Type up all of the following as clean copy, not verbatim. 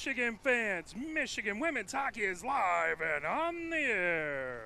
Michigan fans, Michigan women's hockey is live and on the air.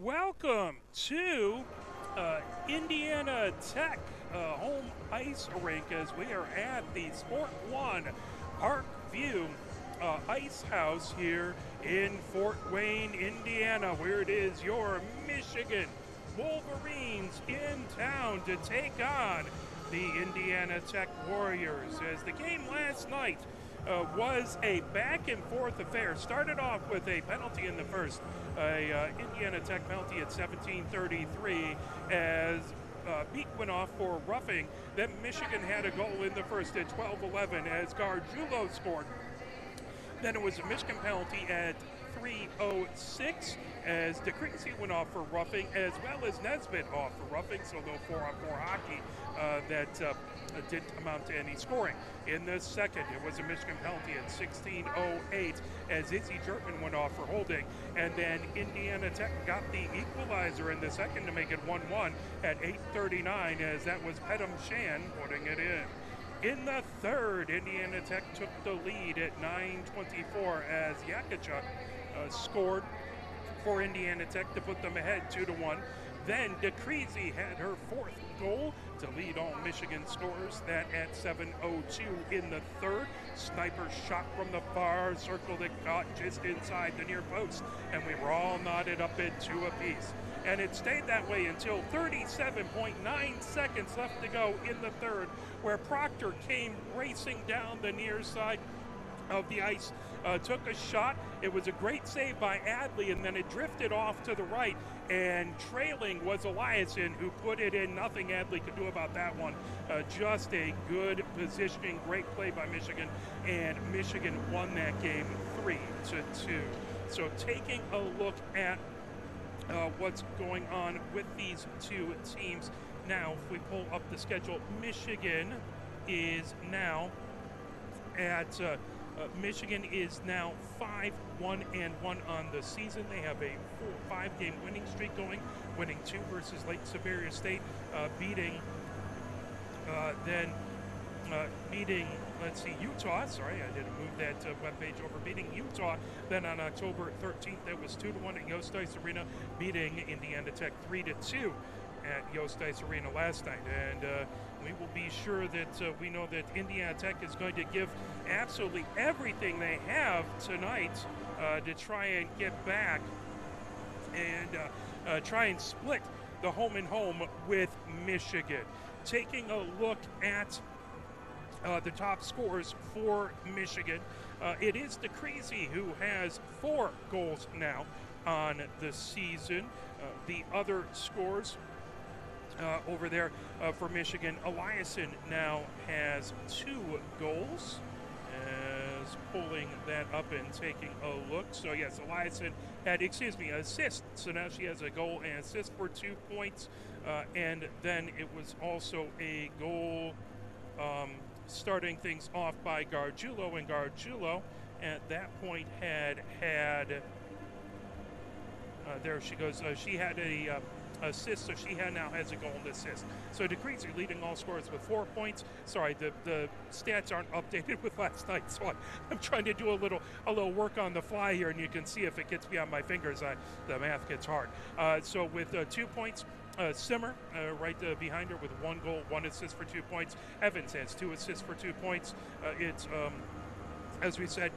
Welcome to Indiana Tech home ice rink as we are at the Sport One Parkview Ice House here in Fort Wayne, Indiana, where it is your Michigan Wolverines in town to take on the Indiana Tech Warriors. As the game last night was a back and forth affair. Started off with a penalty in the first, Indiana Tech penalty at 17:33 as Beak went off for roughing. Then Michigan had a goal in the first at 12:11 as Gargiulo scored. Then it was a Michigan penalty at 3:06 as DeCreasy went off for roughing, as well as Nesbitt off for roughing, so no 4-on-4 hockey that didn't amount to any scoring. In the second, it was a Michigan penalty at 16:08 as Izzy Jertman went off for holding, and then Indiana Tech got the equalizer in the second to make it 1-1 at 8:39 as that was Pedam Shan putting it in. In the third, Indiana Tech took the lead at 9:24 as Yakachuk scored for Indiana Tech to put them ahead 2-1. Then DeCreasy had her fourth goal to lead all Michigan scores, that at 7:02 in the third. Sniper shot from the far circle that caught just inside the near post, and we were all knotted up at 2 apiece. And it stayed that way until 37.9 seconds left to go in the third, where Proctor came racing down the near side of the ice, took a shot. It was a great save by Adley, and then it drifted off to the right, and trailing was Eliason, who put it in. Nothing Adley could do about that one. Just a good positioning, great play by Michigan, and Michigan won that game 3-2. So taking a look at what's going on with these two teams. Now, if we pull up the schedule, Michigan is now at Michigan is now 5-1-1 on the season. They have a 5-game winning streak going, winning 2 versus Lake Superior State, beating Utah. Sorry, I didn't move that webpage over. Beating Utah. Then on October 13th, that was 2-1 at Yost Ice Arena, beating Indiana Tech 3-2 at Yost Ice Arena last night. And we will be sure that we know that Indiana Tech is going to give absolutely everything they have tonight to try and get back and try and split the home and home with Michigan. Taking a look at the top scores for Michigan. It is DeCreasy who has 4 goals now on the season. The other scores over there for Michigan, Eliason now has 2 goals. As pulling that up and taking a look. So yes, Eliason had, assist. So now she has a goal and assist for 2 points. And then it was also a goal starting things off by Gargiulo. And Gargiulo at that point had there she goes. She had a assist, so she now has a goal and assist. So DeCreasy leading all scorers with 4 points. Sorry, the stats aren't updated with last night, so I'm trying to do a little work on the fly here, and you can see if it gets beyond my fingers, the math gets hard. So with 2 points, Simmer right behind her with 1 goal, 1 assist for 2 points. Evans has 2 assists for 2 points. It's as we said,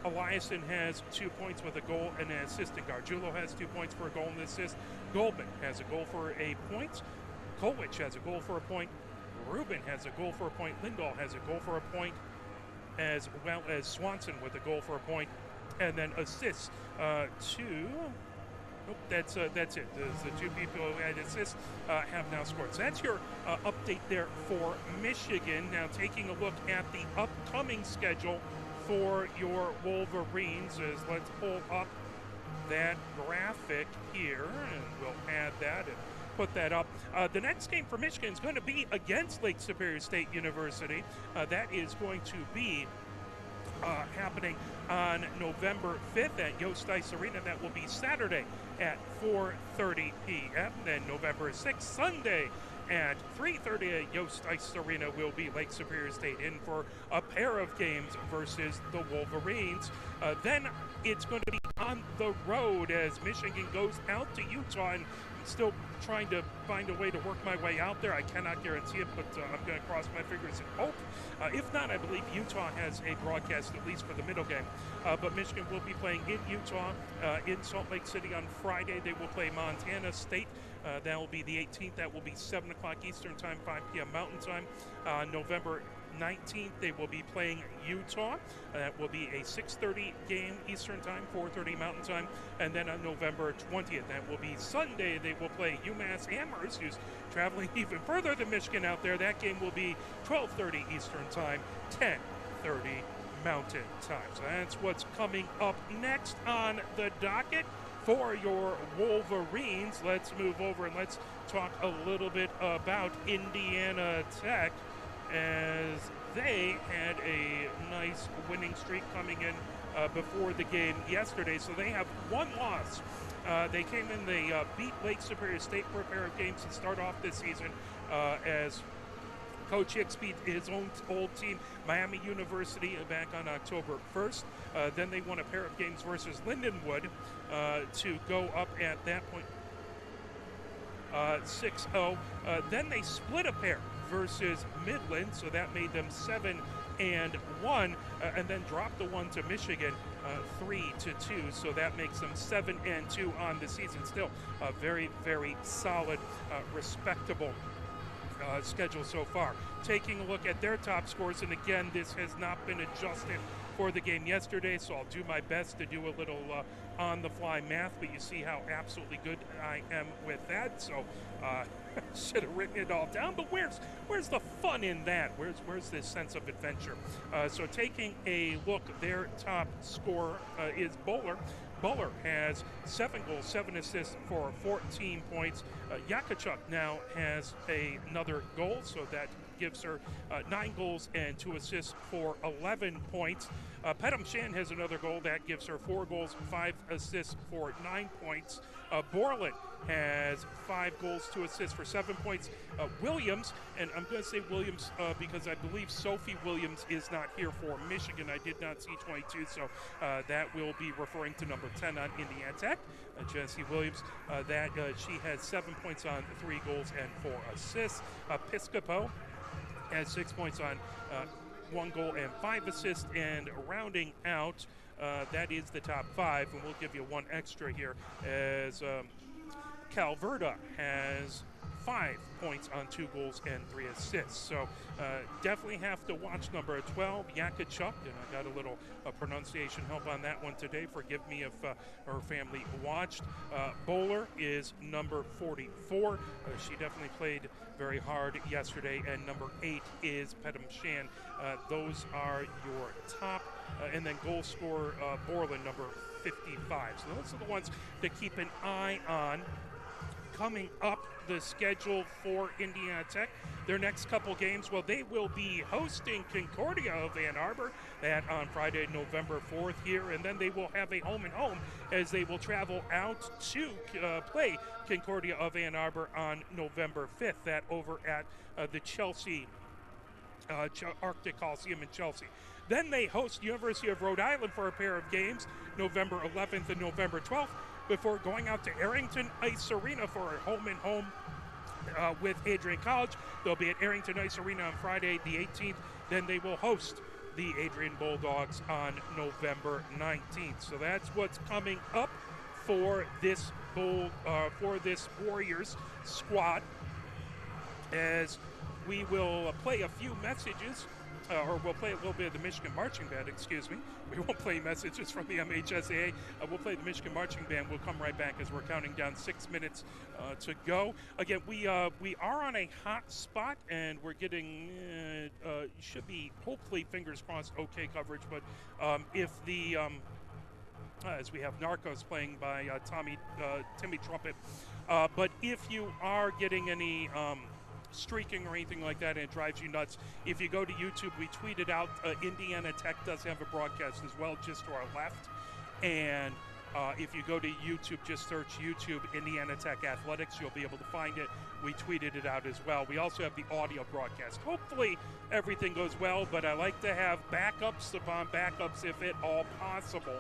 Eliason has 2 points with a goal and an assist, and Gargiulo has 2 points for a goal and an assist. Goldman has a goal for a point. Kolwich has a goal for a point. Rubin has a goal for a point. Lindahl has a goal for a point, as well as Swanson with a goal for a point. And then assists to... Nope, that's it. The 2 people who had assists have now scored. So that's your update there for Michigan. Now taking a look at the upcoming schedule for your Wolverines, is let's pull up that graphic here, and we'll add that and put that up. The next game for Michigan is going to be against Lake Superior State University. That is going to be happening on November 5th at Yost Ice Arena. That will be Saturday at 4:30 p.m. Then November 6th, Sunday at 3:30 at Yost Ice Arena will be Lake Superior State in for a pair of games versus the Wolverines. Then it's going to be on the road as Michigan goes out to Utah, and I'm still trying to find a way to work my way out there. I cannot guarantee it, but I'm going to cross my fingers and hope. If not, I believe Utah has a broadcast, at least for the middle game. But Michigan will be playing in Utah, in Salt Lake City on Friday. They will play Montana State. That will be the 18th. That will be 7 o'clock Eastern Time, 5 p.m. Mountain Time. November 19th, they will be playing Utah. That will be a 6:30 game Eastern Time, 4:30 Mountain Time. And then on November 20th, that will be Sunday, they will play UMass Amherst, who's traveling even further than Michigan out there. That game will be 12:30 Eastern Time, 10:30 Mountain Time. So that's what's coming up next on the docket for your Wolverines. Let's move over and let's talk a little bit about Indiana Tech, as they had a nice winning streak coming in before the game yesterday. So they have 1 loss. They came in, they beat Lake Superior State for a pair of games to start off this season, as Coach Hicks beat his own old team, Miami University, back on October 1st. Then they won a pair of games versus Lindenwood to go up at that point 6-0. Then they split a pair versus Midland, so that made them 7-1, and then dropped the one to Michigan 3-2, so that makes them 7-2 on the season. Still a very, very solid, respectable schedule so far. Taking a look at their top scores, and again, this has not been adjusted for the game yesterday, so I'll do my best to do a little on-the-fly math, but you see how absolutely good I am with that. So should have written it all down, but where's the fun in that? Where's this sense of adventure? So taking a look, their top scorer is Bowler. Bowler has 7 goals, 7 assists for 14 points. Yakachuk now has another goal, so that gives her 9 goals and 2 assists for 11 points. Pedham Shan has another goal. That gives her 4 goals, 5 assists for 9 points. Borland has 5 goals, 2 assists for 7 points. Williams, and I'm going to say Williams because I believe Sophie Williams is not here for Michigan. I did not see 22, so that will be referring to number 10 on Indiana Tech. Jessie Williams, she has 7 points on 3 goals and 4 assists. Piscopo has 6 points on 1 goal and 5 assists, and rounding out, that is the top 5, and we'll give you 1 extra here, as Calverda has 5 points on 2 goals and 3 assists. So definitely have to watch number 12, Yakachuk, and I got a little pronunciation help on that one today. Forgive me if her family watched. Bowler is number 44. She definitely played very hard yesterday. And number 8 is Pedam Shan. Those are your top. And then goal scorer Borland, number 55. So those are the ones to keep an eye on. Coming up, the schedule for Indiana Tech, their next couple games, well, they will be hosting Concordia of Ann Arbor, that on Friday, November 4th here, and then they will have a home-and-home as they will travel out to play Concordia of Ann Arbor on November 5th, that over at the Chelsea Arctic Coliseum in Chelsea. Then they host University of Rhode Island for a pair of games, November 11th and November 12th, before going out to Arrington Ice Arena for a home-and-home with Adrian College. They'll be at Arrington Ice Arena on Friday the 18th. Then they will host the Adrian Bulldogs on November 19th. So that's what's coming up for this Warriors squad, as we will play a few messages, or we'll play a little bit of the Michigan Marching Band, excuse me. We won't play messages from the MHSAA. We'll play the Michigan Marching Band. We'll come right back as we're counting down 6 minutes to go. Again, we are on a hot spot, and we're getting, should be, hopefully, fingers crossed, okay coverage. But if the, as we have Narcos playing by Timmy Trumpet, but if you are getting any streaking or anything like that and it drives you nuts, if you go to YouTube, we tweeted out Indiana Tech does have a broadcast as well, just to our left. And if you go to YouTube, just search YouTube Indiana Tech Athletics, you'll be able to find it. We tweeted it out as well. We also have the audio broadcast. Hopefully everything goes well, but I like to have backups upon backups if at all possible.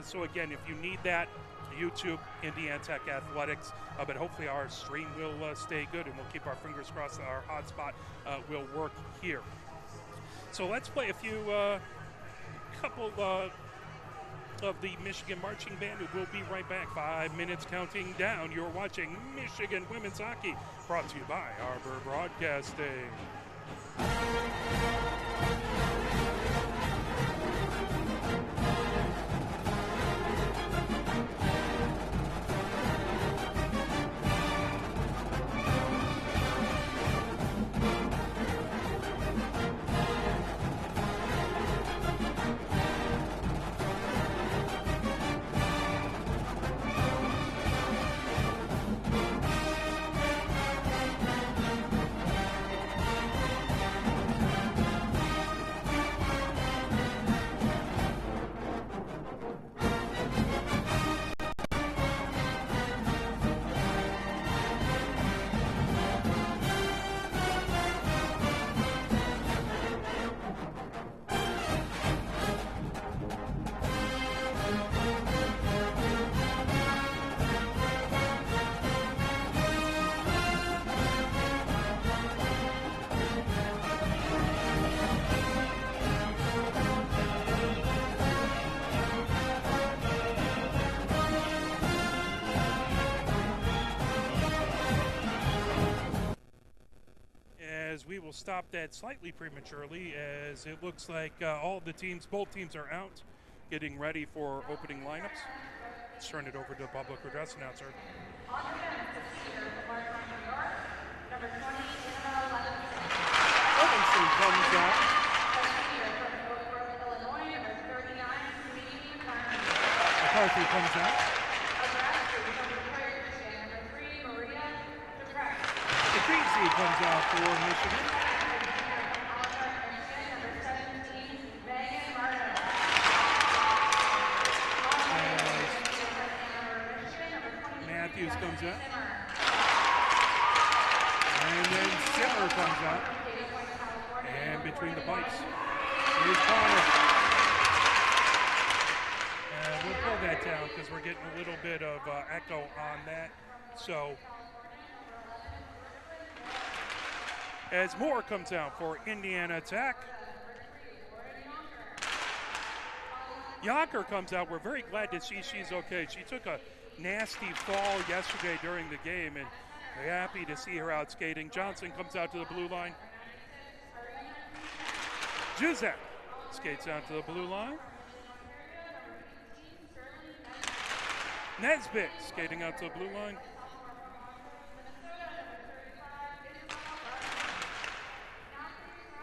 So again, if you need that, YouTube, Indiana Tech Athletics, but hopefully our stream will stay good, and we'll keep our fingers crossed that our hotspot will work here. So let's play a few couple of the Michigan Marching Band, and we'll be right back. 5 minutes counting down. You're watching Michigan Women's Hockey, brought to you by Arbor Broadcasting. We will stop that slightly prematurely, as it looks like both teams are out, getting ready for opening lineups. Let's turn it over to the public address announcer. Robinson comes out. McCarthy comes out. He comes out for Michigan. Matthews comes out. And then Zimmer comes out. And between the pipes, here's Connor. We'll pull that down because we're getting a little bit of echo on that. So, as Moore comes out for Indiana Tech. Yonker comes out. We're very glad to see she's okay. She took a nasty fall yesterday during the game, and Happy to see her out skating. Johnson comes out to the blue line. Juzak skates out to the blue line. Nesbitt skating out to the blue line.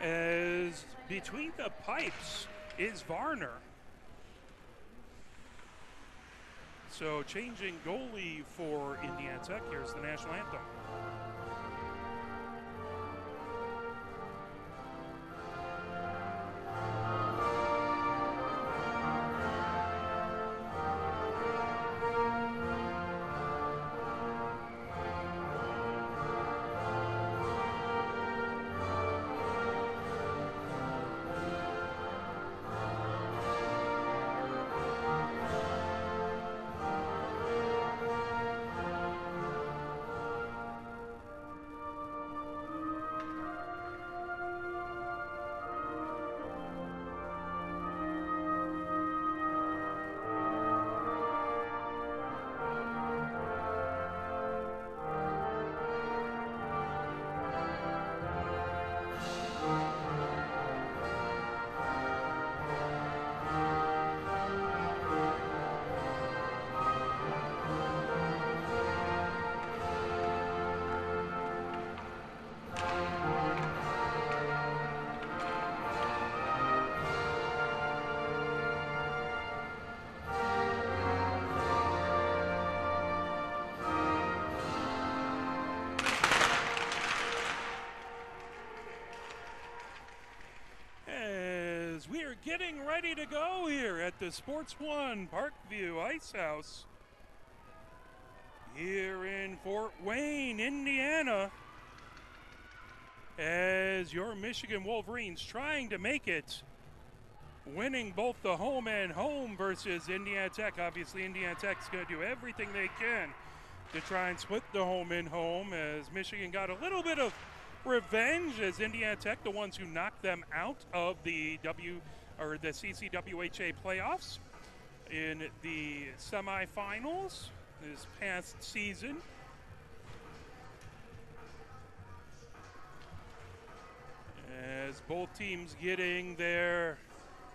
As between the pipes is Varner. So changing goalie for Indiana Tech. Here's the national anthem. We are getting ready to go here at the Sports One Parkview Ice House here in Fort Wayne, Indiana, as your Michigan Wolverines trying to make it, winning both the home and home versus Indiana Tech. Obviously, Indiana Tech's going to do everything they can to try and split the home and home, as Michigan got a little bit of revenge as Indiana Tech, the ones who knocked them out of the CCWHA playoffs in the semifinals this past season. As both teams getting their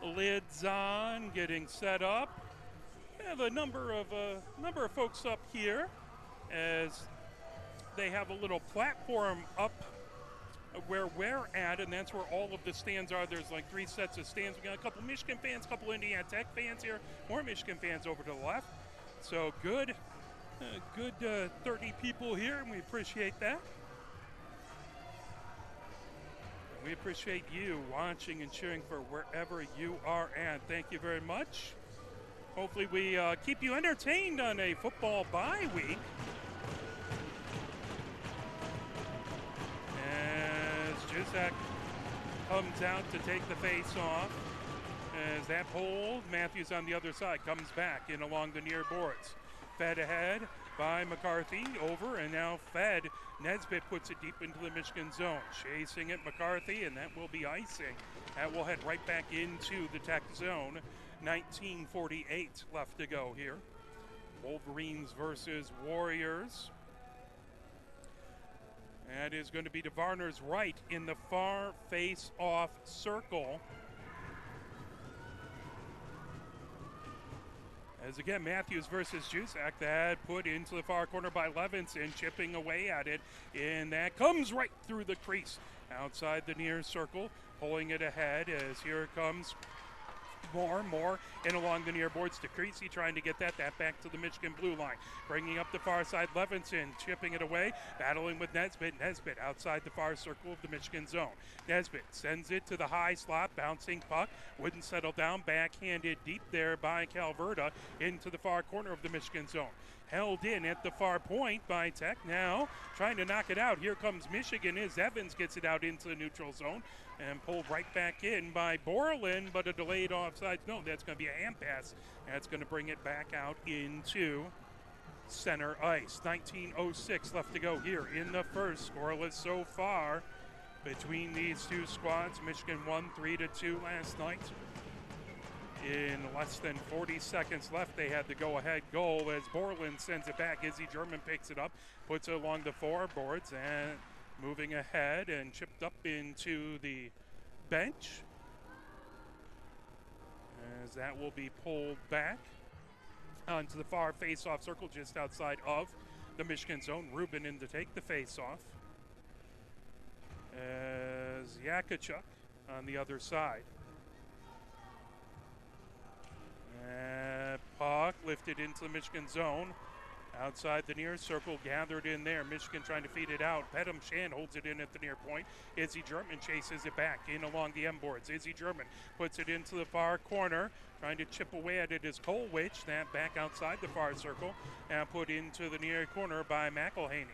lids on, getting set up. We have a number of folks up here as they have a little platform up where we're at, and that's where all of the stands are. There's like 3 sets of stands. We got a couple Michigan fans, a couple Indiana Tech fans here, more Michigan fans over to the left. So good 30 people here, and we appreciate that. We appreciate you watching and cheering for wherever you are at. Thank you very much. Hopefully we keep you entertained on a football bye week. Juzak comes out to take the face off. As that hold, Matthews on the other side comes back in along the near boards. Fed ahead by McCarthy, over, and now fed. Nesbitt puts it deep into the Michigan zone. Chasing it, McCarthy, and that will be icing. That will head right back into the Tech zone. 19:48 left to go here. Wolverines versus Warriors. That is going to be to Varner's right in the far face-off circle. As again, Matthews versus Juzak, that put into the far corner by Levinson, chipping away at it, and that comes right through the crease outside the near circle, pulling it ahead as here comes more in along the near boards to Creasy, trying to get that back to the Michigan blue line. Bringing up the far side, Levinson chipping it away, battling with Nesbitt. Nesbitt outside the far circle of the Michigan zone. Nesbitt sends it to the high slot, bouncing puck, wouldn't settle down, backhanded deep there by Calverta into the far corner of the Michigan zone. Held in at the far point by Tech, now trying to knock it out. Here comes Michigan as Evans gets it out into the neutral zone and pulled right back in by Borland, but a delayed offside. No, that's going to be a hand pass. That's going to bring it back out into center ice. 19:06 left to go here in the first. Scoreless so far between these two squads. Michigan won 3-2 last night In less than 40 seconds left, they had the go-ahead goal as Borland sends it back. Izzy German picks it up, puts it along the foreboards, and moving ahead and chipped up into the bench, as that will be pulled back onto the far face-off circle just outside of the Michigan zone. Rubin in to take the face-off, as Yakachuk on the other side. Puck lifted into the Michigan zone. Outside the near circle, gathered in there. Michigan trying to feed it out. Pedam Shan holds it in at the near point. Izzy German chases it back in along the M boards. Izzy German puts it into the far corner, trying to chip away at it is Colwich. That back outside the far circle and put into the near corner by McElhaney.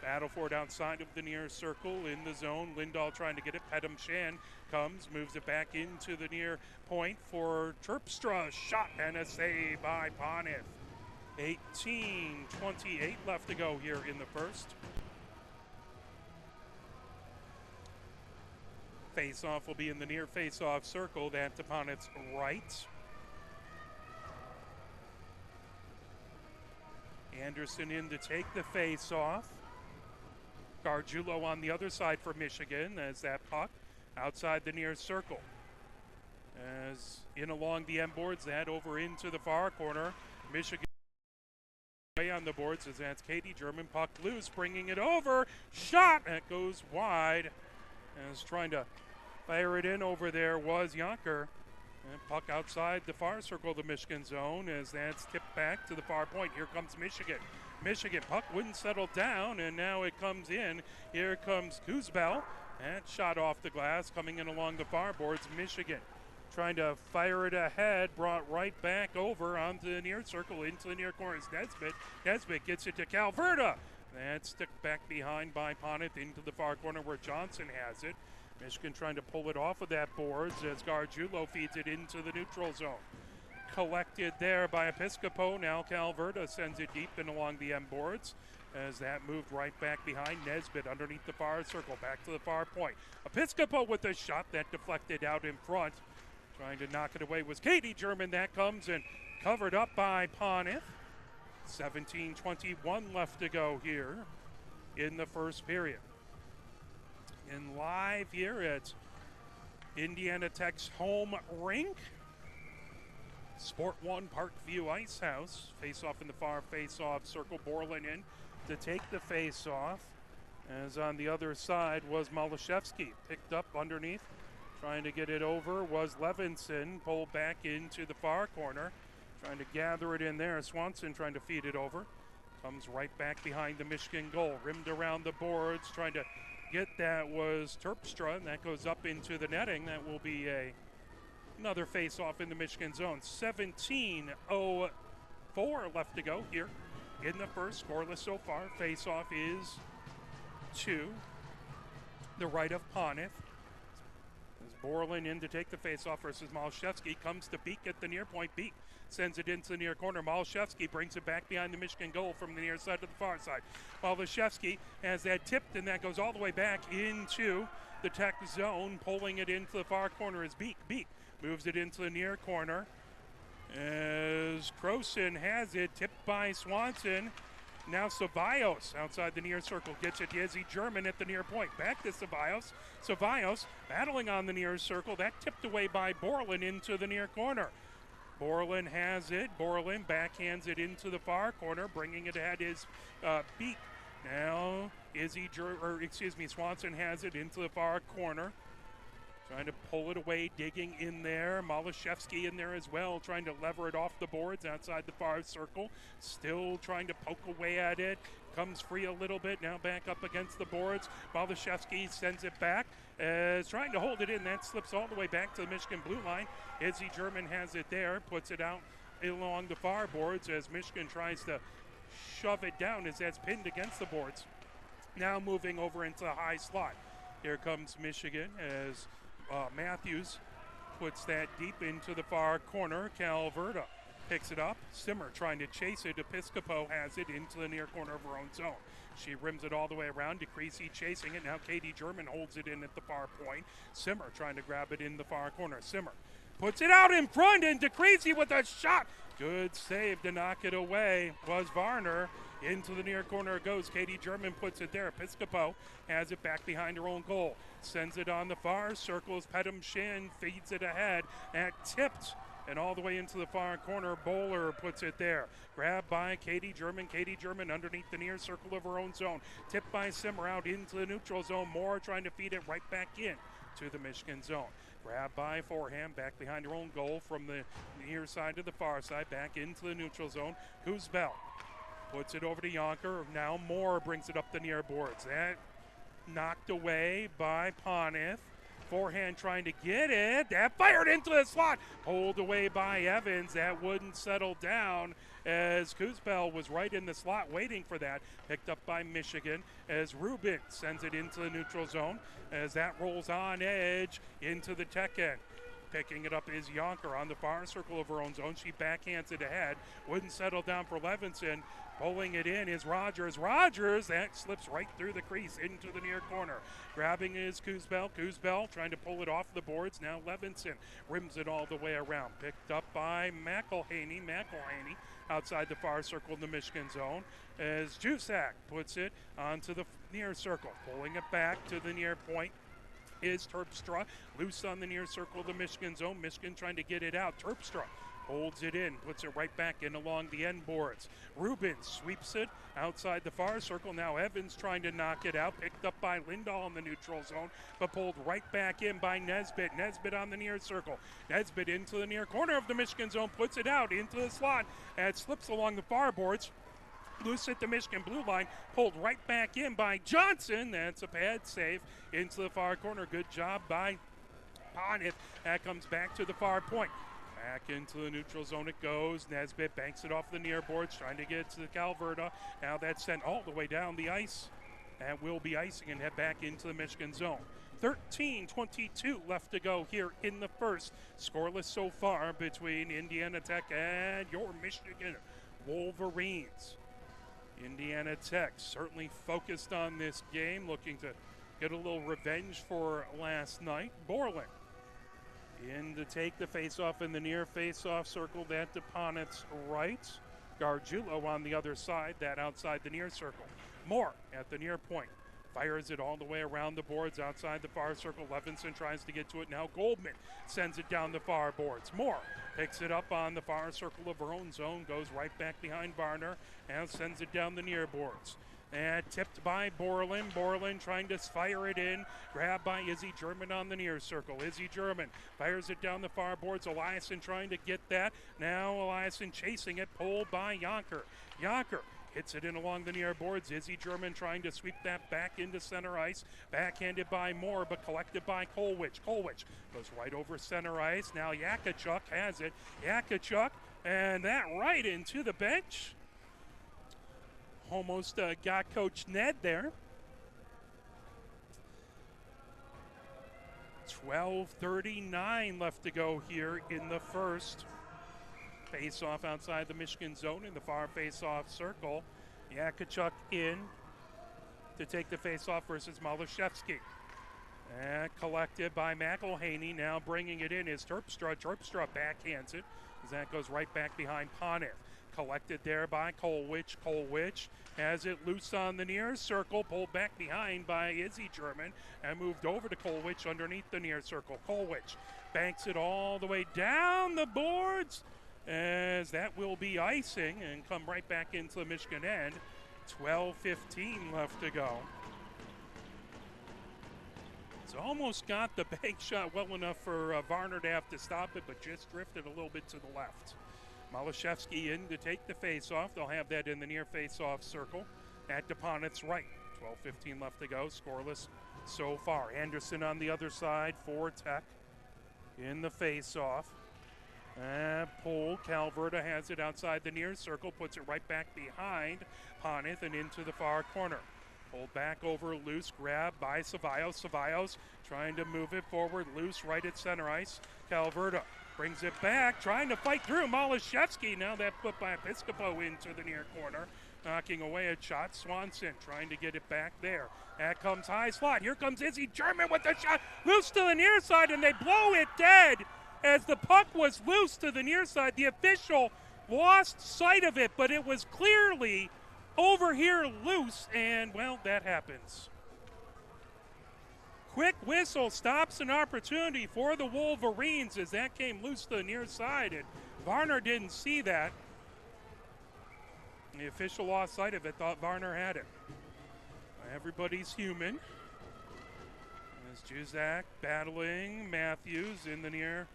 Battle for it outside of the near circle in the zone. Lindahl trying to get it. Pedam Shan comes, moves it back into the near point for Terpstra. Shot and a save by Ponith. 18:28 left to go here in the first. Face-off will be in the near face-off circle. That's upon its right. Anderson in to take the face-off. Gargiulo on the other side for Michigan as that puck outside the near circle. As in along the M boards, that over into the far corner. Michigan way on the boards as that's Katie German. Puck loose, bringing it over. Shot! That goes wide. As trying to fire it in over there was Yonker. And puck outside the far circle of the Michigan zone as that's tipped back to the far point. Here comes Michigan. Michigan puck wouldn't settle down, and now it comes in. Here comes Kuzbel. That shot off the glass, coming in along the far boards. Michigan trying to fire it ahead, brought right back over onto the near circle, into the near corners. Nesbitt. Nesbitt gets it to Calverta. That's stuck back behind by Ponith into the far corner where Johnson has it. Michigan trying to pull it off of that boards as Gargiulo feeds it into the neutral zone. Collected there by Episcopo. Now Calverta sends it deep and along the M boards as that moved right back behind Nesbitt underneath the far circle, back to the far point. Episcopo with a shot that deflected out in front. Trying to knock it away was Katie German. That comes and covered up by Ponith. 17:21 left to go here in the first period. And live here at Indiana Tech's home rink, Sport One Parkview Ice House. Face-off in the far face-off circle. Borland in to take the face-off. As on the other side was Malashevsky. Picked up underneath. Trying to get it over was Levinson. Pulled back into the far corner. Trying to gather it in there. Swanson trying to feed it over. Comes right back behind the Michigan goal. Rimmed around the boards. Trying to get that was Terpstra. And that goes up into the netting. That will be another face-off in the Michigan zone. 17:04 left to go here in the first. Scoreless so far. Face-off is to the right of Ponith. As Borland in to take the face-off versus Malashevsky. Comes to Beek at the near point. Beek sends it into the near corner. Malashevsky brings it back behind the Michigan goal from the near side to the far side. Malashevsky has that tipped, and that goes all the way back into the Tech zone. Pulling it into the far corner is Beek. Beek moves it into the near corner as Croson has it, tipped by Swanson. Now Ceballos outside the near circle gets it to Izzy German at the near point. Back to Ceballos. Ceballos battling on the near circle. That tipped away by Borland into the near corner. Borland has it. Borland backhands it into the far corner. Bringing it ahead is Beek. Now Swanson has it into the far corner. Trying to pull it away, digging in there. Malashevsky in there as well, trying to lever it off the boards outside the far circle. Still trying to poke away at it. Comes free a little bit, now back up against the boards. Malashevsky sends it back. Trying to hold it in, that slips all the way back to the Michigan blue line. Izzy German has it there, puts it out along the far boards as Michigan tries to shove it down as that's pinned against the boards. Now moving over into the high slot. Here comes Michigan as Matthews puts that deep into the far corner. Calverta picks it up. Simmer trying to chase it. Episcopo has it into the near corner of her own zone. She rims it all the way around. DeCreasy chasing it. Now Katie German holds it in at the far point. Simmer trying to grab it in the far corner. Simmer Puts it out in front, and DeCrazy with a shot. Good save to knock it away was Varner. Into the near corner it goes. Katie German puts it there. Piscopo has it back behind her own goal. Sends it on the far circles. Pedham Shin feeds it ahead. And tipped. And all the way into the far corner, Bowler puts it there. Grabbed by Katie German. Katie German underneath the near circle of her own zone. Tipped by Simmer out into the neutral zone. Moore trying to feed it right back in to the Michigan zone. Grabbed by Forehand, back behind her own goal from the near side to the far side, back into the neutral zone. Kuzbel puts it over to Yonker. Now Moore brings it up the near boards. That knocked away by Ponith. Forehand trying to get it. That fired into the slot. Pulled away by Evans. That wouldn't settle down as Kuzbel was right in the slot waiting for that. Picked up by Michigan as Rubin sends it into the neutral zone as that rolls on edge into the Tech end. Picking it up is Yonker on the far circle of her own zone. She backhands it ahead. Wouldn't settle down for Levinson. Pulling it in is Rogers. Rogers, that slips right through the crease into the near corner. Grabbing is Kuzbel. Kuzbel trying to pull it off the boards. Now Levinson rims it all the way around. Picked up by McElhaney. McElhaney outside the far circle in the Michigan zone as Jusak puts it onto the near circle. Pulling it back to the near point is Terpstra. Loose on the near circle of the Michigan zone. Michigan trying to get it out. Terpstra holds it in, puts it right back in along the end boards. Rubin sweeps it outside the far circle. Now Evans trying to knock it out. Picked up by Lindahl in the neutral zone, but pulled right back in by Nesbitt. Nesbitt on the near circle. Nesbitt into the near corner of the Michigan zone, puts it out into the slot, and it slips along the far boards. Loose at the Michigan blue line, pulled right back in by Johnson. That's a bad save into the far corner. Good job by Ponith. That comes back to the far point. Back into the neutral zone it goes. Nesbitt banks it off the near boards, trying to get it to the Calverta. Now that's sent all the way down the ice. And will be icing and head back into the Michigan zone. 13:22 left to go here in the first. Scoreless so far between Indiana Tech and your Michigan Wolverines. Indiana Tech certainly focused on this game, looking to get a little revenge for last night. Borland in to take the faceoff in the near faceoff circle, that to Ponith's right. Gargiulo on the other side, that outside the near circle. Moore at the near point. Fires it all the way around the boards outside the far circle. Levinson tries to get to it. Now Goldman sends it down the far boards. Moore picks it up on the far circle of her own zone. Goes right back behind Varner and sends it down the near boards. And tipped by Borland. Borland trying to fire it in. Grabbed by Izzy German on the near circle. Izzy German fires it down the far boards. Eliason trying to get that. Now Eliason chasing it. Pulled by Yonker. Yonker hits it in along the near boards. Izzy German trying to sweep that back into center ice. Backhanded by Moore, but collected by Kolwich. Kolwich goes right over center ice. Now Yakachuk has it. Yakachuk, and that right into the bench. Almost got Coach Ned there. 12:39 left to go here in the first. Face-off outside the Michigan zone in the far face-off circle. Yakachuk in to take the face-off versus Malashevsky. And collected by McElhaney. Now bringing it in is Terpstra. Terpstra backhands it as that goes right back behind Ponith. Collected there by Kolwich. Kolwich has it loose on the near circle, pulled back behind by Izzy German, and moved over to Kolwich underneath the near circle. Kolwich banks it all the way down the boards, as that will be icing and come right back into the Michigan end. 12:15 left to go. It's almost got the bank shot well enough for Varner to have to stop it, but just drifted a little bit to the left. Malashevsky in to take the face-off. They'll have that in the near face-off circle at DePonet's right. 12:15 left to go, scoreless so far. Anderson on the other side for Tech in the face-off. Pulled. Calverta has it outside the near circle, puts it right back behind Ponith and into the far corner. Pulled back over loose, grab by Cevallos. Cevallos trying to move it forward, loose right at center ice. Calverta brings it back, trying to fight through Malashevsky. Now that put by Piscopo into the near corner, knocking away a shot. Swanson trying to get it back there. That comes high slot. Here comes Izzy German with the shot. Loose to the near side, and they blow it dead. as the puck was loose to the near side. The official lost sight of it, but it was clearly over here loose, and, well, that happens. Quick whistle stops an opportunity for the Wolverines as that came loose to the near side, and Varner didn't see that. The official lost sight of it, thought Varner had it. Everybody's human. As Juzak battling Matthews in the near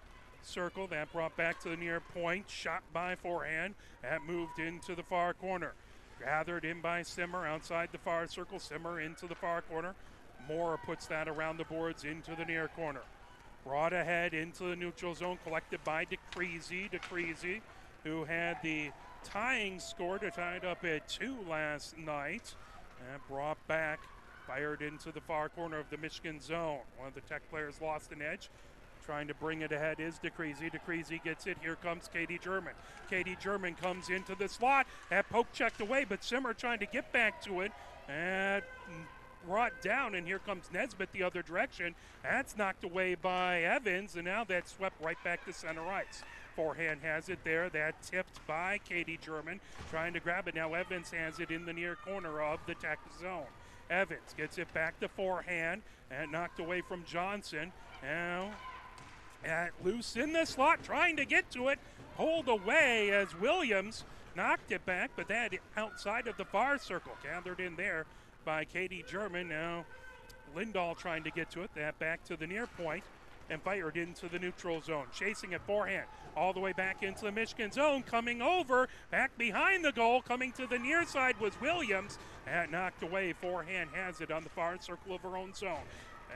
circle. That brought back to the near point. Shot by forehand. That moved into the far corner. Gathered in by Simmer outside the far circle. Simmer into the far corner. Moore puts that around the boards into the near corner. Brought ahead into the neutral zone. Collected by DeCreasy. DeCreasy, who had the tying score to tie it up at 2 last night. And brought back, fired into the far corner of the Michigan zone. One of the Tech players lost an edge. Trying to bring it ahead is DeCreasy. DeCreasy gets it. Here comes Katie German. Katie German comes into the slot. That poke checked away, but Simmer trying to get back to it. And brought down, and here comes Nesbitt the other direction. That's knocked away by Evans, and now that's swept right back to center ice. Forehand has it there. That tipped by Katie German. Trying to grab it. Now Evans has it in the near corner of the Tech zone. Evans gets it back to forehand and knocked away from Johnson. Now loose in the slot, trying to get to it. Pulled away as Williams knocked it back, but that outside of the far circle. Gathered in there by Katie German. Now Lindahl trying to get to it. That back to the near point and fired into the neutral zone. Chasing it forehand all the way back into the Michigan zone. Coming over, back behind the goal. Coming to the near side was Williams. And knocked away. Forehand has it on the far circle of her own zone.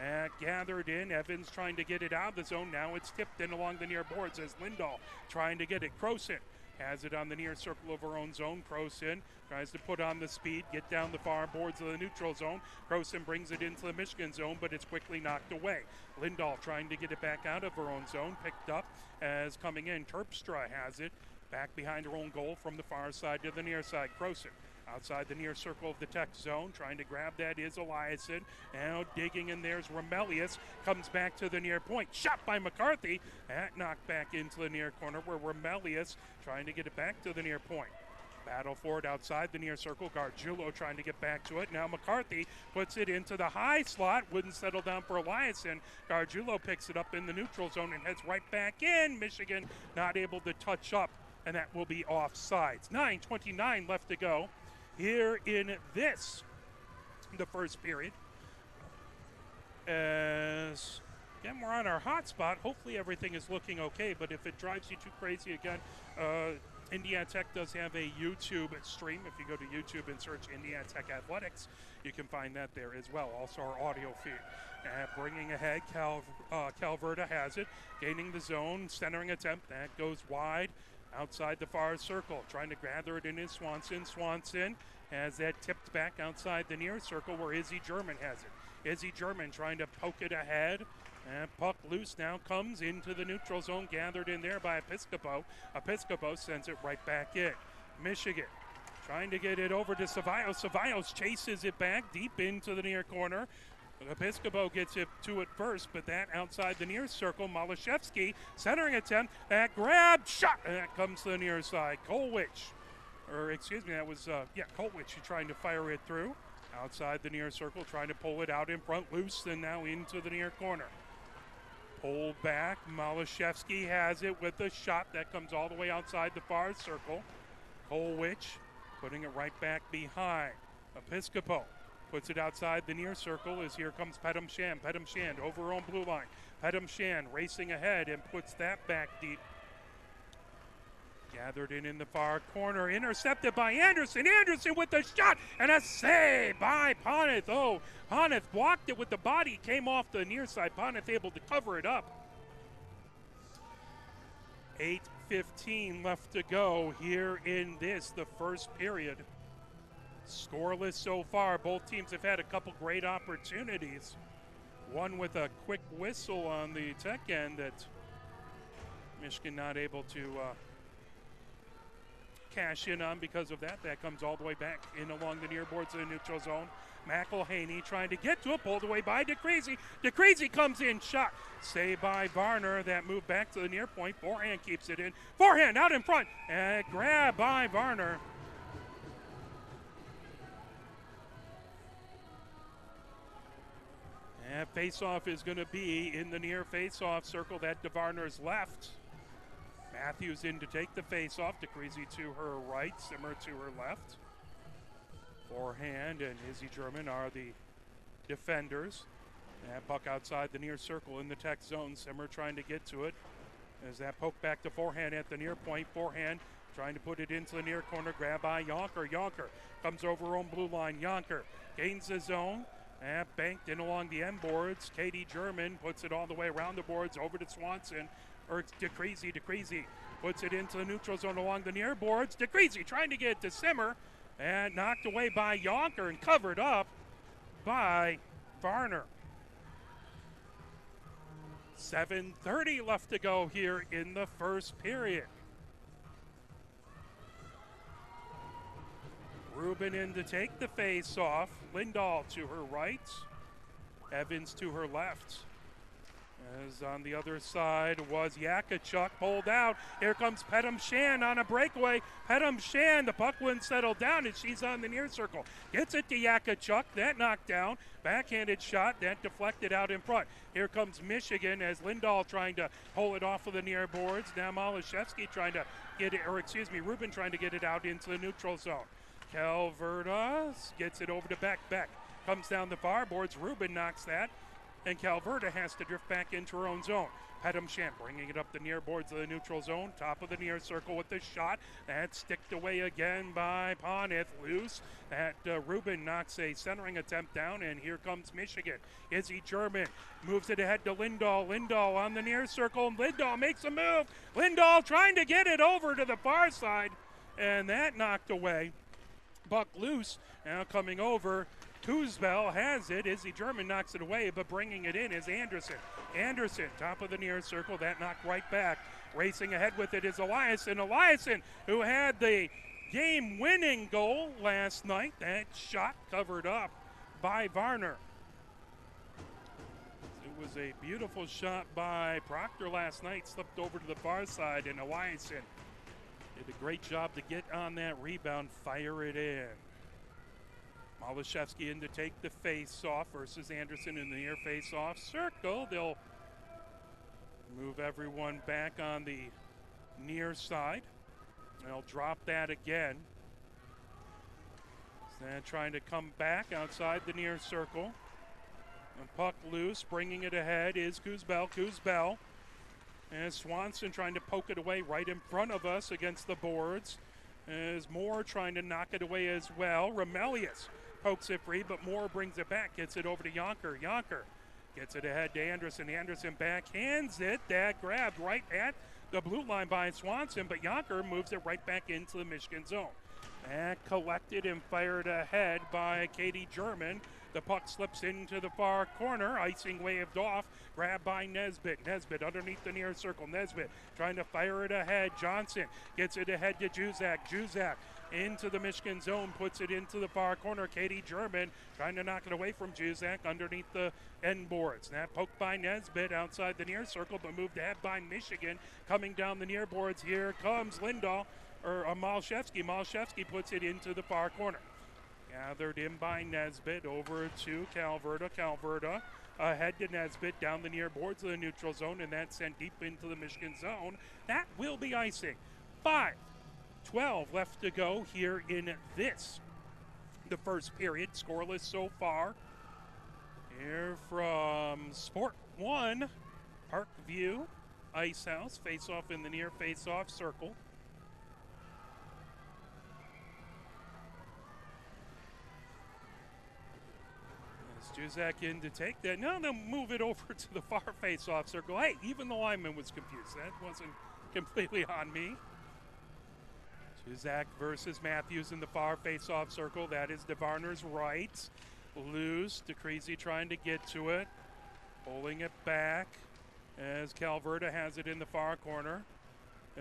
And gathered in. Evans trying to get it out of the zone. Now it's tipped in along the near boards as Lindahl trying to get it. Croson has it on the near circle of her own zone. Croson tries to put on the speed, get down the far boards of the neutral zone. Croson brings it into the Michigan zone, but it's quickly knocked away. Lindahl trying to get it back out of her own zone. Picked up as coming in. Terpstra has it back behind her own goal from the far side to the near side. Croson outside the near circle of the Tech zone. Trying to grab that is Eliason. Now digging in there's Remelius. Comes back to the near point. Shot by McCarthy. That knocked back into the near corner where Remelius trying to get it back to the near point. Battle for it outside the near circle. Gargiulo trying to get back to it. Now McCarthy puts it into the high slot. Wouldn't settle down for Eliason. Gargiulo picks it up in the neutral zone and heads right back in. Michigan not able to touch up, and that will be offsides. 9:29 left to go here in the first period. As, again, we're on our hot spot. Hopefully everything is looking okay, but if it drives you too crazy again, Indiana Tech does have a YouTube stream. If you go to YouTube and search Indiana Tech Athletics, you can find that there as well. Also our audio feed. Bringing ahead, Calverta has it. Gaining the zone, centering attempt. That goes wide. Outside the far circle, trying to gather it in is Swanson. Swanson has that tipped back outside the near circle where Izzy German has it. Izzy German trying to poke it ahead. And puck loose now comes into the neutral zone, gathered in there by Episcopo. Episcopo sends it right back in. Michigan trying to get it over to Cevallos. Cevallos chases it back deep into the near corner. Episcopo gets it to it first, but that outside the near circle. Malashevsky centering attempt. That grab, shot, and that comes to the near side. Kolwich, that was Kolwich trying to fire it through. Outside the near circle, trying to pull it out in front, loose, and now into the near corner. Pulled back, Malashevsky has it with a shot that comes all the way outside the far circle. Kolwich putting it right back behind. Episcopo puts it outside the near circle as here comes Pedam Shand. Pedam Shand over on blue line. Pedam Shand racing ahead and puts that back deep. Gathered in the far corner. Intercepted by Anderson. Anderson with the shot and a save by Poneth. Oh, Poneth blocked it with the body. Came off the near side. Poneth able to cover it up. 8:15 left to go here in the first period. Scoreless so far. Both teams have had a couple great opportunities. One with a quick whistle on the Tech end that Michigan not able to cash in on because of that. That comes all the way back in along the near boards of the neutral zone. McElhaney trying to get to it, pulled away by DeCreasy. DeCreasy comes in, shot. Saved by Varner. That move back to the near point. Forehand keeps it in. Forehand out in front. And grab by Varner. And face-off is going to be in the near face-off circle. That to Varner's left. Matthews in to take the face-off. DeCreasy to her right. Simmer to her left. Forehand and Izzy German are the defenders. That puck outside the near circle in the tech zone. Simmer trying to get to it. As that poke back to forehand at the near point. Forehand trying to put it into the near corner. Grab by Yonker. Yonker comes over on blue line. Yonker gains the zone. And banked in along the end boards. Katie German puts it all the way around the boards over to Swanson. Or DeCreasy. DeCreasy puts it into the neutral zone along the near boards. DeCreasy trying to get it to Simmer. And knocked away by Yonker and covered up by Varner. 7:30 left to go here in the first period. Rubin in to take the face off. Lindahl to her right. Evans to her left. As on the other side was Yakachuk, pulled out. Here comes Pedam Shan on a breakaway. Pedam Shan, the puck wouldn't settle down, and she's on the near circle. Gets it to Yakachuk, that knocked down. Backhanded shot, that deflected out in front. Here comes Michigan as Lindahl trying to pull it off of the near boards. Now Malashevsky trying to get it, Rubin trying to get it out into the neutral zone. Calverda gets it over to Beck. Beck comes down the far boards. Rubin knocks that. And Calverda has to drift back into her own zone. Pedam Shan bringing it up the near boards of the neutral zone. Top of the near circle with the shot. That's sticked away again by Ponith. Loose. That Rubin knocks a centering attempt down, and here comes Michigan. Izzy German moves it ahead to Lindahl. Lindahl on the near circle. Lindahl makes a move. Lindahl trying to get it over to the far side, and that knocked away. Puck loose. Now coming over. Kuzbel has it. Izzy German knocks it away, but bringing it in is Anderson. Anderson, top of the near circle. That knocked right back. Racing ahead with it is Eliasson. Eliasson, who had the game-winning goal last night. That shot covered up by Varner. It was a beautiful shot by Proctor last night. Slipped over to the far side, and Eliasson did a great job to get on that rebound, fire it in. Malashevsky in to take the face-off versus Anderson in the near face-off circle. They'll move everyone back on the near side. They'll drop that again. Then trying to come back outside the near circle. And puck loose, bringing it ahead is Kuzbel. Kuzbel. And Swanson trying to poke it away right in front of us against the boards. As Moore trying to knock it away as well. Remelius pokes it free, but Moore brings it back. Gets it over to Yonker. Yonker gets it ahead to Anderson. Anderson backhands it. That grabbed right at the blue line by Swanson, but Yonker moves it right back into the Michigan zone. And collected and fired ahead by Katie German. The puck slips into the far corner. Icing waved off. Grabbed by Nesbitt. Nesbitt underneath the near circle. Nesbitt trying to fire it ahead. Johnson gets it ahead to Juzak. Juzak into the Michigan zone. Puts it into the far corner. Katie German trying to knock it away from Juzak underneath the end boards. That poked by Nesbitt outside the near circle, but moved ahead by Michigan. Coming down the near boards. Here comes Lindahl. Malashevsky. Malashevsky puts it into the far corner. Gathered in by Nesbitt over to Calverda. Calverda ahead to Nesbitt down the near boards of the neutral zone, and that's sent deep into the Michigan zone. That will be icing. 5:12 left to go here in the first period. Scoreless so far. Here from Sport 1, Parkview Ice House. Face-off in the near face-off circle. Juzak in to take that. Now they'll move it over to the far face-off circle. Hey, even the lineman was confused. That wasn't completely on me. Juzak versus Matthews in the far face-off circle. That is DeVarner's right. Loose. DeCreasy trying to get to it. Pulling it back as Calverda has it in the far corner.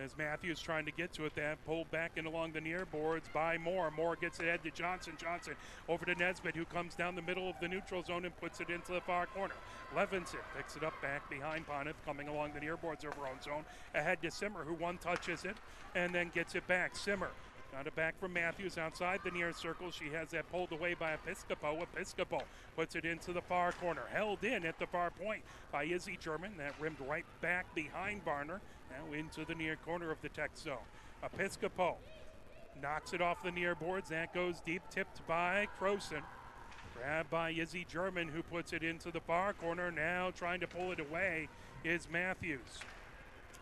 as Matthews trying to get to it. That pulled back and along the near boards by Moore. Moore gets it ahead to Johnson. Johnson over to Nesbitt, who comes down the middle of the neutral zone and puts it into the far corner. Levinson picks it up back behind Poneth, coming along the near boards of her own zone. Ahead to Simmer, who one touches it and then gets it back. Simmer got it back from Matthews outside the near circle. She has that pulled away by Episcopo. Episcopo puts it into the far corner. Held in at the far point by Izzy German. That rimmed right back behind Varner. Now into the near corner of the Tech zone. Episcopo knocks it off the near boards. That goes deep, tipped by Croson. Grabbed by Izzy German, who puts it into the far corner. Now trying to pull it away is Matthews.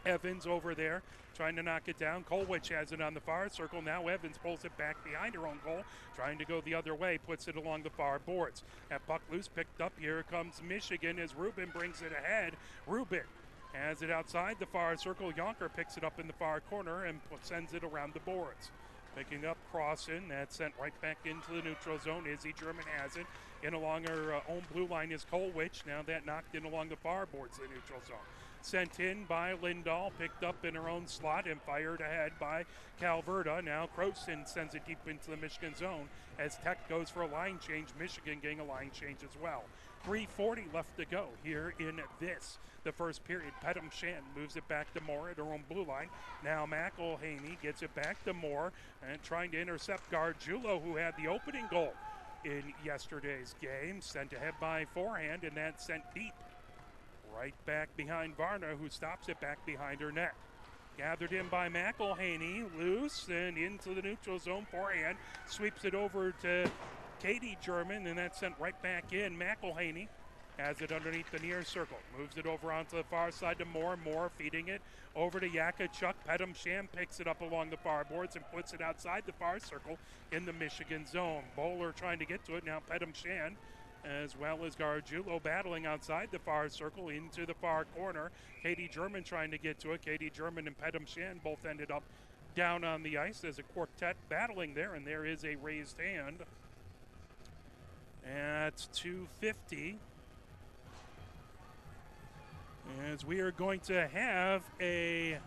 Evans over there trying to knock it down. Kolwich has it on the far circle. Now Evans pulls it back behind her own goal, trying to go the other way, puts it along the far boards. That puck loose, picked up. Here comes Michigan as Rubin brings it ahead. Rubin has it outside the far circle. Yonker picks it up in the far corner and sends it around the boards. Picking up Crossan, that's sent right back into the neutral zone. Izzy German has it. In along her own blue line is Kolwich. Now that knocked in along the far boards of the neutral zone. Sent in by Lindahl, picked up in her own slot and fired ahead by Calverta. Now Croson sends it deep into the Michigan zone as Tech goes for a line change. Michigan getting a line change as well. 3:40 left to go here in the first period. Pedham Shan moves it back to Moore at her own blue line. Now McElhaney gets it back to Moore and trying to intercept Gargiulo, who had the opening goal in yesterday's game. Sent ahead by forehand, and that sent deep right back behind Varner, who stops it back behind her net. Gathered in by McElhaney, loose and into the neutral zone. Forehand sweeps it over to Katie German, and that's sent right back in. McElhaney has it underneath the near circle. Moves it over onto the far side to Moore. Moore feeding it over to Yakachuk. Pedham Sham picks it up along the far boards and puts it outside the far circle in the Michigan zone. Bowler trying to get to it. Now Pedham Shan as well as Gargiulo battling outside the far circle into the far corner. Katie German trying to get to it. Katie German and Pedham Shan both ended up down on the ice as a quartet battling there, and there is a raised hand at 2:50. As we are going to have I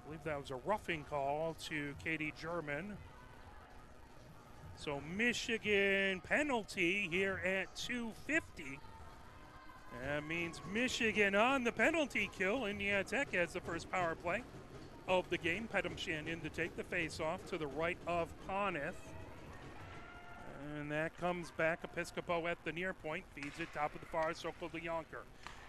believe that was a roughing call to Katie German. So Michigan penalty here at 2:50. That means Michigan on the penalty kill. Indiana Tech has the first power play of the game. Pedham Shan in to take the face-off to the right of Poneth. And that comes back. Episcopo at the near point. Feeds it top of the far circle to Yonker.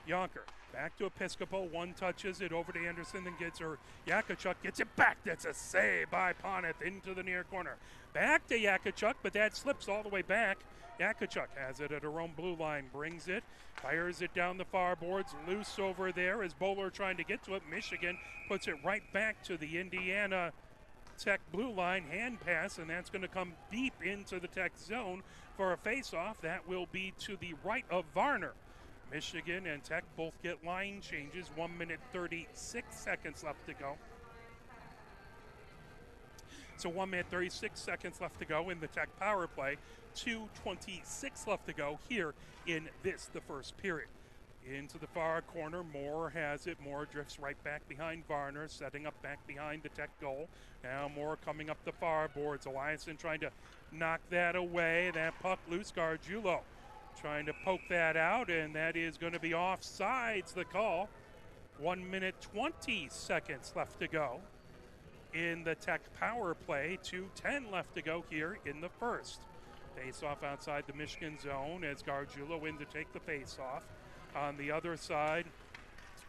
Yonker back to Episcopo. One touches it over to Anderson, then gets her. Yakachuk gets it back. That's a save by Poneth into the near corner. Back to Yakachuk, but that slips all the way back. Yakachuk has it at her own blue line. Brings it. Fires it down the far boards. Loose over there as Bowler trying to get to it. Michigan puts it right back to the Indiana Tech blue line. Hand pass, and that's going to come deep into the Tech zone for a face-off. That will be to the right of Varner. Michigan and Tech both get line changes. 1 minute 36 seconds left to go. So 1 minute 36 seconds left to go in the Tech power play. 2:26 left to go here in the first period. Into the far corner, Moore has it. Moore drifts right back behind Varner, setting up back behind the Tech goal. Now Moore coming up the far boards. Eliasson trying to knock that away. That puck loose. Gargiulo trying to poke that out, and that is going to be offsides, the call. 1 minute 20 seconds left to go in the Tech power play. 2:10 left to go here in the first. Face-off outside the Michigan zone as Gargiulo in to take the face-off. On the other side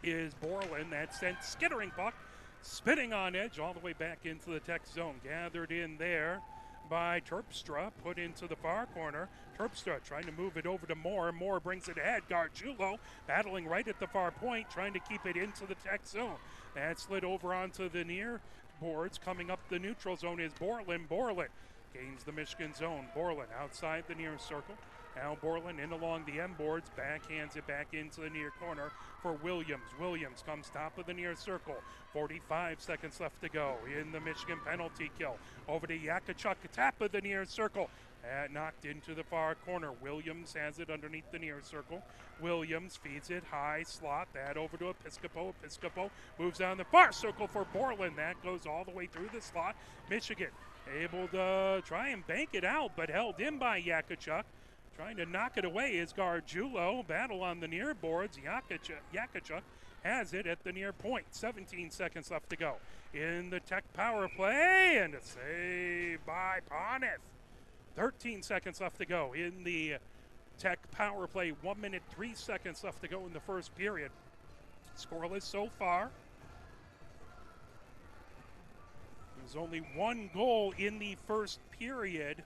is Borland. That sent skittering puck, spinning on edge all the way back into the Tech zone. Gathered in there by Terpstra, put into the far corner. Terpstra trying to move it over to Moore. Moore brings it ahead. Gargiulo battling right at the far point, trying to keep it into the Tech zone. That slid over onto the near boards. Coming up the neutral zone is Borland. Borland gains the Michigan zone. Borland outside the near circle. Now Borland in along the end boards, backhands it back into the near corner for Williams. Williams comes top of the near circle. 45 seconds left to go in the Michigan penalty kill. Over to Yakachuk, top of the near circle. Knocked into the far corner. Williams has it underneath the near circle. Williams feeds it high slot. That over to Episcopo. Episcopo moves down the far circle for Borland. That goes all the way through the slot. Michigan able to try and bank it out, but held in by Yakachuk. Trying to knock it away is Gargiulo. Battle on the near boards. Yakachuk has it at the near point. 17 seconds left to go in the Tech power play, and a save by Poneth. 13 seconds left to go in the Tech power play. 1 minute, 3 seconds left to go in the first period. Scoreless so far. There's only one goal in the first period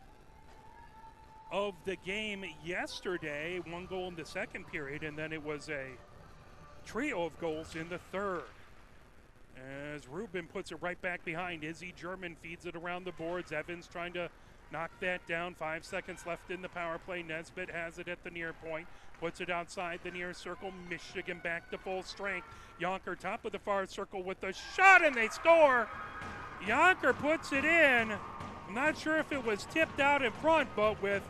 of the game yesterday. One goal in the second period, and then it was a trio of goals in the third. As Rubin puts it right back behind, Izzy German feeds it around the boards. Evans trying to knock that down. 5 seconds left in the power play. Nesbitt has it at the near point. Puts it outside the near circle. Michigan back to full strength. Yonker top of the far circle with the shot, and they score. Yonker puts it in. I'm not sure if it was tipped out in front, but with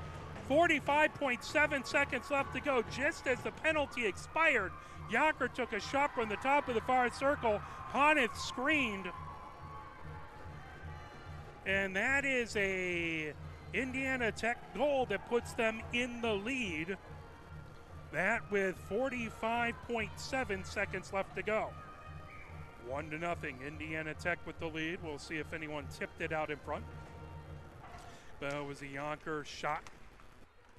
45.7 seconds left to go, just as the penalty expired, Yonker took a shot from the top of the far circle. Honeth screened. And that is a Indiana Tech goal that puts them in the lead. That with 45.7 seconds left to go. 1-0, Indiana Tech with the lead. We'll see if anyone tipped it out in front. But it was a Yonker shot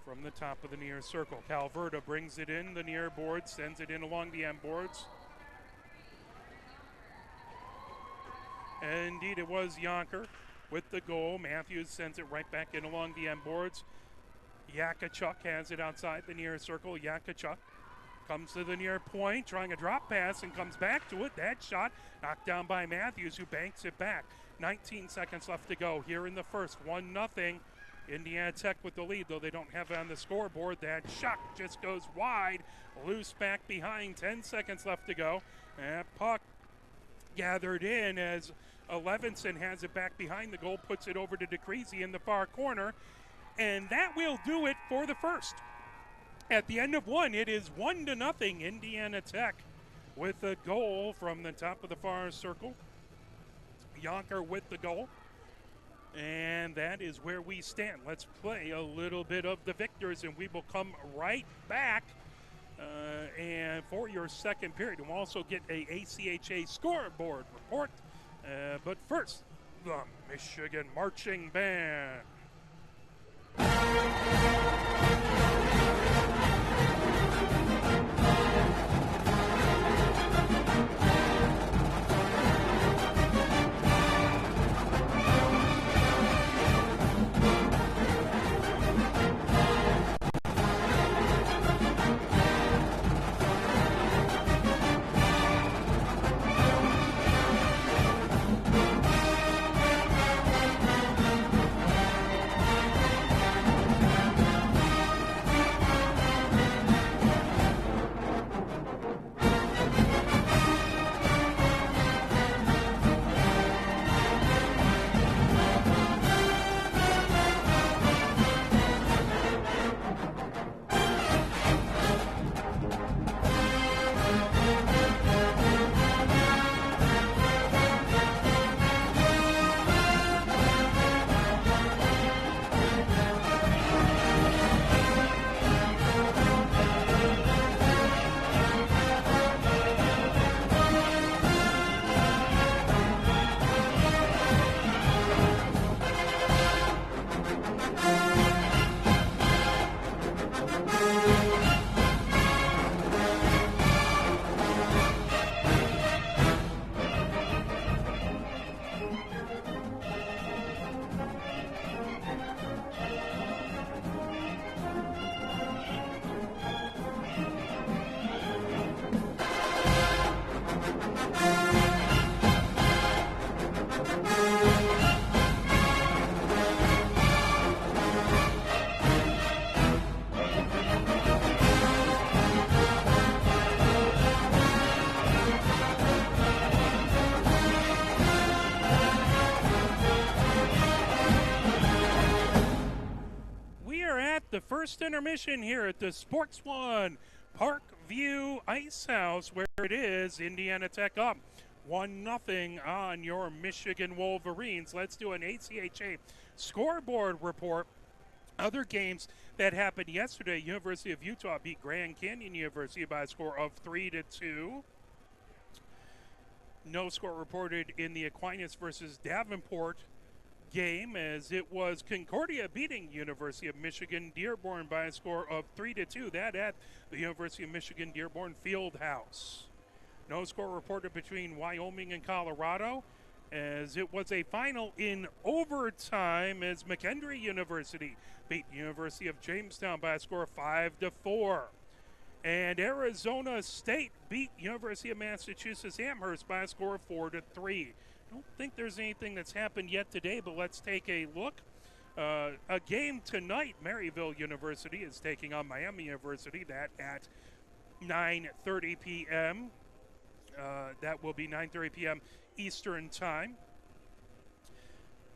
from the top of the near circle. Calverta brings it in the near board, sends it in along the end boards. And indeed, it was Yonker with the goal. Matthews sends it right back in along the end boards. Yakachuk has it outside the near circle. Yakachuk comes to the near point, trying a drop pass, and comes back to it. That shot knocked down by Matthews, who banks it back. 19 seconds left to go here in the first. 1-0. Indiana Tech with the lead, though they don't have it on the scoreboard. That shot just goes wide. Loose back behind. 10 seconds left to go. That puck gathered in as Levinson has it back behind the goal, puts it over to DeCreasy in the far corner. And that will do it for the first. At the end of one, it is 1-0 Indiana Tech with a goal from the top of the far circle. Yonker with the goal. And that is where we stand. Let's play a little bit of the victors, and we will come right back and for your second period. We'll also get a ACHA scoreboard report. But first, the Michigan Marching Band. the first intermission here at the Sports One Parkview Ice House, where it is Indiana Tech up 1-0 on your Michigan Wolverines. Let's do an ACHA scoreboard report. Other games that happened yesterday: University of Utah beat Grand Canyon University by a score of 3-2. No score reported in the Aquinas versus Davenport game, as it was Concordia beating University of Michigan Dearborn by a score of 3-2. That at the University of Michigan Dearborn Fieldhouse. No score reported between Wyoming and Colorado, as it was a final in overtime as McHenry University beat University of Jamestown by a score of 5-4. And Arizona State beat University of Massachusetts Amherst by a score of 4-3. Don't think there's anything that's happened yet today, but let's take a look. A game tonight: Maryville University is taking on Miami University. That at 9:30 p.m. That will be 9:30 p.m. Eastern Time,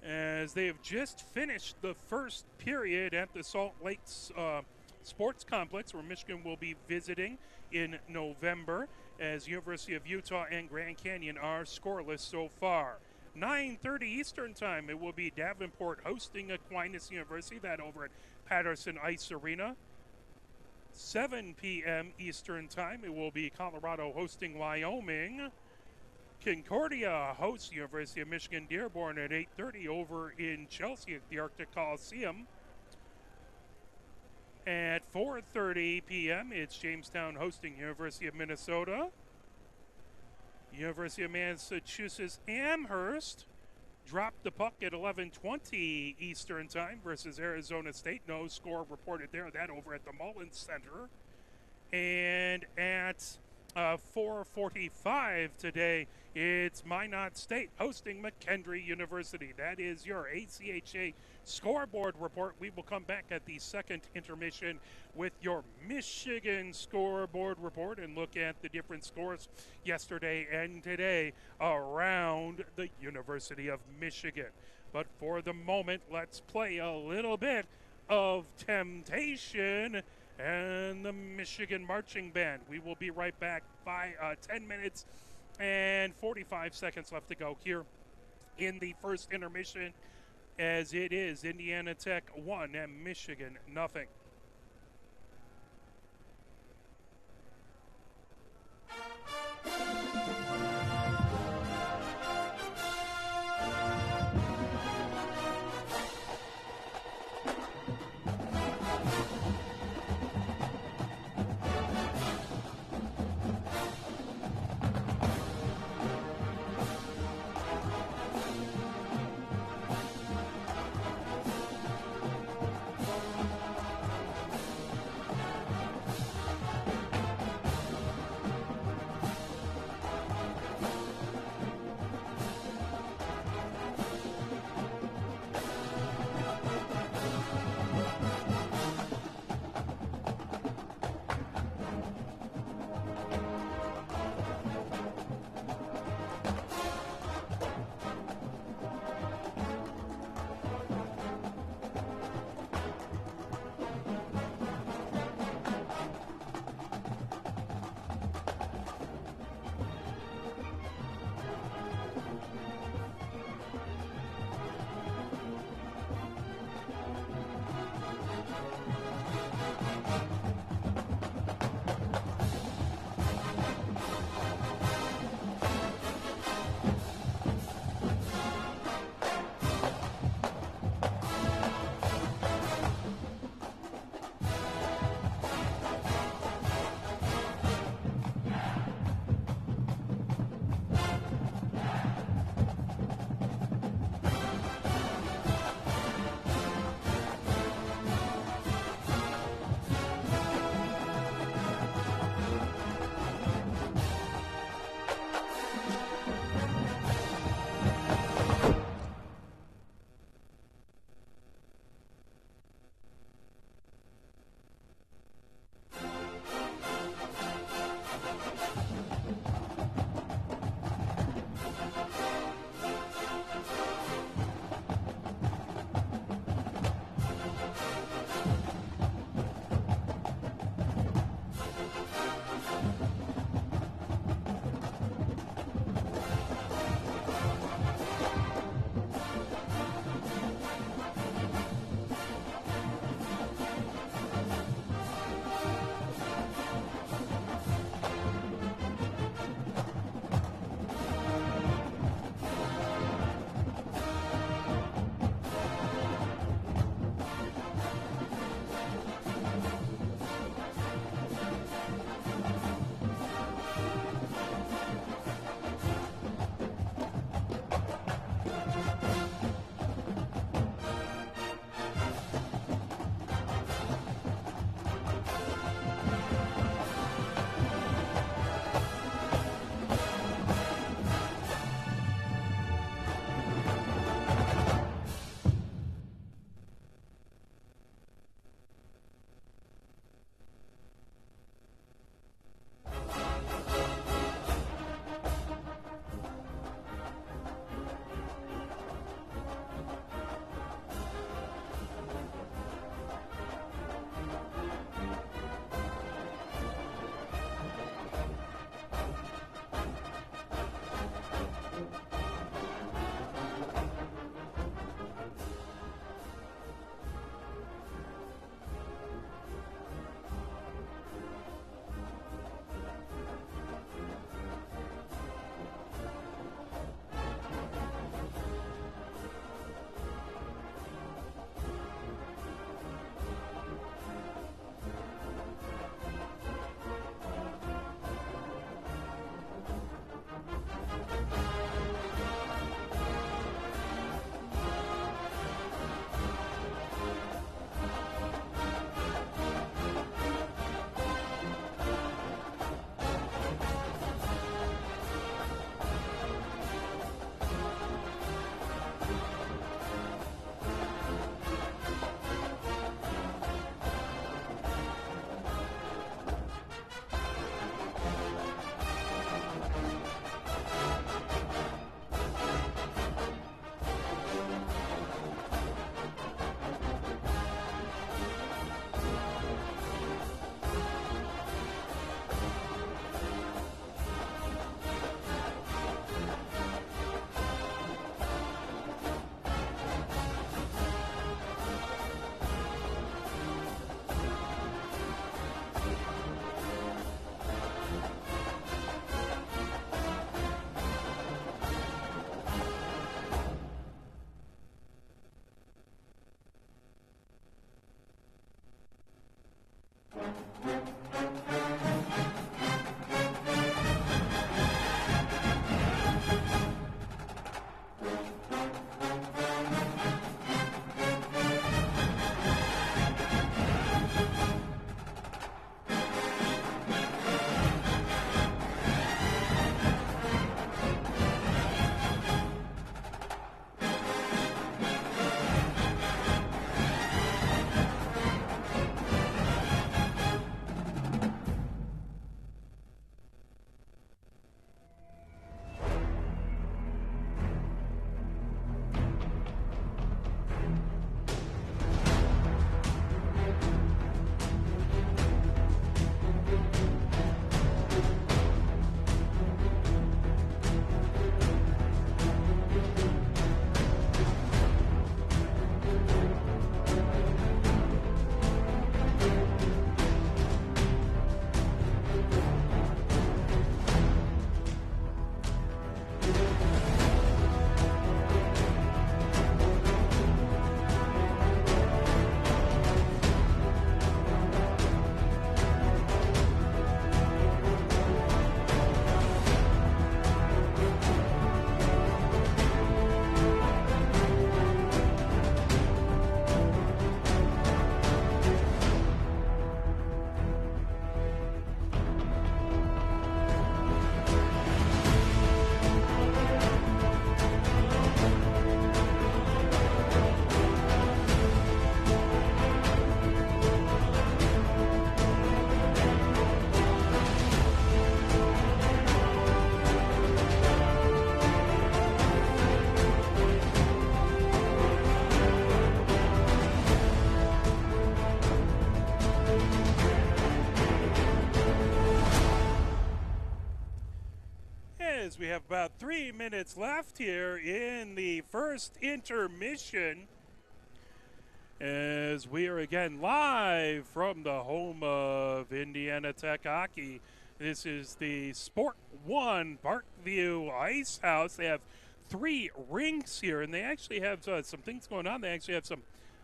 as they have just finished the first period at the Salt Lakes Sports Complex, where Michigan will be visiting in November, as University of Utah and Grand Canyon are scoreless so far. 9:30 Eastern Time, it will be Davenport hosting Aquinas University, that over at Patterson Ice Arena. 7 p.m. Eastern Time, it will be Colorado hosting Wyoming. Concordia hosts University of Michigan Dearborn at 8:30 over in Chelsea at the Arctic Coliseum. At 4:30 p.m., it's Jamestown hosting University of Minnesota. University of Massachusetts Amherst dropped the puck at 11:20 Eastern Time versus Arizona State. No score reported there. That over at the Mullins Center. And at 4:45 today, it's Minot State hosting McHenry University. That is your ACHA scoreboard report. We will come back at the second intermission with your Michigan scoreboard report and look at the different scores yesterday and today around the University of Michigan. But for the moment, let's play a little bit of Temptation and the Michigan Marching Band. We will be right back by 10 minutes and 45 seconds left to go here in the first intermission, as it is Indiana Tech 1 and Michigan nothing. we have about 3 minutes left here in the first intermission, as we are again live from the home of Indiana Tech hockey. This is the Sport One Parkview Ice House. They have 3 rinks here, and they actually have some things going on. They actually have some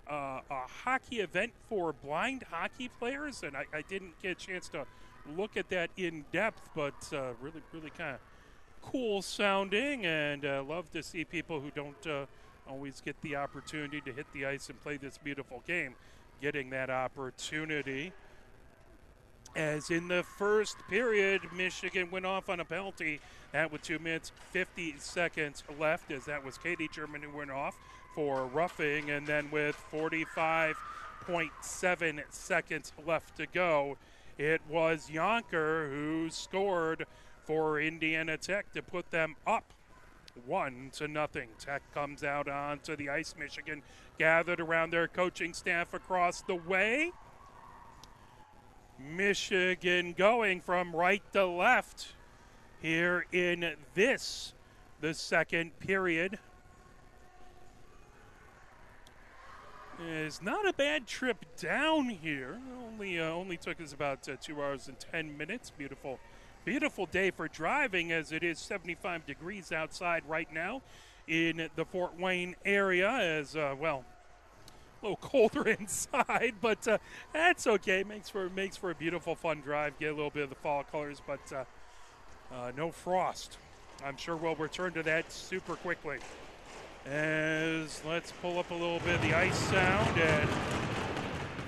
a hockey event for blind hockey players, and I didn't get a chance to look at that in depth, but really kind of cool sounding, and love to see people who don't always get the opportunity to hit the ice and play this beautiful game getting that opportunity. As in the first period, Michigan went off on a penalty, that with 2 minutes 50 seconds left, as that was Katie German who went off for roughing, and then with 45.7 seconds left to go, it was Yonker who scored for Indiana Tech to put them up 1-0. Tech comes out onto the ice. Michigan gathered around their coaching staff across the way. Michigan going from right to left here in the second period. It's not a bad trip down here. Only took us about 2 hours and 10 minutes. Beautiful day for driving, as it is 75 degrees outside right now in the Fort Wayne area. As a little colder inside, but that's okay. Makes for a beautiful, fun drive. Get a little bit of the fall colors, but no frost. I'm sure we'll return to that super quickly. As let's pull up a little bit of the ice sound, and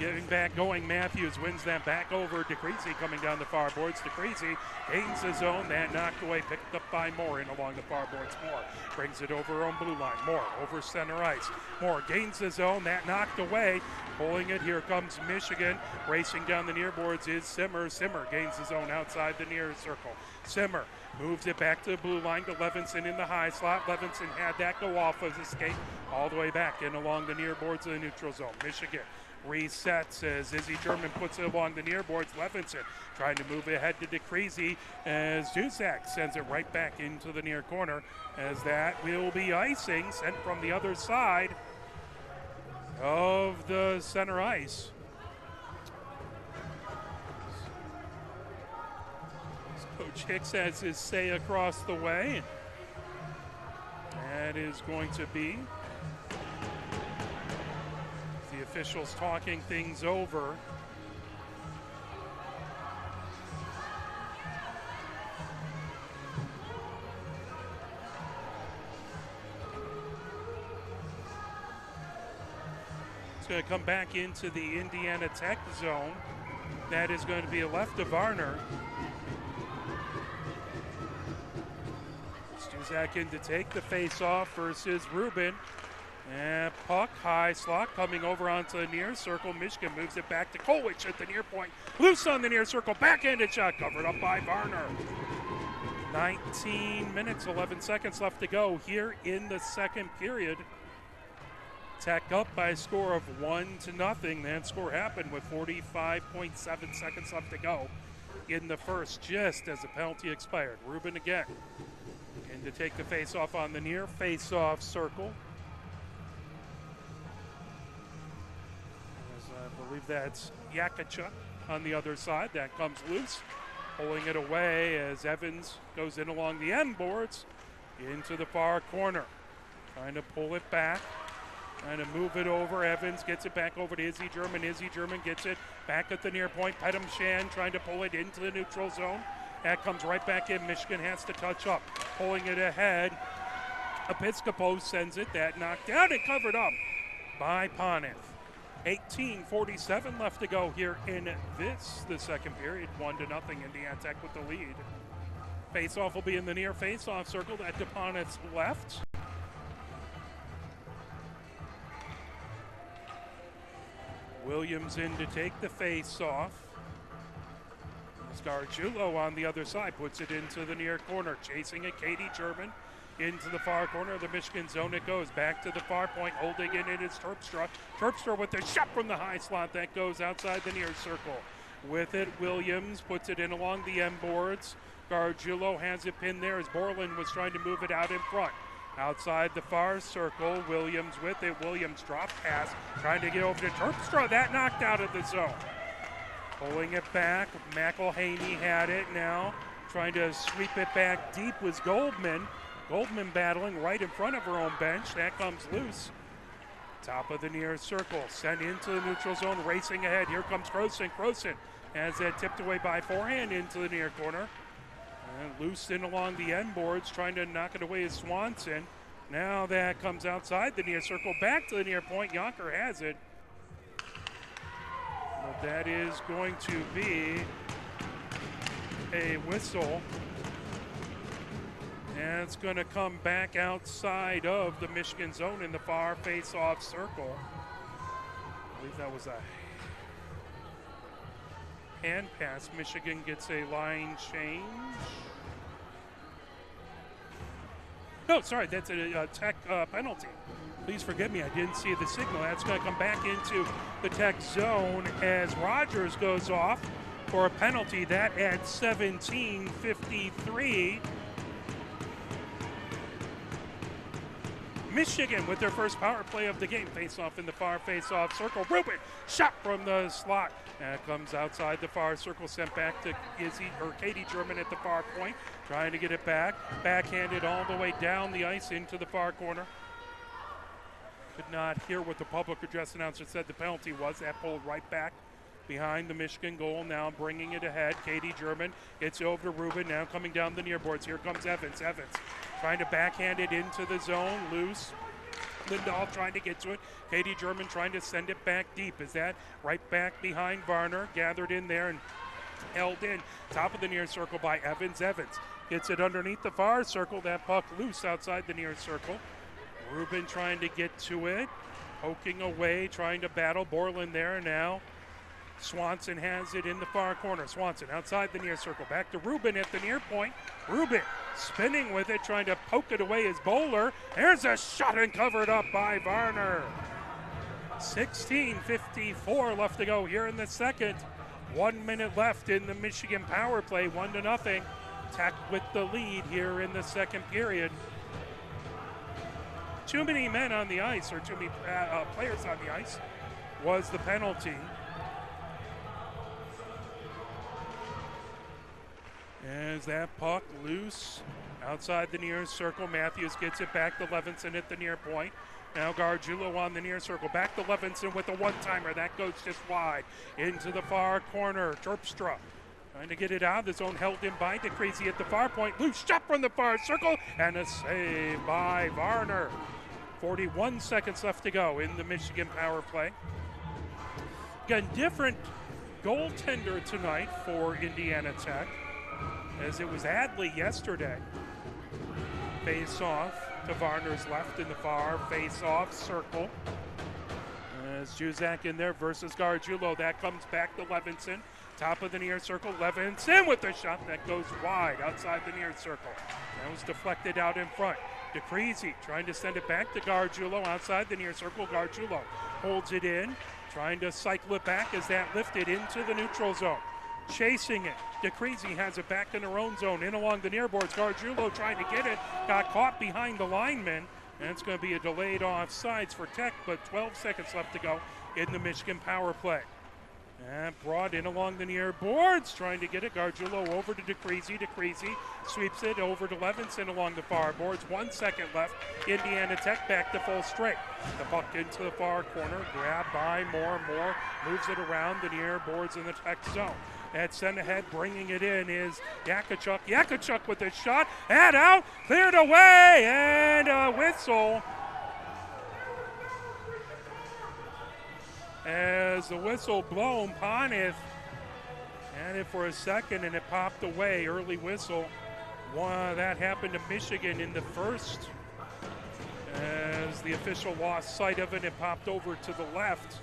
getting back going, Matthews wins that back over DeCreasy coming down the far boards. DeCreasy gains his own, that knocked away, picked up by Moore in along the far boards. Moore brings it over her own blue line. Moore over center ice. Moore gains his own, that knocked away. Pulling it, here comes Michigan. Racing down the near boards is Simmer. Simmer gains his own outside the near circle. Simmer moves it back to the blue line to Levinson in the high slot. Levinson had that go off as a skate all the way back in along the near boards of the neutral zone. Michigan resets as Izzy German puts it along the near boards. Levinson trying to move ahead to DeCreasy as Juzak sends it right back into the near corner, as that will be icing sent from the other side of the center ice. Coach Hicks has his say across the way. That is going to be the officials talking things over. It's going to come back into the Indiana Tech zone. That is going to be a left of Varner. Stuzak in to take the face-off versus Rubin. And puck, high slot, coming over onto the near circle. Michigan moves it back to Kolwich at the near point. Loose on the near circle, backhanded shot, covered up by Varner. 19 minutes, 11 seconds left to go here in the second period. Tech up by a score of 1-0. That score happened with 45.7 seconds left to go in the first, just as the penalty expired. Rubin again in to take the face-off on the near face-off circle. As I believe that's Yakachuk on the other side. That comes loose, pulling it away as Evans goes in along the end boards into the far corner. Trying to pull it back, trying to move it over. Evans gets it back over to Izzy German. Izzy German gets it back at the near point. Pedam Shan trying to pull it into the neutral zone. That comes right back in. Michigan has to touch up, pulling it ahead. Episcopo sends it. That knocked down and covered up by Poneth. 18:47 left to go here in the second period. 1-0, Indiana Tech with the lead. Face-off will be in the near face-off circle. That to Poneth's left. Williams in to take the face-off. Scargiulo on the other side puts it into the near corner. Chasing it, Katie German into the far corner of the Michigan zone. It goes back to the far point. Holding it in is Terpstra. Terpstra with the shot from the high slot. That goes outside the near circle. With it, Williams puts it in along the end boards. Gargiulo has it pinned there as Borland was trying to move it out in front. Outside the far circle, Williams with it. Williams drop pass, trying to get over to Terpstra. That knocked out of the zone. Pulling it back, McElhaney had it now. Trying to sweep it back deep was Goldman. Goldman battling right in front of her own bench. That comes loose. Top of the near circle, sent into the neutral zone, racing ahead. Here comes Croson. Croson has that tipped away by forehand into the near corner. And loose in along the end boards, trying to knock it away is Swanson. Now that comes outside the near circle, back to the near point. Yonker has it. But that is going to be a whistle. And it's going to come back outside of the Michigan zone in the far face-off circle. I believe that was a hand pass. Michigan gets a line change. No, sorry, that's a Tech penalty. Please forgive me, I didn't see the signal. That's going to come back into the Tech zone as Rogers goes off for a penalty. That at 17:53. Michigan with their first power play of the game. Face-off in the far face-off circle. Rubin shot from the slot. And it comes outside the far circle, sent back to Katie German at the far point. Trying to get it back. Backhanded all the way down the ice into the far corner. Could not hear what the public address announcer said the penalty was. That pulled right back behind the Michigan goal. Now bringing it ahead. Katie German gets over to Rubin. Now coming down the near boards. Here comes Evans. Evans trying to backhand it into the zone. Loose. Lindahl trying to get to it. Katie German trying to send it back deep. Is that right back behind Varner? Gathered in there and held in. Top of the near circle by Evans. Evans gets it underneath the far circle. That puck loose outside the near circle. Rubin trying to get to it. Poking away, trying to battle. Borland there now. Swanson has it in the far corner. Swanson outside the near circle. Back to Rubin at the near point. Rubin spinning with it, trying to poke it away as Bowler. There's a shot and covered up by Varner. 16:54 left to go here in the second. 1 minute left in the Michigan power play, 1-0. Tech with the lead here in the second period. Too many men on the ice, or too many players on the ice, was the penalty. As that puck loose outside the near circle, Matthews gets it back to Levinson at the near point. Now Gargiulo on the near circle, back to Levinson with the one-timer. That goes just wide into the far corner. Terpstra trying to get it out of the zone, held in by DeCreasy at the far point. Loose shot from the far circle, and a save by Varner. 41 seconds left to go in the Michigan power play. Again, different goaltender tonight for Indiana Tech, as it was Adley yesterday. Face off to Varner's left in the far face-off circle. As Juzak in there versus Gargiulo. That comes back to Levinson. Top of the near circle. Levinson with the shot that goes wide outside the near circle. That was deflected out in front. DeCreasy trying to send it back to Gargiulo outside the near circle. Gargiulo holds it in, trying to cycle it back as that lifted into the neutral zone. Chasing it. DeCreasy has it back in her own zone, in along the near boards. Gargiulo trying to get it, got caught behind the lineman, and it's going to be a delayed offsides for Tech, but 12 seconds left to go in the Michigan power play. And brought in along the near boards, trying to get it. Gargiulo over to DeCreasy. DeCreasy sweeps it over to Levinson along the far boards. 1 second left. Indiana Tech back to full strength. The puck into the far corner, grabbed by Moore. Moore moves it around the near boards in the Tech zone. At send ahead, bringing it in is Yakachuk. Yakachuk with a shot, and out, cleared away, and a whistle. As the whistle blown, Ponith had it for a second and it popped away. Early whistle. That happened to Michigan in the first. As the official lost sight of it, it popped over to the left.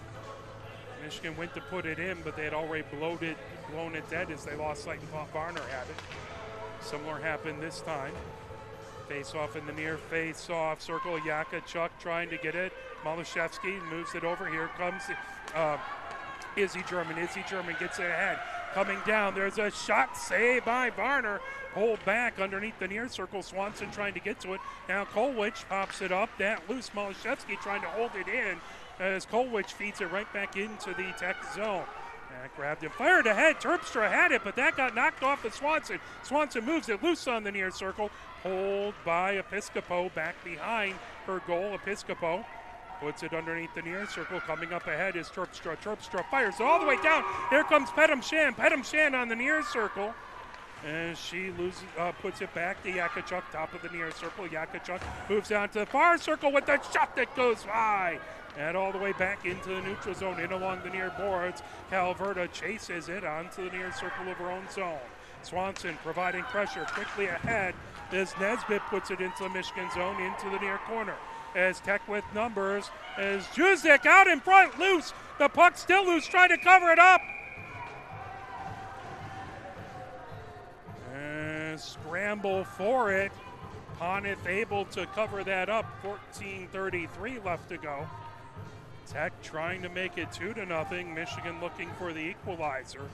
Michigan went to put it in, but they had already blown it dead as they lost sight and thought Varner had it. Similar happened this time. Face off in the near face off circle. Yakachuk trying to get it. Malashevsky moves it over. Here comes Izzy German. Izzy German gets it ahead. coming down. There's a shot saved by Varner. Pulled back underneath the near circle. Swanson trying to get to it. Now Kolwich pops it up. That loose. Malashevsky trying to hold it in as Kolwich feeds it right back into the Tech zone. Grabbed it, fired ahead. Terpstra had it, but that got knocked off of Swanson. Swanson moves it loose on the near circle. Pulled by Episcopo back behind her goal. Episcopo puts it underneath the near circle. Coming up ahead is Terpstra. Terpstra fires it all the way down. Here comes Pedam-Shan. Pedam-Shan on the near circle. And she puts it back to Yakachuk, top of the near circle. Yakachuk moves down to the far circle with the shot that goes high. And all the way back into the neutral zone, in along the near boards. Calverta chases it onto the near circle of her own zone. Swanson providing pressure quickly ahead as Nesbitt puts it into the Michigan zone, into the near corner. As Tech with numbers, as Juzek out in front, loose. The puck still loose, trying to cover it up. And scramble for it. Ponith able to cover that up. 14:33 left to go. Tech trying to make it 2-0. Michigan looking for the equalizer.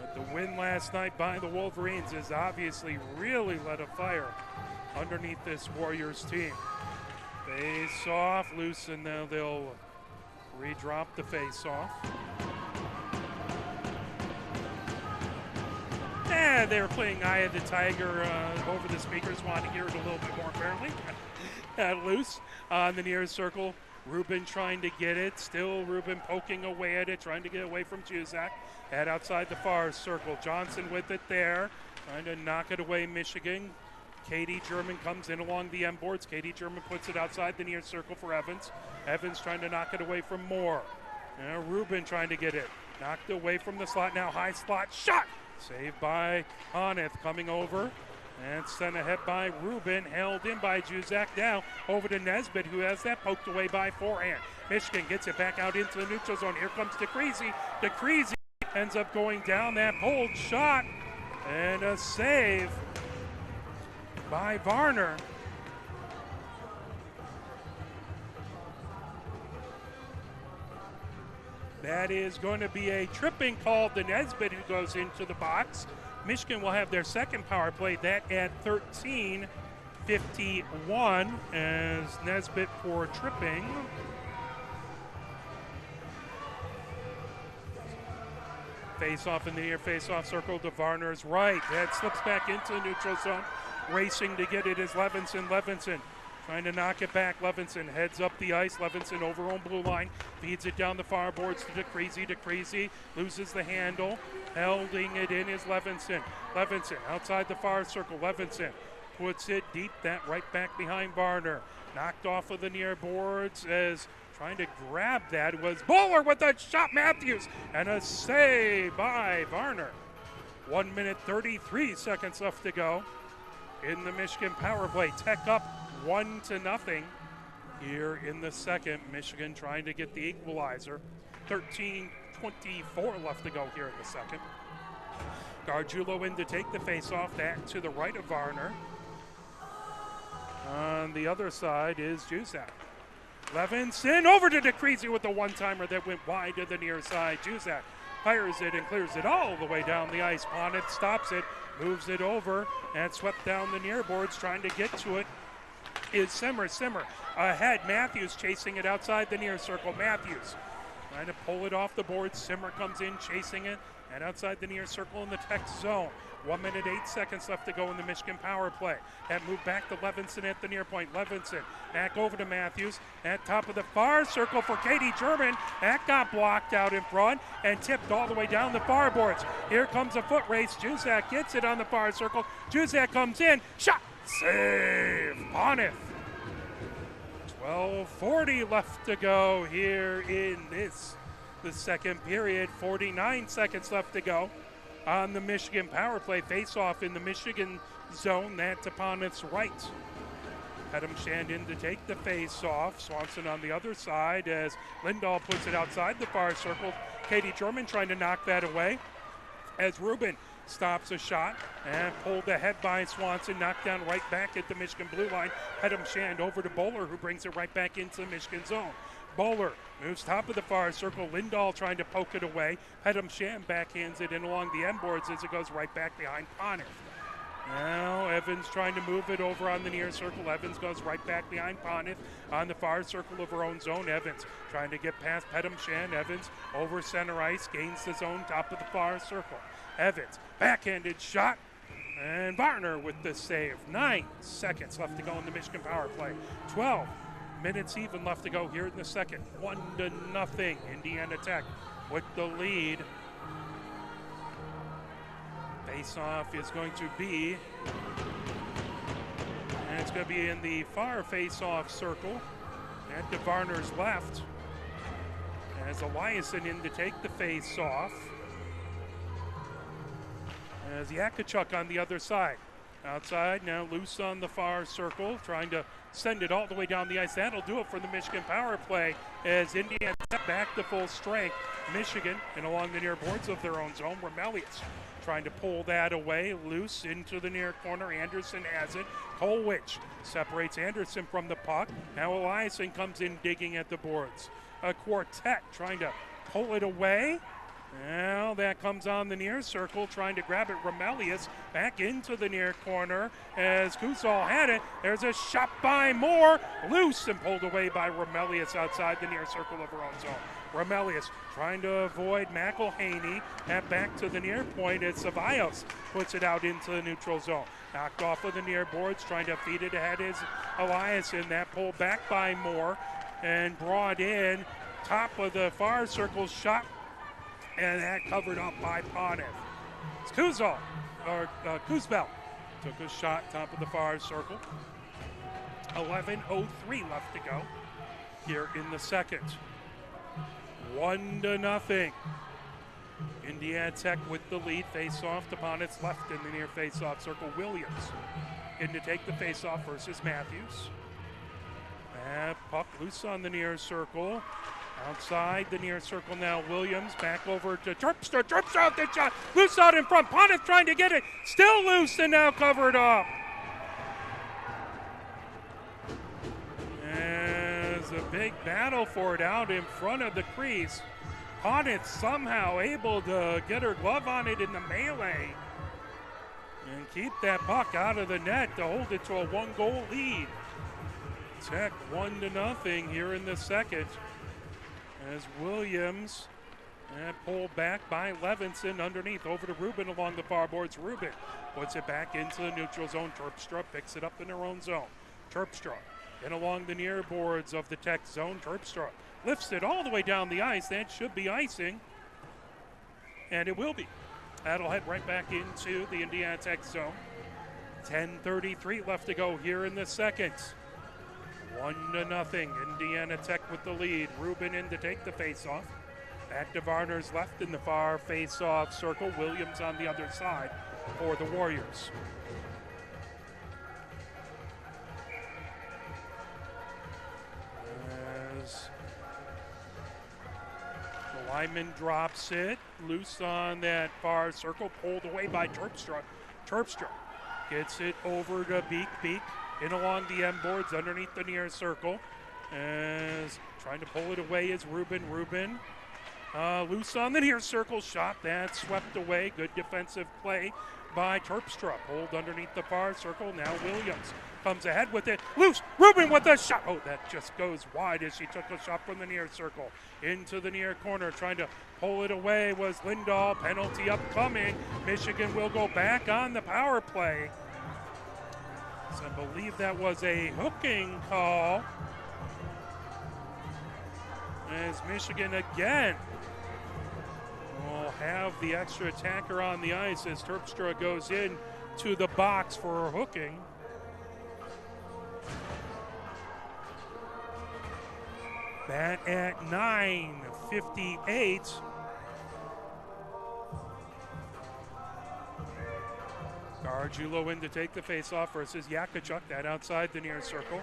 But the win last night by the Wolverines has obviously really lit a fire underneath this Warriors team. Face off, loose, and now they'll re-drop the face off. They were playing Eye of the Tiger over the speakers, wanted to hear it a little bit more apparently. Loose on the near circle. Rubin trying to get it. Still Rubin poking away at it, trying to get away from Juzak. Head outside the far circle. Johnson with it there, trying to knock it away, Michigan. Katie German comes in along the end boards. Katie German puts it outside the near circle for Evans. Evans trying to knock it away from Moore. Now Rubin trying to get it. Knocked away from the slot. Now high slot shot. Saved by Honeth coming over. And sent ahead by Rubin, held in by Juzak. Now over to Nesbitt, who has that poked away by forehand. Michigan gets it back out into the neutral zone. Here comes DeCreasy. DeCreasy ends up going down that pulled shot. And a save by Varner. That is going to be a tripping call to Nesbitt, who goes into the box. Michigan will have their second power play, that at 13:51 as Nesbitt for tripping. Face off in the near face off circle to Varner's right. That slips back into the neutral zone. Racing to get it is Levinson. Levinson trying to knock it back. Levinson heads up the ice. Levinson over on blue line. Feeds it down the far boards to DeCreasy. DeCreasy loses the handle. Holding it in is Levinson. Levinson outside the far circle. Levinson puts it deep. That right back behind Varner. Knocked off of the near boards as trying to grab that was Bowler with a shot. Matthews and a save by Varner. 1 minute 33 seconds left to go in the Michigan power play. Tech up 1-0 here in the second. Michigan trying to get the equalizer. 13:24 left to go here in the second. Gargiulo in to take the face-off. That to the right of Varner. On the other side is Juzak. Levinson over to DeCreasy with the one-timer that went wide to the near side. Juzak fires it and clears it all the way down the ice. Poneth stops it, moves it over, and swept down the near boards. Trying to get to it is Simmer. Simmer ahead. Matthews chasing it outside the near circle. Matthews trying to pull it off the board. Simmer comes in chasing it and outside the near circle in the Tech zone. 1 minute 8 seconds left to go in the Michigan power play. That moved back to Levinson at the near point. Levinson back over to Matthews at top of the far circle for Katie German. That got blocked out in front and tipped all the way down the far boards. Here comes a foot race. Juzak gets it on the far circle. Juzak comes in. Shot. Save. Poneth. 12:40 left to go here in the second period. 49 seconds left to go on the Michigan power play. Face-off in the Michigan zone. That to Poneth's right. Pedam-Shan in to take the face-off. Swanson on the other side as Lindahl puts it outside the far circle. Katie German trying to knock that away as Rubin stops a shot and pulled ahead by Swanson, knocked down right back at the Michigan blue line. Pedam-Shan over to Bowler, who brings it right back into the Michigan zone. Bowler moves top of the far circle. Lindahl trying to poke it away. Pedham Sham backhands it in along the end boards as it goes right back behind Pontiff. Now Evans trying to move it over on the near circle. Evans goes right back behind Pontiff on the far circle of her own zone. Evans trying to get past Pedham Shan. Evans over center ice, gains the zone, top of the far circle. Evans, backhanded shot, and Varner with the save. 9 seconds left to go in the Michigan power play. 12 minutes even left to go here in the second. 1-0, Indiana Tech with the lead. Face-off is going to be, and it's going to be in the far face-off circle at the Varner's left. As Eliason in to take the face-off. As Yakachuk on the other side. Outside, now loose on the far circle, trying to send it all the way down the ice. That'll do it for the Michigan power play as Indiana back to full strength. Michigan, and along the near boards of their own zone, Remelius trying to pull that away, loose into the near corner. Anderson has it. Kolwich separates Anderson from the puck. Now Eliason comes in digging at the boards. A quartet trying to pull it away. Now that comes on the near circle, trying to grab it. Remelius back into the near corner as Kuzal had it. There's a shot by Moore, loose and pulled away by Remelius outside the near circle of her own zone. Remelius trying to avoid McElhaney. And back to the near point as Ceballos puts it out into the neutral zone. Knocked off of the near boards, trying to feed it ahead is Eliason. That pulled back by Moore and brought in top of the far circle shot. And that covered up by Pontiff. It's Kuzbel took a shot top of the far circle. 11:03 left to go here in the second. 1-0. Indiana Tech with the lead. Face-off to Pontiff's left in the near face-off circle. Williams in to take the face-off versus Matthews. And puck loose on the near circle. Outside the near circle now, Williams back over to Terpstra. Terpstra out the shot, loose out in front. Pontiff trying to get it, still loose and now covered up. There's a big battle for it out in front of the crease. Pontiff somehow able to get her glove on it in the melee and keep that puck out of the net to hold it to a 1-goal lead. Tech 1-0 here in the second. As Williams pulled back by Levinson underneath over to Rubin along the far boards. Rubin puts it back into the neutral zone. Terpstra picks it up in her own zone. Terpstra in along the near boards of the Tech zone. Terpstra lifts it all the way down the ice. That should be icing, and it will be. That'll head right back into the Indiana Tech zone. 10:33 left to go here in the second. 1-0, Indiana Tech with the lead. Rubin in to take the face-off. Back to Varner's left in the far face-off circle. Williams on the other side for the Warriors. As the lineman drops it, loose on that far circle, pulled away by Terpstra. Terpstra gets it over to Beek. In along the end boards underneath the near circle. As trying to pull it away is Rubin. Rubin loose on the near circle shot. That swept away. Good defensive play by Terpstra. Pulled underneath the far circle. Now Williams comes ahead with it. Loose. Rubin with a shot. Oh, that just goes wide as she took a shot from the near circle. Into the near corner. Trying to pull it away was Lindahl. Penalty upcoming. Michigan will go back on the power play. I believe that was a hooking call. As Michigan again will have the extra attacker on the ice as Terpstra goes in to the box for hooking. That at 9:58. Gargiulo in to take the face-off versus Yakachuk. That outside the near circle.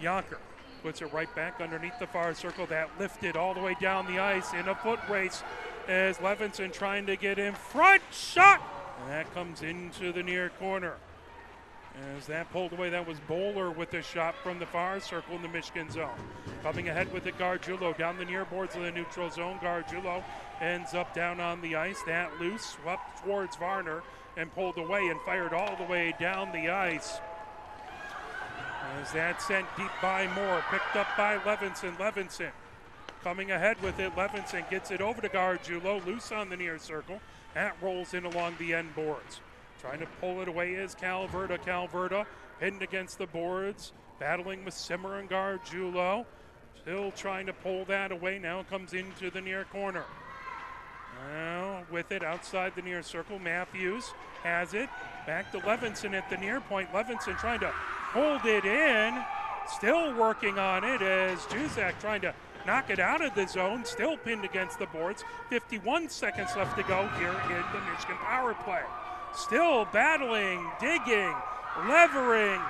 Yonker puts it right back underneath the far circle. That lifted all the way down the ice in a foot race as Levinson trying to get in front. Shot! And that comes into the near corner. As that pulled away, that was Bowler with a shot from the far circle in the Michigan zone. Coming ahead with it, Gargiulo down the near boards of the neutral zone. Gargiulo ends up down on the ice. That loose, swept towards Varner and pulled away and fired all the way down the ice. As that sent deep by Moore, picked up by Levinson. Levinson coming ahead with it. Levinson gets it over to Gargiulo, loose on the near circle. That rolls in along the end boards. Trying to pull it away is Calverta. Calverta pinned against the boards, battling with Simmer and Gargiulo. Still trying to pull that away. Now comes into the near corner. Now with it outside the near circle, Matthews has it. Back to Levinson at the near point. Levinson trying to hold it in. Still working on it as Juzak trying to knock it out of the zone. Still pinned against the boards. 51 seconds left to go here in the Michigan power play. Still battling, digging, levering,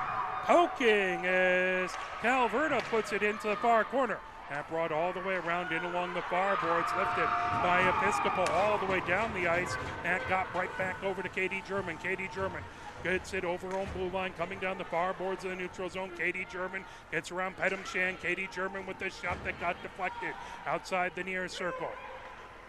poking as Calverta puts it into the far corner. That brought all the way around in along the far boards, lifted by Episcopal all the way down the ice. That got right back over to Katie German. Katie German gets it over on blue line, coming down the far boards of the neutral zone. Katie German gets around Pedamshan. Katie German with the shot that got deflected outside the near circle.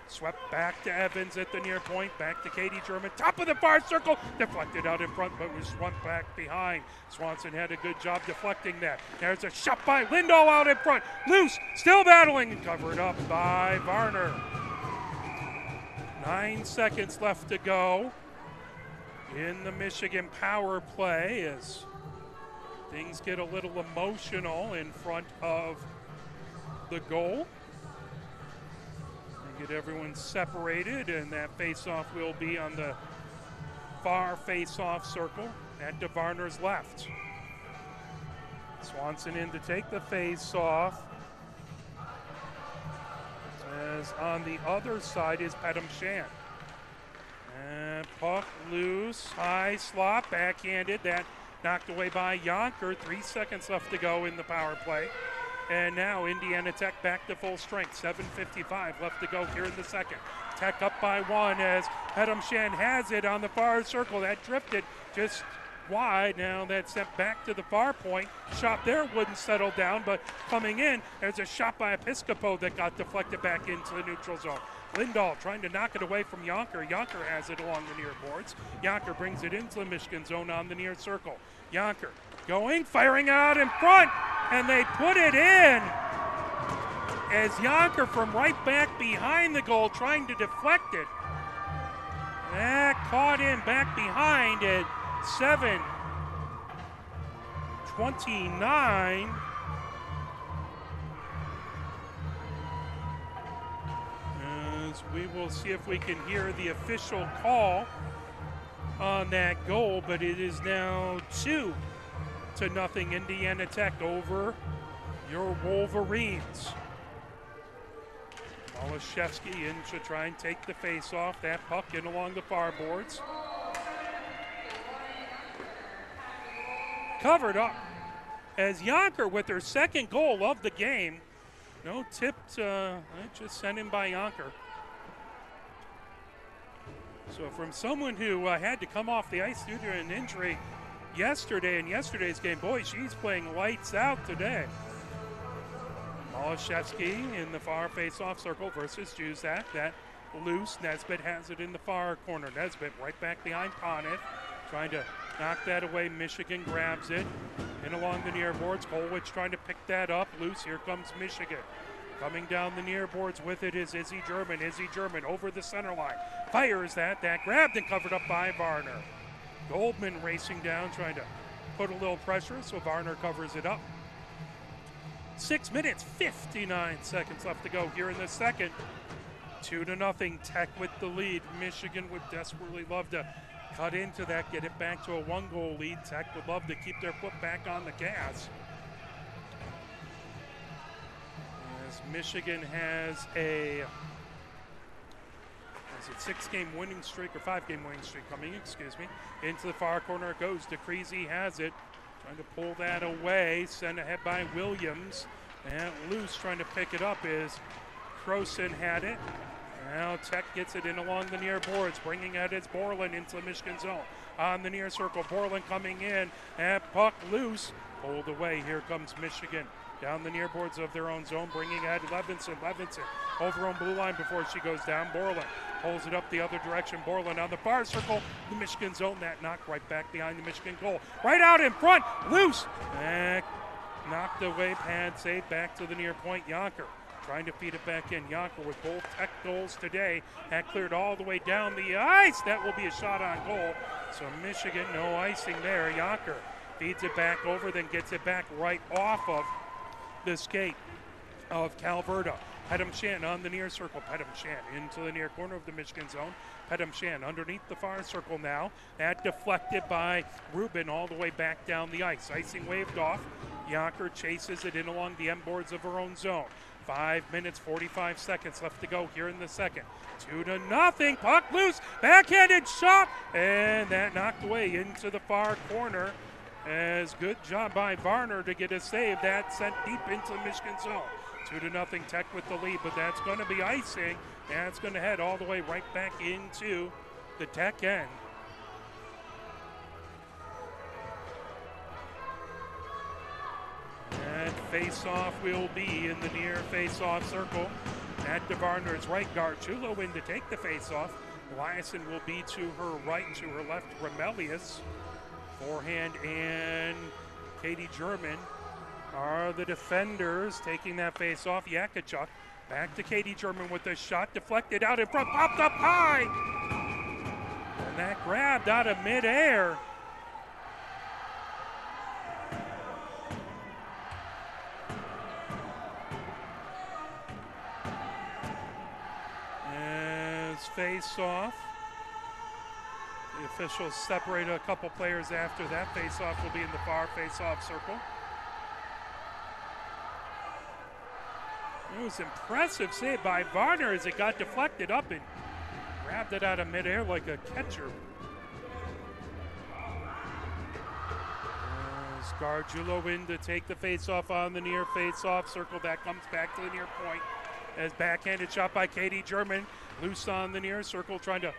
Swept back to Evans at the near point, back to Katie German, top of the far circle, deflected out in front, but was swept back behind. Swanson had a good job deflecting that. There's a shot by Lindahl out in front, loose, still battling, and covered up by Varner. 9 seconds left to go in the Michigan power play as things get a little emotional in front of the goal. Get everyone separated, and that face-off will be on the far face-off circle at to Varner's left. Swanson in to take the face-off. As on the other side is Pedamshan. And puck loose, high slot, backhanded. That knocked away by Yonker. 3 seconds left to go in the power play. And now Indiana Tech back to full strength. 7:55 left to go here in the second. Tech up by 1 as Pedamshan has it on the far circle. That drifted just wide. Now that's sent back to the far point. Shot there wouldn't settle down, but coming in, there's a shot by Episcopo that got deflected back into the neutral zone. Lindahl trying to knock it away from Yonker. Yonker has it along the near boards. Yonker brings it into the Michigan zone on the near circle. Yonker going, firing out in front, and they put it in as Yonker from right back behind the goal trying to deflect it. That caught in back behind at 7:29. As we will see if we can hear the official call on that goal, but it is now 2-0 Indiana Tech over your Wolverines. Malashevsky in to try and take the face-off. That puck in along the far boards. Covered up as Yonker with her second goal of the game. No tipped, just sent in by Yonker. So from someone who had to come off the ice due to an injury yesterday in yesterday's game, boy, she's playing lights out today. Malashevsky in the far face-off circle versus Juzak. That loose. Nesbitt has it in the far corner. Nesbitt right back behind Panev, trying to knock that away. Michigan grabs it in along the near boards. Kolwich trying to pick that up. Loose. Here comes Michigan. Coming down the near boards with it is Izzy German. Izzy German over the center line. Fires that. That grabbed and covered up by Varner. Goldman racing down, trying to put a little pressure, so Varner covers it up. 6 minutes, 59 seconds left to go here in the second. 2-0, Tech with the lead. Michigan would desperately love to cut into that, get it back to a 1-goal lead. Tech would love to keep their foot back on the gas. As Michigan has a 6-game winning streak, or 5-game winning streak coming, into the far corner it goes. DeCreasy has it, trying to pull that away, sent ahead by Williams, and loose trying to pick it up is Croson had it. Now Tech gets it in along the near boards, bringing out its Borland into the Michigan zone. on the near circle. Borland coming in, and puck loose. Pulled away. Here comes Michigan. Down the near boards of their own zone, bringing ahead Levinson. Levinson over on blue line before she goes down. Borland pulls it up the other direction. Borland on the far circle. The Michigan zone. That knocked right back behind the Michigan goal. Right out in front. Loose. And knocked away. Pad save back to the near point. Yonker trying to feed it back in. Yonker with both Tech goals today. That cleared all the way down the ice. That will be a shot on goal. So Michigan, no icing there. Yonker feeds it back over, then gets it back right off of the skate of Calverda. Pedam-Shan on the near circle. Pedam-Shan into the near corner of the Michigan zone. Pedam-Shan underneath the far circle now. That deflected by Rubin all the way back down the ice. Icing waved off. Yonker chases it in along the end boards of her own zone. 5 minutes, 45 seconds left to go here in the second. 2-0. Puck loose. Backhanded shot. And that knocked away into the far corner. As good job by Varner to get a save. That sent deep into the Michigan zone. 2-0 Tech with the lead, but that's going to be icing. That's going to head all the way right back into the Tech end. And face-off will be in the near face-off circle. At the Varner's right, Gargiulo in to take the face-off. Eliason will be to her right and to her left, Remelius. Forehand and Katie German are the defenders taking that face off. Yakachuk back to Katie German with the shot deflected out in front, popped up high. And that grabbed out of midair. As face off. The officials separate a couple players after that. Face-off will be in the far face-off circle. It was impressive save by Varner as it got deflected up and grabbed it out of midair like a catcher. As Gargiulo in to take the face-off on the near face-off circle. That comes back to the near point. As backhanded shot by Katie German. Loose on the near circle, trying to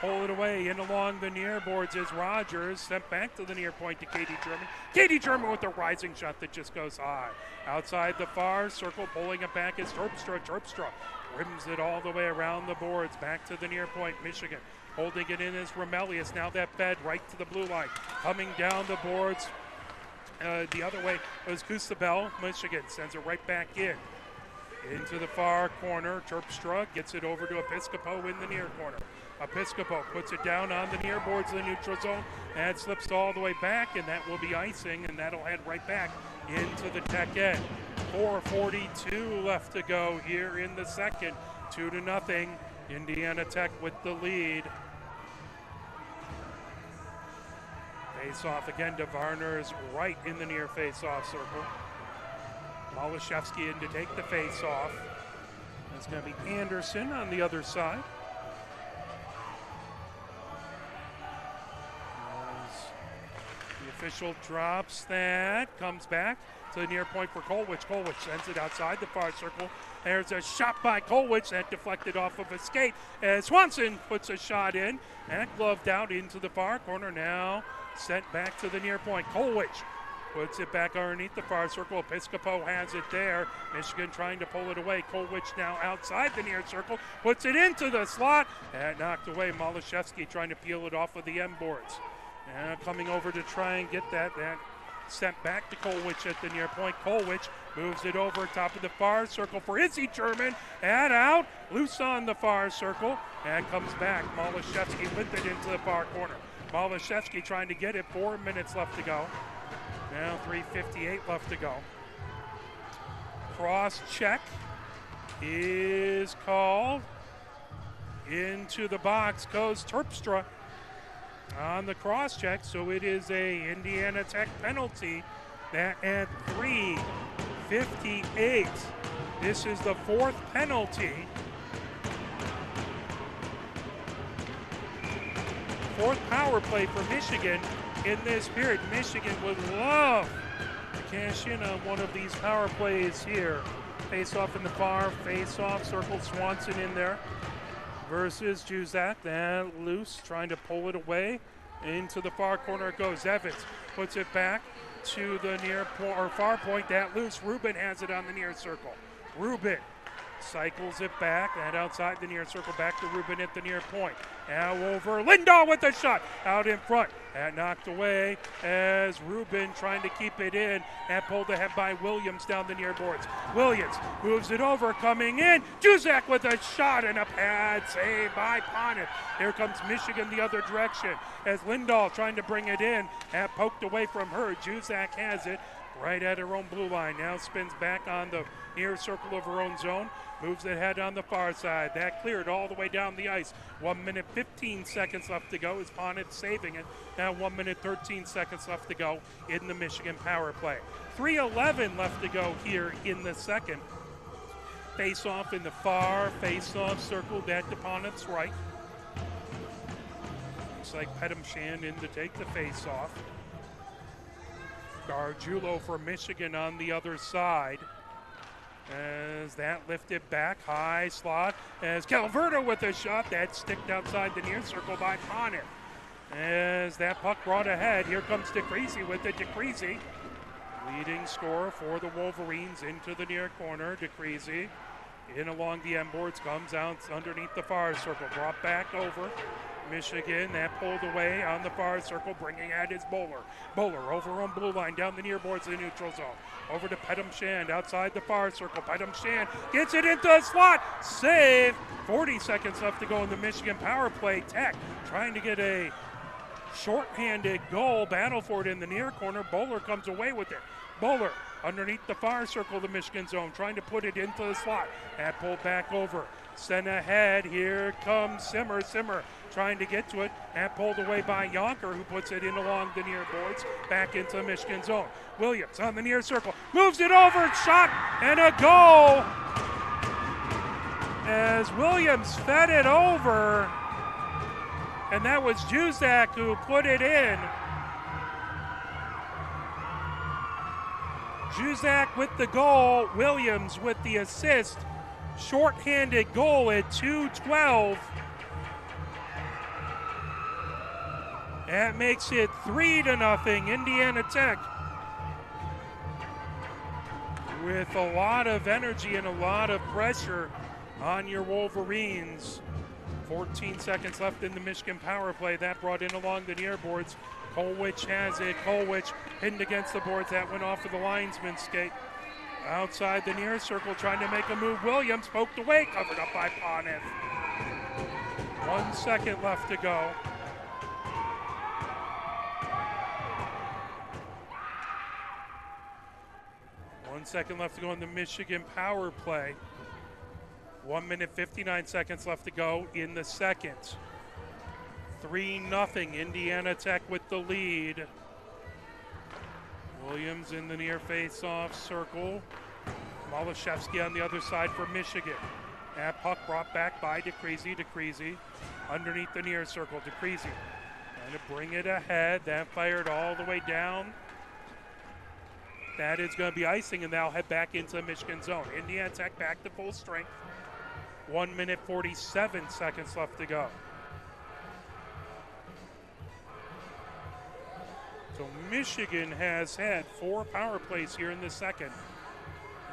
pull it away in along the near boards is Rogers. Sent back to the near point to Katie German. Katie German with the rising shot that just goes high. Outside the far circle, pulling it back is Terpstra. Terpstra rims it all the way around the boards. Back to the near point, Michigan. Holding it in is Remelius. Now that fed right to the blue line. Coming down the boards the other way was Kusabel. Michigan sends it right back in. Into the far corner, Terpstra gets it over to Episcopo in the near corner. Episcopo puts it down on the near boards of the neutral zone and slips all the way back, and that will be icing, and that'll head right back into the Tech end. 4:42 left to go here in the second. 2-0, Indiana Tech with the lead. Face-off again to Varner's right in the near face-off circle. Malashevsky in to take the face-off. It's going to be Anderson on the other side. As the official drops that, comes back to the near point for Kolwich. Kolwich sends it outside the far circle. There's a shot by Kolwich that deflected off of a skate as Swanson puts a shot in. And gloved out into the far corner, now sent back to the near point. Kolwich puts it back underneath the far circle. Episcopo has it there. Michigan trying to pull it away. Kolwich now outside the near circle. Puts it into the slot. And knocked away. Malashevsky trying to peel it off of the end boards. Now coming over to try and get that. That sent back to Kolwich at the near point. Kolwich moves it over top of the far circle for Izzy German. And out. Loose on the far circle. And comes back. Malashevsky with it into the far corner. Malashevsky trying to get it. 4 minutes left to go. Now 3:58 left to go. Cross check is called. Into the box goes Terpstra on the cross check, so it is a Indiana Tech penalty. That at 3:58. This is the fourth penalty. Fourth power play for Michigan. In this period, Michigan would love to cash in on one of these power plays here. Face-off in the far, face-off, circle Swanson in there versus Juzak. Then loose, trying to pull it away. Into the far corner it goes. Evans puts it back to the near or far point. That loose. Rubin has it on the near circle. Rubin cycles it back and outside the near circle, back to Rubin at the near point. Now over Lindahl with the shot out in front. And knocked away as Rubin trying to keep it in and pulled ahead by Williams down the near boards. Williams moves it over, coming in. Juzak with a shot and a pad save by Ponnet. Here comes Michigan the other direction as Lindahl trying to bring it in and poked away from her. Juzak has it right at her own blue line. Now spins back on the near circle of her own zone. Moves ahead on the far side. That cleared all the way down the ice. 1 minute 15 seconds left to go as Ponnet saving it. Now 1 minute 13 seconds left to go in the Michigan power play. 3:11 left to go here in the second. Face off in the far face-off circle. That to Ponnet's right. Looks like Pedamshan in to take the face-off. Gargiulo for Michigan on the other side. As that lifted back, high slot, as Calverto with a shot that sticked outside the near circle by Ponnet. As that puck brought ahead, here comes DeCreasy with it. DeCreasy, leading scorer for the Wolverines, into the near corner. DeCreasy in along the end boards, comes out underneath the far circle, brought back over. Michigan, that pulled away on the far circle, bringing at is Bowler. Bowler over on blue line, down the near boards of the neutral zone. Over to Pedamshan, outside the far circle. Pedamshan gets it into the slot. Save. 40 seconds left to go in the Michigan power play. Tech trying to get a shorthanded goal. Battle for it in the near corner. Bowler comes away with it. Bowler underneath the far circle of the Michigan zone, trying to put it into the slot. That pulled back over. Sent ahead. Here comes Simmer. Simmer trying to get to it. And pulled away by Yonker, who puts it in along the near boards. Back into the Michigan zone. Williams on the near circle. Moves it over. Shot and a goal. As Williams fed it over. And that was Juzak who put it in. Juzak with the goal. Williams with the assist. Short-handed goal at 2:12. That makes it 3-0 Indiana Tech. With a lot of energy and a lot of pressure on your Wolverines. 14 seconds left in the Michigan power play. That brought in along the near boards. Kolwich has it. Kolwich pinned against the boards. That went off of the linesman's skate. Outside the near circle, trying to make a move. Williams poked away, covered up by Ponnet. 1 second left to go. One second left to go in the Michigan power play. 1 minute 59 seconds left to go in the second. 3-0 Indiana Tech with the lead. Williams in the near face-off circle. Malashevsky on the other side for Michigan. That puck brought back by DeCreasy. DeCreasy underneath the near circle. DeCreasy trying to bring it ahead. That fired all the way down. That is going to be icing, and they'll head back into the Michigan zone. Indiana Tech back to full strength. 1 minute 47 seconds left to go. So Michigan has had 4 power plays here in the second,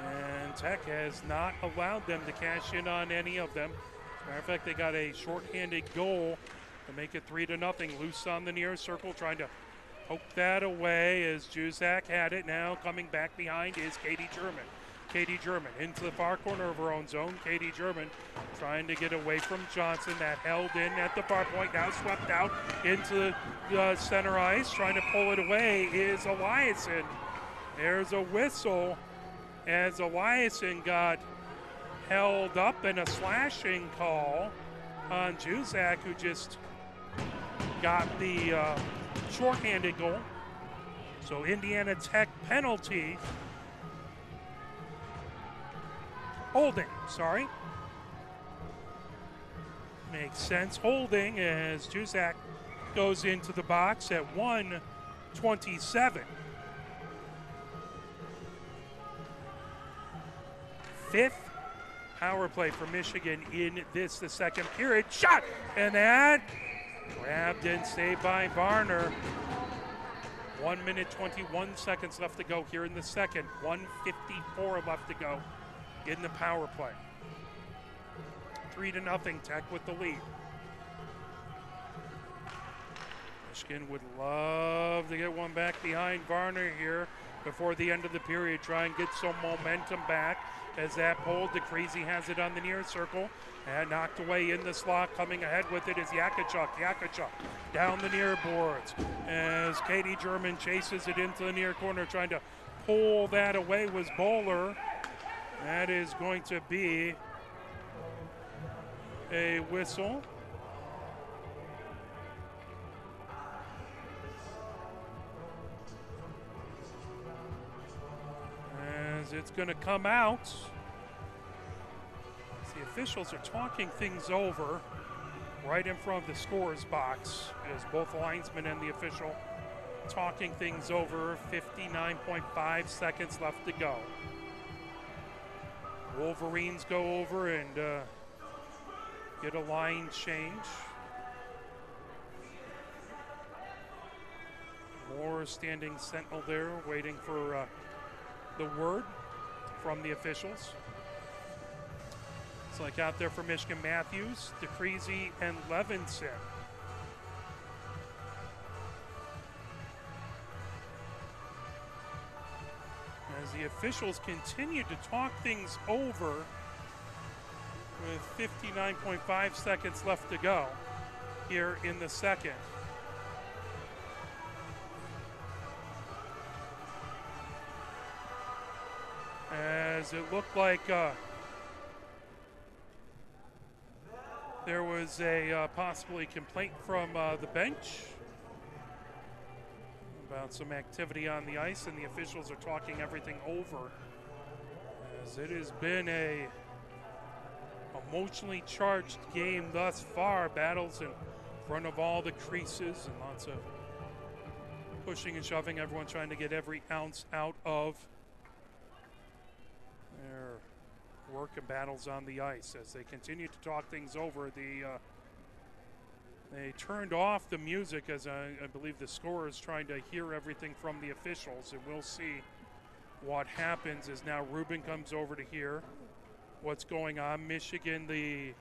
and Tech has not allowed them to cash in on any of them. As a matter of fact, they got a shorthanded goal to make it 3-0. Loose on the near circle, trying to poke that away as Juzak had it. Now coming back behind is Katie German. Katie German into the far corner of her own zone. Katie German trying to get away from Johnson. That held in at the far point. Now swept out into the center ice. Trying to pull it away is Eliason. There's a whistle as Eliason got held up in a slashing call on Juzak, who just got the shorthanded goal. So Indiana Tech penalty. Holding, sorry. Makes sense. Holding as Juzak goes into the box at 1:27. Fifth power play for Michigan in the second period. Shot! And that Grabbed and saved by Varner. 1 minute, 21 seconds left to go here in the second. 1:54 left to go in the power play. 3-0, Tech with the lead. Michigan would love to get one back behind Varner here before the end of the period. Try and get some momentum back as that pull. DeCreasy has it on the near circle and knocked away in the slot. Coming ahead with it is Yakachuk. Yakachuk down the near boards as Katie German chases it into the near corner. Trying to pull that away was Bowler. That is going to be a whistle. As it's going to come out. The officials are talking things over right in front of the scorer's box as both linesmen and the official talking things over. 59.5 seconds left to go. Wolverines go over and get a line change. Moore standing sentinel there waiting for the word from the officials. It's like out there for Michigan, Matthews, DeCreasy, and Levinson. As the officials continue to talk things over with 59.5 seconds left to go here in the second. As it looked like there was a possibly complaint from the bench about some activity on the ice, and the officials are talking everything over as it has been a emotionally charged game thus far. Battles in front of all the creases and lots of pushing and shoving, everyone trying to get every ounce out of their work and battles on the ice. As they continue to talk things over, they turned off the music as I believe the scorer is trying to hear everything from the officials, and we'll see what happens as now Rubin comes over to hear what's going on. Michigan, the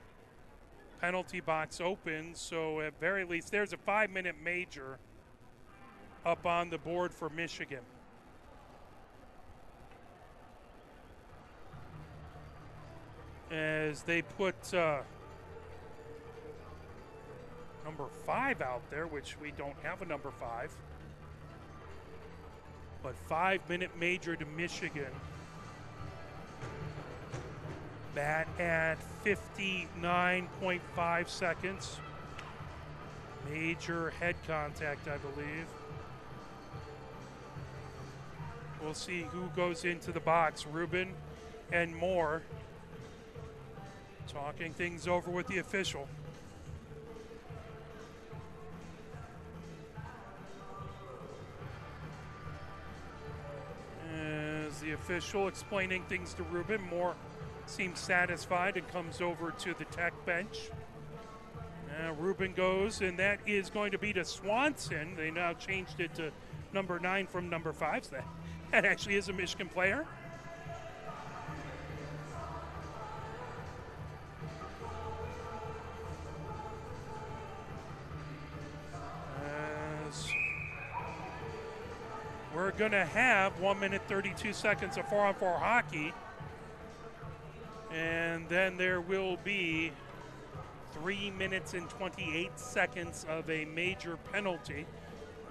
penalty box opens, so at very least there's a 5-minute major up on the board for Michigan. As they put number 5 out there, which we don't have a number 5. But 5-minute major to Michigan. Bat at 59.5 seconds. Major head contact, I believe. We'll see who goes into the box. Rubin and Moore talking things over with the official. As the official explaining things to Rubin, Moore seems satisfied and comes over to the Tech bench. Rubin goes, and that is going to be to Swanson. They now changed it to number 9 from number 5. So that actually is a Michigan player. We're going to have 1 minute 32 seconds of 4-on-4 hockey. And then there will be 3 minutes and 28 seconds of a major penalty,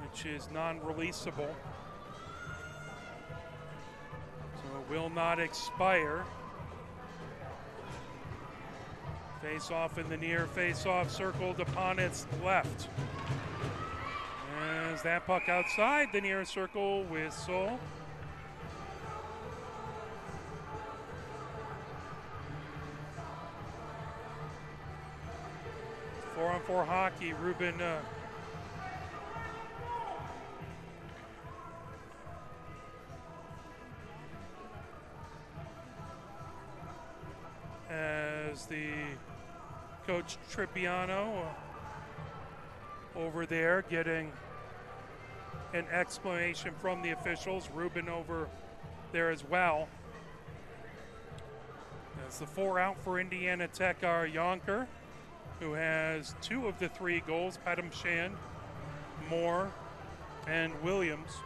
which is non-releasable. So it will not expire. Face-off in the near face-off circled upon its left. As that puck outside the near circle, whistle. Four-on-four hockey. Rubin as the coach Tribbiano over there getting an explanation from the officials. Rubin over there as well. As the 4 out for Indiana Tech are Yonker, who has 2 of the 3 goals, Pedamshand, Moore, and Williams.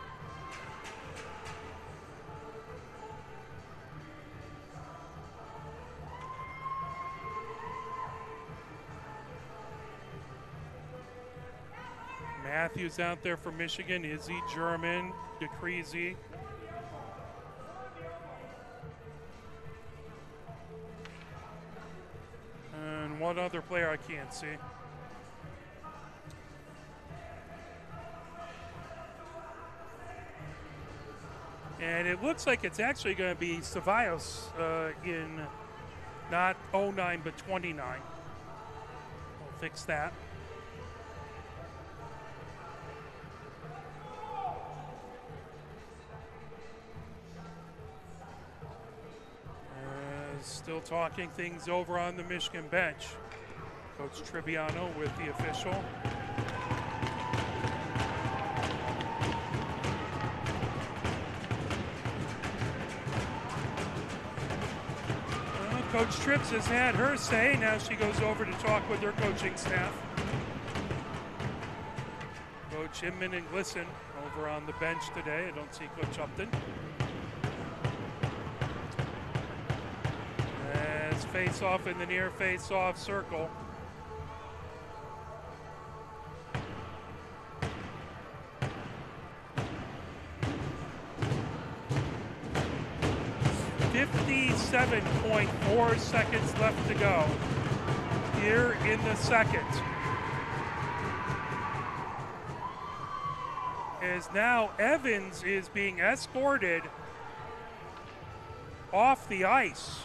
Matthews out there for Michigan, Izzy, German, DeCreasy. And one other player I can't see. And it looks like it's actually going to be Ceballos in not 09 but 29. We'll fix that. Still talking things over on the Michigan bench. Coach Tribbiano with the official. Coach Trips has had her say. Now she goes over to talk with her coaching staff. Coach Inman and Glisson over on the bench today. I don't see Coach Upton. Face off in the near face off circle. .4 seconds left to go here in the second. As now Evans is being escorted off the ice.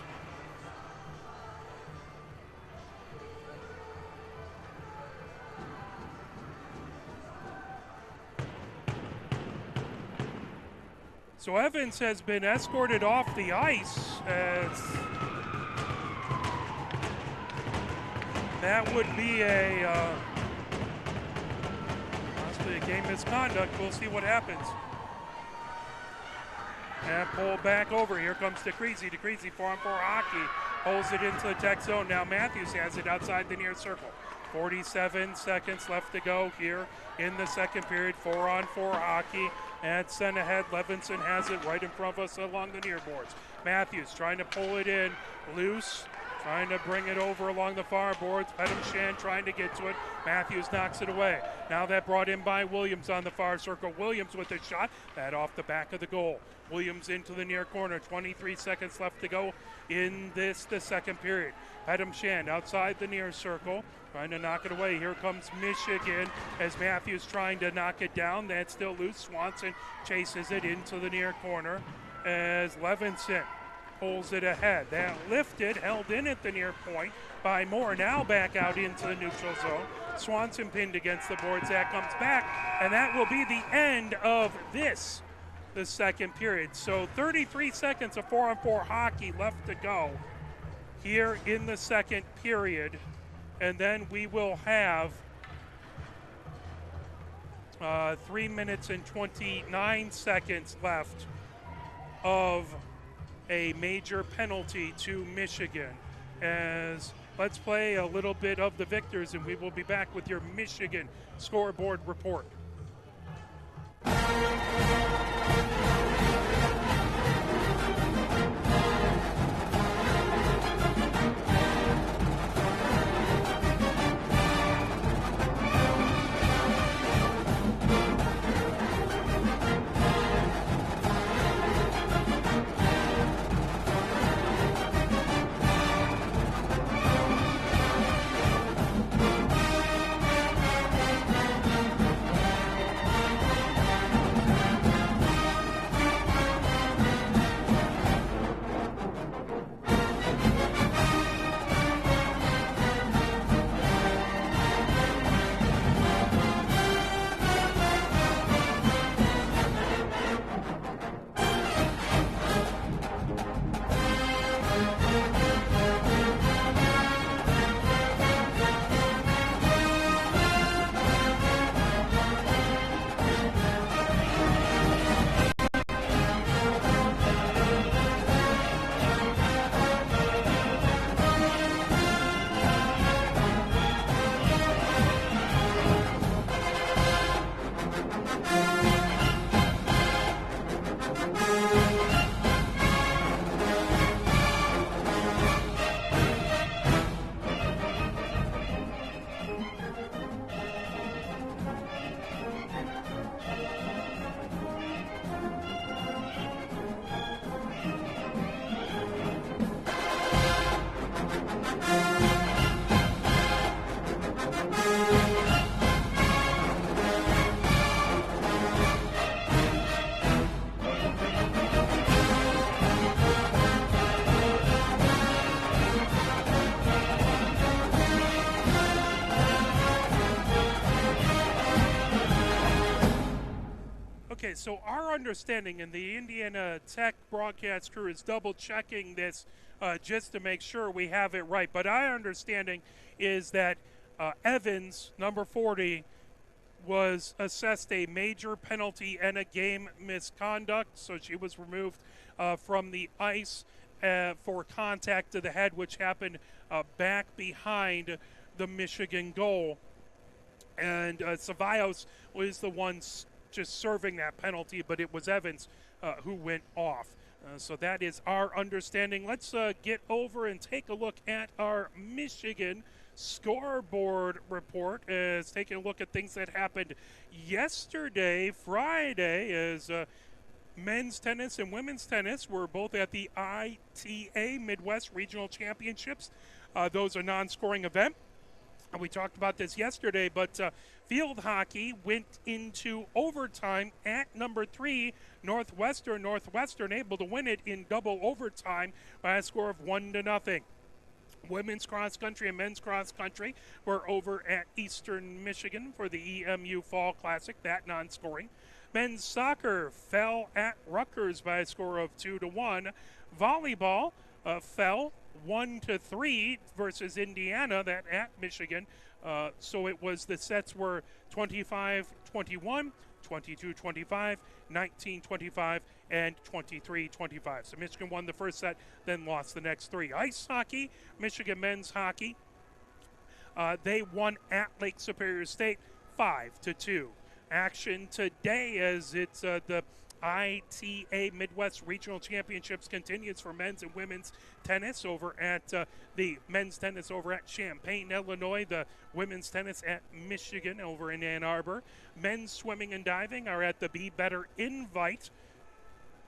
So Evans has been escorted off the ice as that would be possibly a game misconduct. We'll see what happens. And pull back over. Here comes DeCreasy. DeCreasy 4-on-4 hockey. Holds it into the Tech zone. Now Matthews has it outside the near circle. 47 seconds left to go here in the second period. 4-on-4 hockey. And sent ahead, Levinson has it right in front of us along the near boards. Matthews trying to pull it in, loose, trying to bring it over along the far boards. Pedamshand trying to get to it. Matthews knocks it away. Now that brought in by Williams on the far circle. Williams with a shot, that off the back of the goal. Williams into the near corner, 23 seconds left to go in the second period. Pedamshand outside the near circle, trying to knock it away. Here comes Michigan as Matthews trying to knock it down. That's still loose. Swanson chases it into the near corner as Levinson pulls it ahead. That lifted, held in at the near point by Moore. Now back out into the neutral zone. Swanson pinned against the boards. That comes back, and that will be the end of the second period. So 33 seconds of 4-on-4 hockey left to go here in the second period. And then we will have 3 minutes and 29 seconds left of a major penalty to Michigan. As let's play a little bit of the victors, and we will be back with your Michigan scoreboard report. So our understanding, and the Indiana Tech broadcast crew is double checking this just to make sure we have it right. But our understanding is that Evans, number 40, was assessed a major penalty and a game misconduct, so she was removed from the ice for contact to the head, which happened back behind the Michigan goal. And Ceballos was the one just serving that penalty, but it was Evans who went off. So that is our understanding. Let's get over and take a look at our Michigan scoreboard report, as taking a look at things that happened yesterday, Friday, as men's tennis and women's tennis were both at the ITA Midwest Regional Championships. Those are non-scoring event. We talked about this yesterday, but field hockey went into overtime at number 3, Northwestern. Northwestern able to win it in double overtime by a score of 1-0. Women's cross country and men's cross country were over at Eastern Michigan for the EMU Fall Classic, that non-scoring. Men's soccer fell at Rutgers by a score of 2-1. Volleyball fell 1-3 versus Indiana, that at Michigan. So it was, the sets were 25-21, 22-25, 19-25, and 23-25. So Michigan won the first set, then lost the next 3. Ice hockey, Michigan men's hockey, they won at Lake Superior State 5-2. Action today as it's the ITA Midwest Regional Championships continues for men's and women's tennis over at the men's tennis over at Champaign, Illinois, the women's tennis at Michigan over in Ann Arbor. Men's swimming and diving are at the Be Better Invite,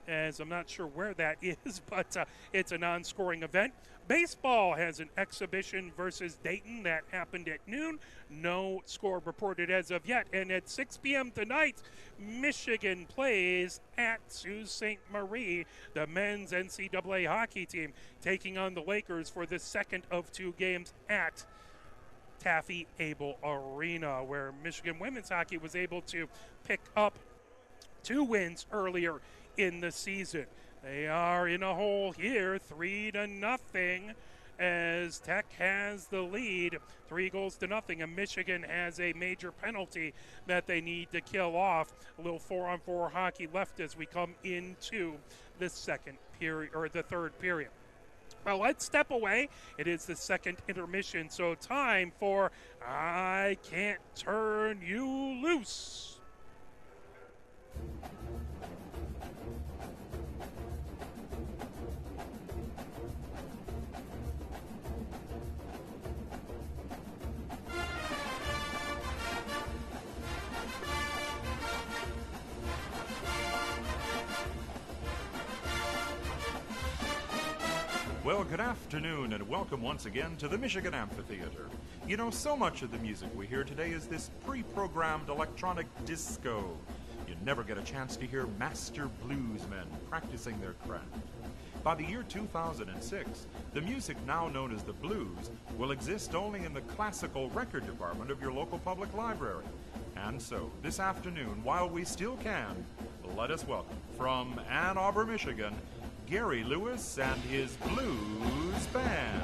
as I'm not sure where that is, but it's a non-scoring event. Baseball has an exhibition versus Dayton that happened at noon. No score reported as of yet. And at 6 p.m. tonight, Michigan plays at Sault Ste. Marie, the men's NCAA hockey team, taking on the Lakers for the second of 2 games at Taffy Able Arena, where Michigan women's hockey was able to pick up 2 wins earlier in the season. They are in a hole here, 3-0, as Tech has the lead, 3-0, and Michigan has a major penalty that they need to kill off. A little 4-on-4 hockey left as we come into the second period, or the third period. Well, let's step away. It is the second intermission, so time for I Can't Turn You Loose. Well, good afternoon and welcome once again to the Michigan Amphitheater. You know, so much of the music we hear today is this pre-programmed electronic disco. You never get a chance to hear master bluesmen practicing their craft. By the year 2006, the music now known as the blues will exist only in the classical record department of your local public library. And so, this afternoon, while we still can, let us welcome from Ann Arbor, Michigan, Gary Lewis and his blues band.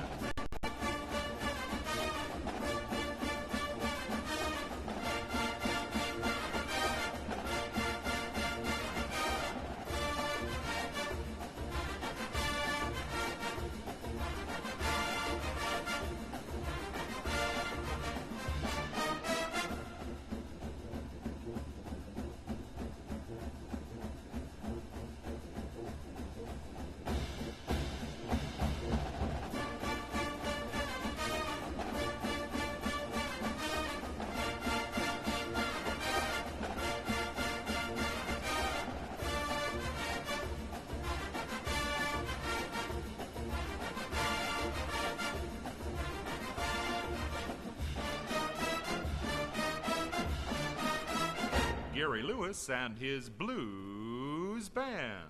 Gary Lewis and his blues band.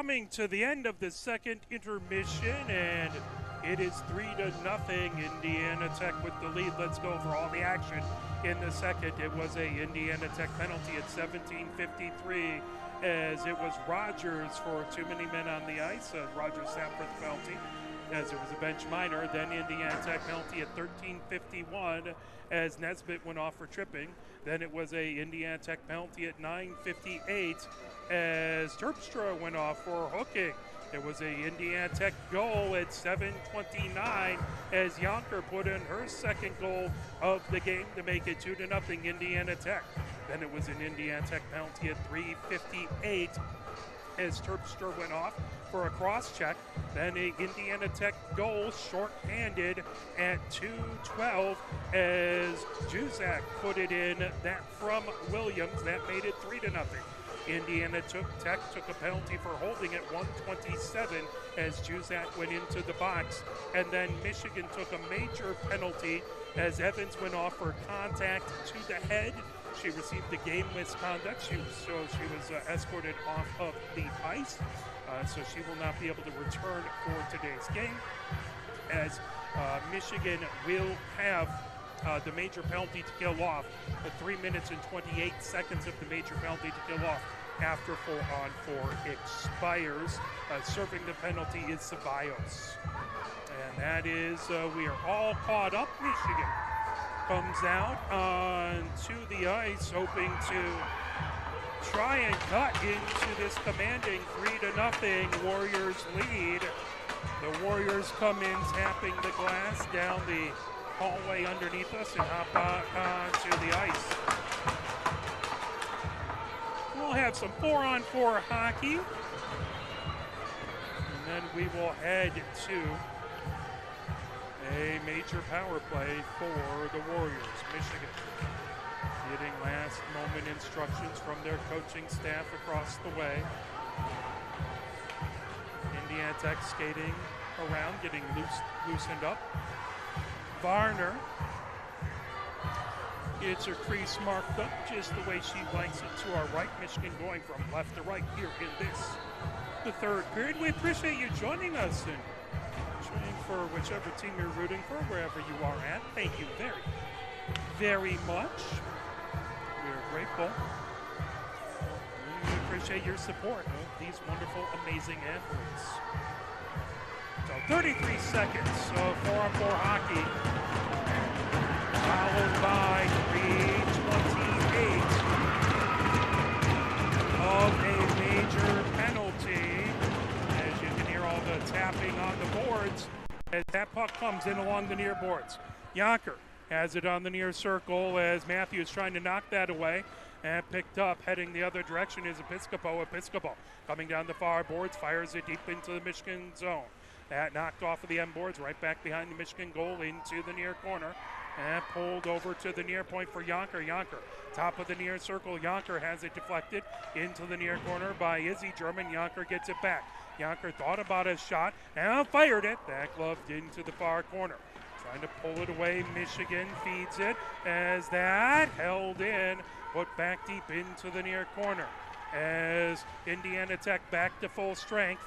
coming to the end of the second intermission, and it is 3-0. Indiana Tech with the lead. Let's go over all the action in the second. It was a Indiana Tech penalty at 17:53, as it was Rogers for too many men on the ice. Rogers sat for the penalty, as it was a bench minor. Then Indiana Tech penalty at 13:51, as Nesbitt went off for tripping. Then it was a Indiana Tech penalty at 9:58, as Terpstra went off for hooking. It was a Indiana Tech goal at 7:29, as Yonker put in her second goal of the game to make it 2-0 Indiana Tech. Then it was an Indiana Tech penalty at 3:58, as Terpstra went off for a cross-check. Then a Indiana Tech goal short-handed at 2:12, as Juzak put it in, that from Williams. That made it 3-0. Indiana Tech took a penalty for holding at 1:27, as Juzak went into the box. And then Michigan took a major penalty, as Evans went off for contact to the head. She received the game misconduct. She was escorted off of the ice, so she will not be able to return for today's game, as Michigan will have the major penalty to kill off at 3 minutes and 28 seconds of the major penalty to kill off after 4-on-4 expires. Serving the penalty is Ceballos. And that is, we are all caught up. Michigan comes out onto the ice, hoping to try and cut into this commanding 3-0 Warriors lead. The Warriors come in, tapping the glass down the hallway underneath us, and hop onto the ice. We'll have some 4-on-4 hockey, and then we will head to a major power play for the Warriors. Michigan getting last moment instructions from their coaching staff across the way. Indiana Tech skating around, getting loosened up. Varner gets her crease marked up just the way she likes it to our right. Michigan going from left to right here in the third period. We appreciate you joining us and cheering for whichever team you're rooting for, wherever you are at. Thank you very, very much. We are grateful. We appreciate your support of these wonderful, amazing athletes. So 33 seconds of 4-on-4 hockey, followed by 3:28 of a major penalty, as you can hear all the tapping on the boards as that puck comes in along the near boards. Yonker has it on the near circle, as Matthews trying to knock that away, and picked up, heading the other direction is Episcopo. Episcopo coming down the far boards, fires it deep into the Michigan zone. That knocked off of the end boards, right back behind the Michigan goal into the near corner, and pulled over to the near point for Yonker. Yonker, top of the near circle. Yonker has it deflected into the near corner by Izzy German. Yonker gets it back. Yonker thought about his shot and fired it. That gloved into the far corner. Trying to pull it away. Michigan feeds it, as that held in, put back deep into the near corner, as Indiana Tech back to full strength.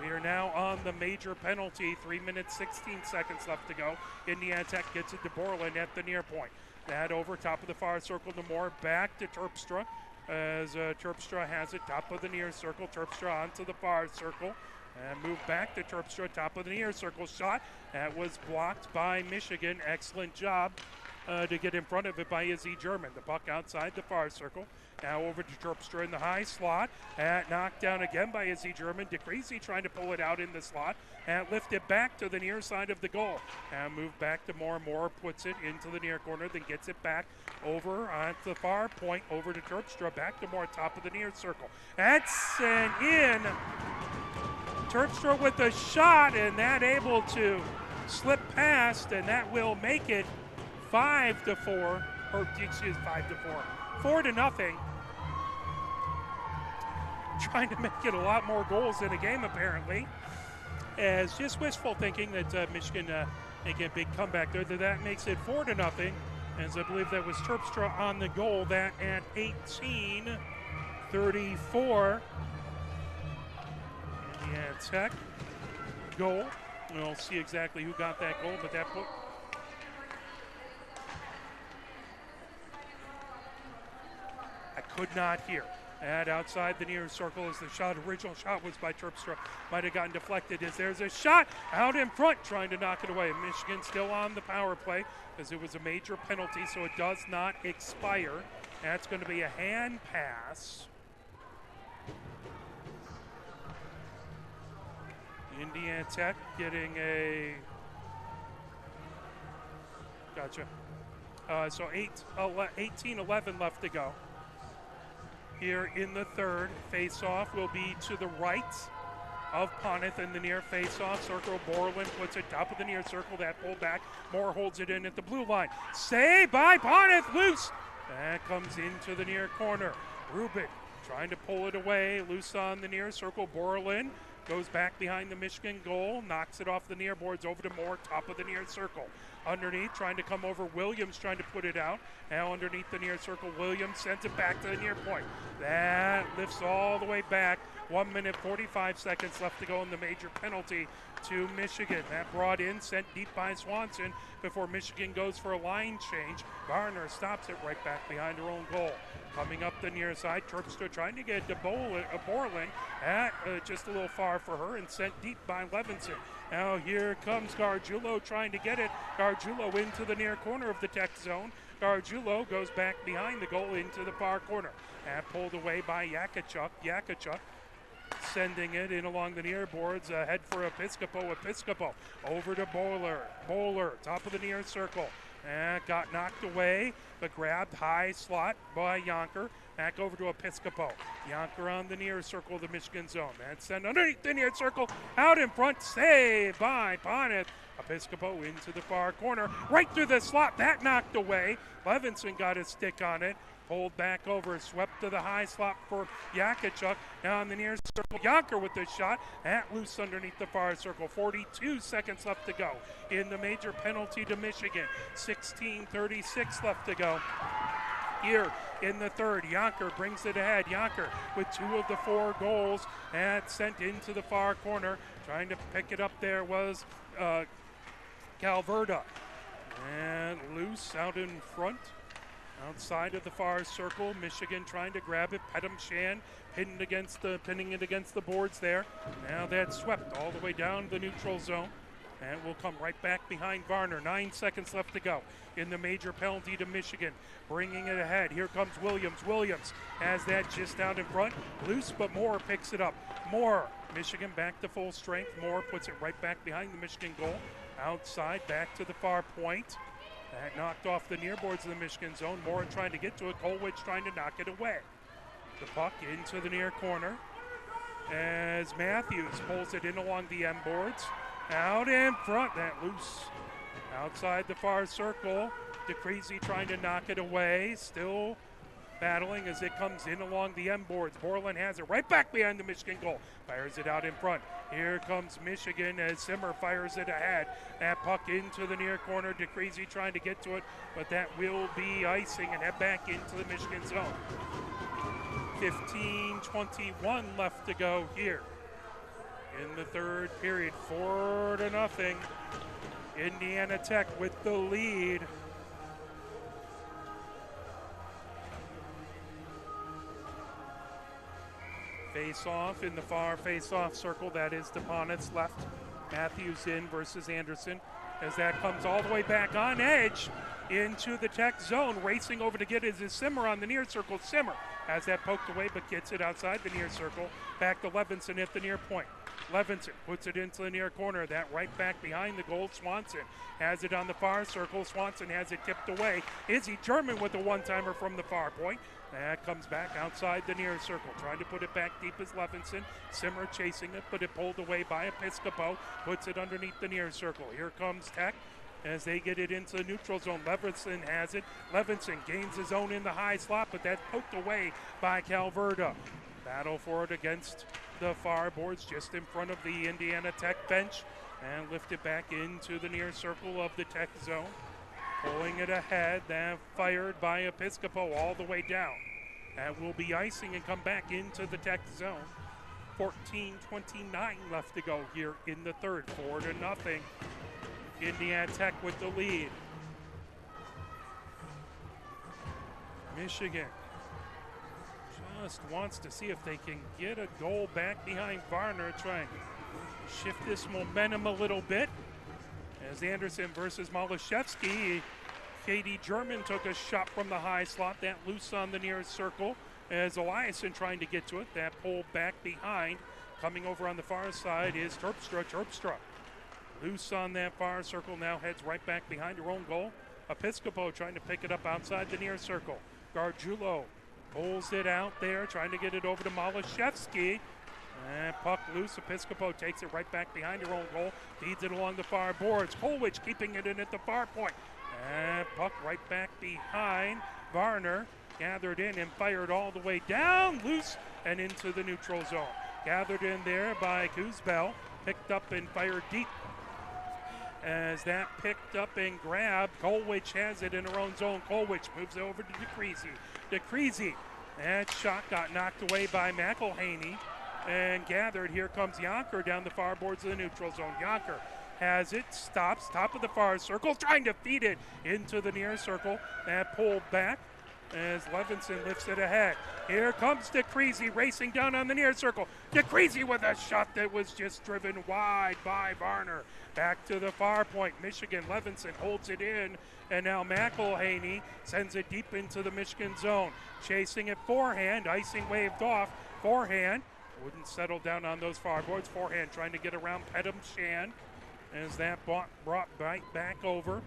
We are now on the major penalty. 3 minutes, 16 seconds left to go. Indiana Tech gets it to Borland at the near point. That over top of the far circle to Moore. Back to Terpstra, as Terpstra has it top of the near circle. Terpstra onto the far circle. And move back to Terpstra, top of the near circle. Shot that was blocked by Michigan. Excellent job to get in front of it by Izzy German. The puck outside the far circle. Now over to Terpstra in the high slot. Knocked down again by Izzy German. DeCreasy trying to pull it out in the slot. And lifted back to the near side of the goal. And move back to Moore. Moore puts it into the near corner, then gets it back over onto the far point, over to Terpstra. Back to Moore, top of the near circle. That's an in. Terpstra with a shot, and that able to slip past, and that will make it 5-4, or excuse 5-4, 4-0. Trying to make it a lot more goals in a game, apparently. As just wishful thinking that Michigan make a big comeback there. That makes it 4-0, as I believe that was Terpstra on the goal. That at 18:34. Tech goal. We'll see exactly who got that goal, but that put. I could not hear. And outside the near circle as the original shot was by Terpstra. Might have gotten deflected as there's a shot out in front trying to knock it away. Michigan still on the power play because it was a major penalty, so it does not expire. That's going to be a hand pass. Indiana Tech getting a. Gotcha. So 18-11 left to go. Here in the third, face-off will be to the right of Poneth in the near face-off circle. Borland puts it top of the near circle. That pull back. Moore holds it in at the blue line. Saved by Poneth, loose. That comes into the near corner. Rubin trying to pull it away. Loose on the near circle. Borland goes back behind the Michigan goal. Knocks it off the near boards over to Moore, top of the near circle. Underneath, trying to come over. Williams trying to put it out. Now underneath the near circle, Williams sends it back to the near point. That lifts all the way back. 1 minute, 45 seconds left to go in the major penalty to Michigan. That brought in, sent deep by Swanson before Michigan goes for a line change. Garner stops it right back behind her own goal. Coming up the near side, Terpstra trying to get to Borland. Just a little far for her and sent deep by Levinson. Now here comes Gargiulo trying to get it. Gargiulo into the near corner of the Tech zone. Gargiulo goes back behind the goal into the far corner. And pulled away by Yakachuk. Yakachuk sending it in along the near boards. Ahead for Episcopo. Episcopo over to Bowler. Bowler, top of the near circle. And got knocked away, but grabbed high slot by Yonker. Back over to Episcopo. Yonker on the near circle of the Michigan zone. And sent underneath the near circle. Out in front. Saved by Poneth. Episcopo into the far corner. Right through the slot. That knocked away. Levinson got his stick on it. Pulled back over, swept to the high slot for Yakachuk. Now on the near circle, Yonker with the shot. That loose underneath the far circle. 42 seconds left to go in the major penalty to Michigan. 16:36 left to go. Here in the third, Yonker brings it ahead. Yonker with 2 of the 4 goals and sent into the far corner. Trying to pick it up there was Calverda. And loose out in front. Outside of the far circle, Michigan trying to grab it. Pedamshan pinning it against the boards there. Now that's swept all the way down the neutral zone. And will come right back behind Varner. 9 seconds left to go in the major penalty to Michigan. Bringing it ahead. Here comes Williams. Williams has that just out in front. Loose, but Moore picks it up. Moore, Michigan back to full strength. Moore puts it right back behind the Michigan goal. Outside, back to the far point. That knocked off the near boards of the Michigan zone. Moore trying to get to it. Colwich trying to knock it away. The puck into the near corner as Matthews pulls it in along the end boards. Out in front, that loose. Outside the far circle, DeCreasy trying to knock it away. Still battling as it comes in along the end boards. Borland has it right back behind the Michigan goal. Fires it out in front. Here comes Michigan as Simmer fires it ahead. That puck into the near corner. DeCreasy trying to get to it, but that will be icing and head back into the Michigan zone. 15:21 left to go here in the third period. 4-0. Indiana Tech with the lead. Face-off in the far face-off circle. That is DePonet's left. Matthews in versus Anderson as that comes all the way back on edge into the Tech zone. Racing over to get it is Simmer on the near circle. Simmer has that poked away but gets it outside the near circle. Back to Levinson at the near point. Levinson puts it into the near corner. That right back behind the goal. Swanson has it on the far circle. Swanson has it tipped away. Izzy German with a one-timer from the far point. That comes back outside the near circle. Trying to put it back deep as Levinson. Simmer chasing it, but it pulled away by Episcopo. Puts it underneath the near circle. Here comes Tech as they get it into the neutral zone. Levinson has it. Levinson gains his own in the high slot, but that's poked away by Calverda. Battle for it against the far boards just in front of the Indiana Tech bench and lifted back into the near circle of the Tech zone. Pulling it ahead, then fired by Episcopo all the way down. That will be icing and come back into the Tech zone. 14:29 left to go here in the third. 4-0. Indiana Tech with the lead. Michigan just wants to see if they can get a goal back behind Varner, trying to shift this momentum a little bit. As Anderson versus Malashevsky, Katie German took a shot from the high slot, that loose on the near circle. As Eliasson trying to get to it, that pulled back behind. Coming over on the far side is Terpstra. Terpstra loose on that far circle, now heads right back behind her own goal. Episcopo trying to pick it up outside the near circle. Gargiulo pulls it out there, trying to get it over to Malashevsky. And puck loose. Episcopo takes it right back behind her own goal, feeds it along the far boards. Kolwich keeping it in at the far point. And puck right back behind Varner. Gathered in and fired all the way down, loose, and into the neutral zone. Gathered in there by Kuzbel. Picked up and fired deep. As that picked up and grabbed, Kolwich has it in her own zone. Kolwich moves it over to DeCreasy. DeCreasy, that shot got knocked away by McElhaney. And gathered, here comes Yonker down the far boards of the neutral zone. Yonker has it, stops, top of the far circle, trying to feed it into the near circle. That pulled back as Levinson lifts it ahead. Here comes DeCreasy racing down on the near circle. DeCreasy with a shot that was just driven wide by Varner. Back to the far point. Michigan, Levinson holds it in, and now McElhaney sends it deep into the Michigan zone. Chasing it forehand, icing waved off. Forehand, wouldn't settle down on those far boards. Forehand trying to get around Pedham Shan as that brought back over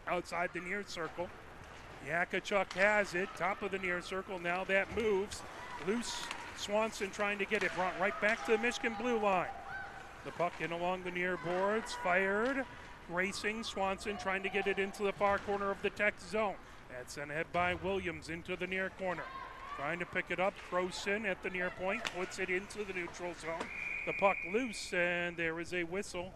outside the near circle. Yakachuk has it, top of the near circle. Now that moves. Loose, Swanson trying to get it. Brought right back to the Michigan blue line. The puck in along the near boards. Fired. Racing. Swanson trying to get it into the far corner of the Tech zone. That's sent ahead by Williams into the near corner. Trying to pick it up. Croson at the near point. Puts it into the neutral zone. The puck loose, and there is a whistle.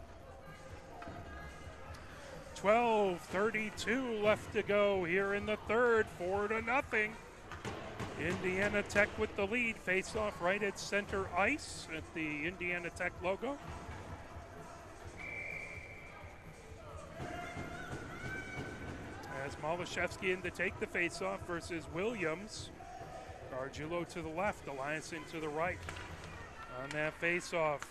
12:32 left to go here in the third. 4-0. Indiana Tech with the lead. Face off right at center ice at the Indiana Tech logo. As Malashevsky in to take the face off versus Williams. Gargiulo to the left, Eliasson to the right. On that face off,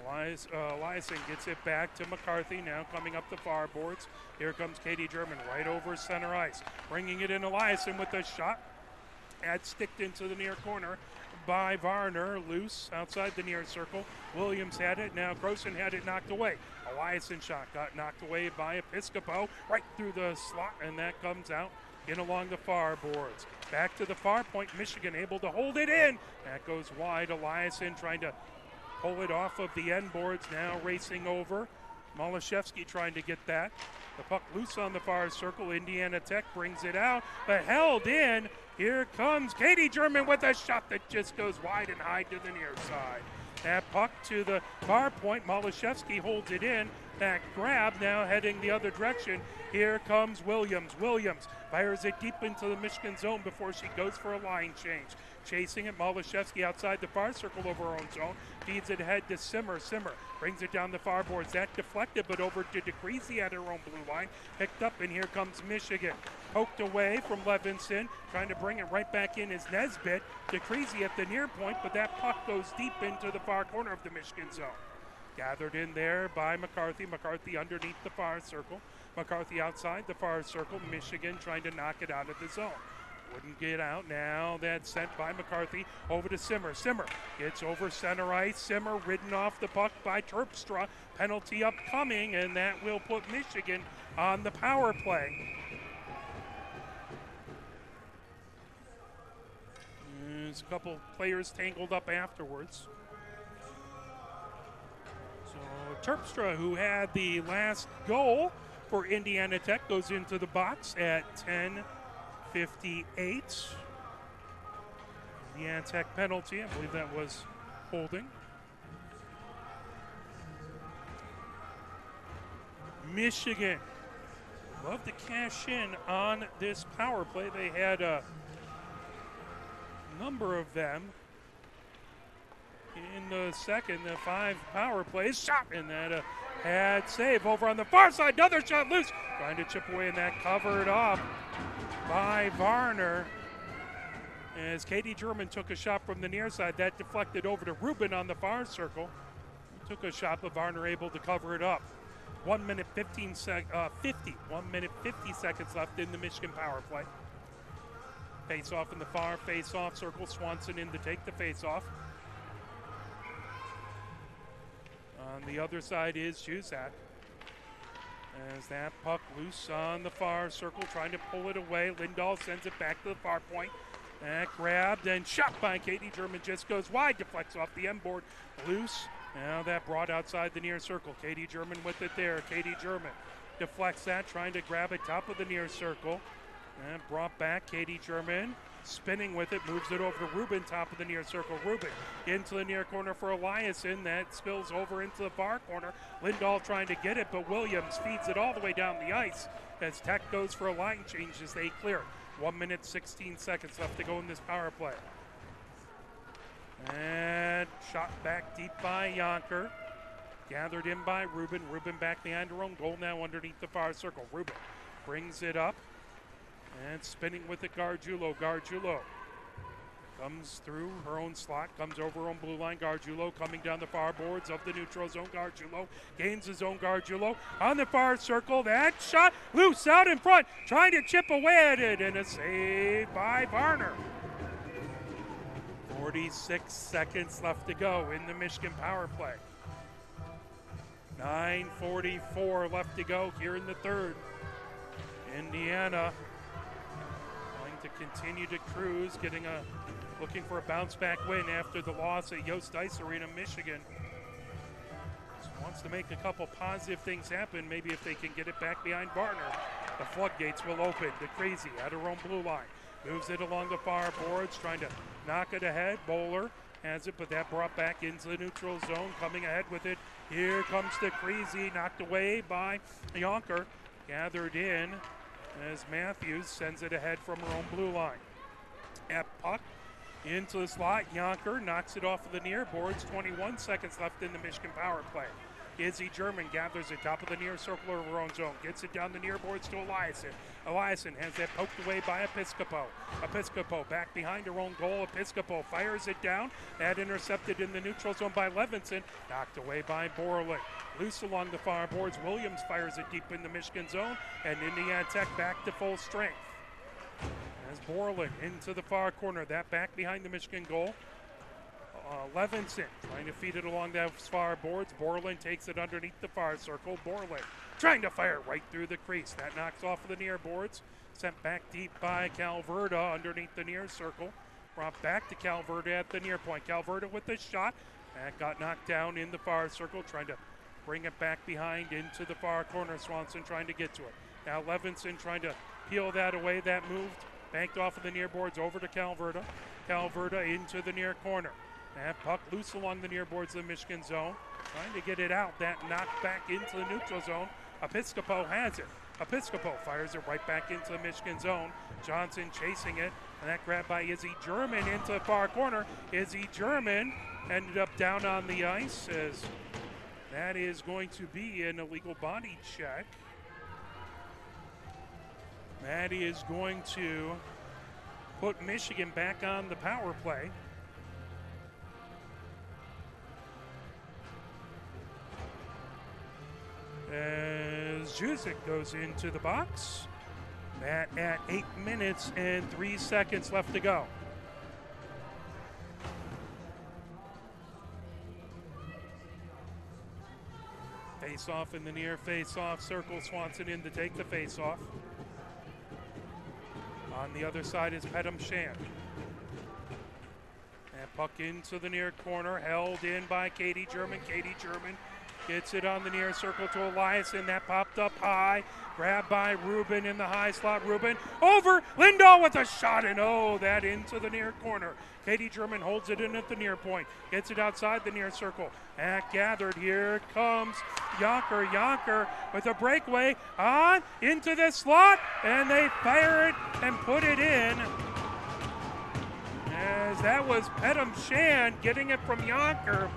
Eliasson gets it back to McCarthy, now coming up the far boards. Here comes Katie German right over center ice. Bringing it in, Eliasson with a shot. That's sticked into the near corner by Varner. Loose outside the near circle. Williams had it, now Croson had it knocked away. Eliasson shot got knocked away by Episcopo right through the slot, and that comes out in along the far boards. Back to the far point, Michigan able to hold it in. That goes wide. Eliasson trying to pull it off of the end boards, now racing over. Malashevsky trying to get that. The puck loose on the far circle. Indiana Tech brings it out, but held in. Here comes Katie German with a shot that just goes wide and high to the near side. That puck to the far point. Malashevsky holds it in. That grab now heading the other direction. Here comes Williams. Williams fires it deep into the Michigan zone before she goes for a line change. Chasing it, Malashevsky outside the far circle over her own zone. Feeds it ahead to Simmer. Simmer brings it down the far boards. That deflected, but over to DeCreasy at her own blue line. Picked up, and here comes Michigan. Poked away from Levinson. Trying to bring it right back in is Nesbitt. DeCreasy at the near point, but that puck goes deep into the far corner of the Michigan zone. Gathered in there by McCarthy. McCarthy underneath the far circle. McCarthy outside the far circle. Michigan trying to knock it out of the zone. Wouldn't get out. Now that's sent by McCarthy over to Simmer. Simmer gets over center ice. Simmer ridden off the puck by Terpstra. Penalty upcoming, and that will put Michigan on the power play. There's a couple players tangled up afterwards. So Terpstra, who had the last goal for Indiana Tech, goes into the box at 10:58. Indiana Tech penalty, I believe that was holding. Michigan love to cash in on this power play. They had a number of them in the second. The 5 power plays. Shot, and that had save over on the far side. Another shot loose. Trying to chip away, and that covered up by Varner. As Katie German took a shot from the near side, that deflected over to Rubin on the far circle. Took a shot, but Varner able to cover it up. 1 minute 50 seconds left in the Michigan power play. Face off in the far face off circle. Swanson in to take the face off. On the other side is Juzak. As that puck loose on the far circle, trying to pull it away. Lindahl sends it back to the far point. That grabbed and shot by Katie German, just goes wide, deflects off the end board. Loose. Now that brought outside the near circle. Katie German with it there. Katie German deflects that, trying to grab it top of the near circle. And brought back. Katie German spinning with it, moves it over to Rubin, top of the near circle. Rubin into the near corner for Eliason. That spills over into the far corner. Lindahl trying to get it, but Williams feeds it all the way down the ice as Tech goes for a line change as they clear it. 1 minute 16 seconds left to go in this power play. And shot back deep by Yonker. Gathered in by Rubin. Rubin back behind her own goal now underneath the far circle. Rubin brings it up. And spinning with it, Gargiulo. Gargiulo comes through her own slot, comes over her own blue line. Gargiulo coming down the far boards of the neutral zone. Gargiulo gains his own. Gargiulo on the far circle. That shot loose out in front, trying to chip away at it, and a save by Varner. 46 seconds left to go in the Michigan power play. 9:44 left to go here in the third. Indiana going to continue to cruise, looking for a bounce back win after the loss at Yost Ice Arena, Michigan. Just wants to make a couple positive things happen. Maybe if they can get it back behind Varner, the floodgates will open. DeCrazy at her own blue line. Moves it along the far boards, trying to knock it ahead. Bowler has it, but that brought back into the neutral zone. Coming ahead with it. Here comes DeCrazy, knocked away by Yonker. Gathered in as Matthews sends it ahead from her own blue line. At puck into the slot. Yonker knocks it off of the near boards. 21 seconds left in the Michigan power play. Izzy German gathers it top of the near circle of her own zone. Gets it down the near boards to Eliason. Eliason has that poked away by Episcopo. Episcopo back behind her own goal. Episcopo fires it down. That intercepted in the neutral zone by Levinson. Knocked away by Borland. Loose along the far boards. Williams fires it deep in the Michigan zone. And Indiana Tech back to full strength. As Borland into the far corner. That back behind the Michigan goal. Levinson trying to feed it along those far boards. Borland takes it underneath the far circle. Borland trying to fire right through the crease. That knocks off of the near boards. Sent back deep by Calverda underneath the near circle. Brought back to Calverda at the near point. Calverda with the shot. That got knocked down in the far circle. Trying to bring it back behind into the far corner. Swanson trying to get to it. Now Levinson trying to peel that away. That moved. Banked off of the near boards over to Calverda. Calverda into the near corner. That puck loose along the near boards of the Michigan zone. Trying to get it out. That knocked back into the neutral zone. Episcopo has it. Episcopo fires it right back into the Michigan zone. Johnson chasing it. And that grab by Izzy German into the far corner. Izzy German ended up down on the ice as that is going to be an illegal body check. That is going to put Michigan back on the power play. As Juzik goes into the box. That at 8 minutes and 3 seconds left to go. Face off in the near face off circle. Swanson in to take the face off. On the other side is Pedham Shan. And puck into the near corner, held in by Katie German. Katie German gets it on the near circle to Eliason. That popped up high. Grabbed by Rubin in the high slot. Rubin over. Lindahl with a shot, and that into the near corner. Katie German holds it in at the near point. Gets it outside the near circle. And gathered. Here comes Yonker. Yonker with a breakaway on into the slot. And they fire it and put it in. As as that was Pedam Shan getting it from Yonker.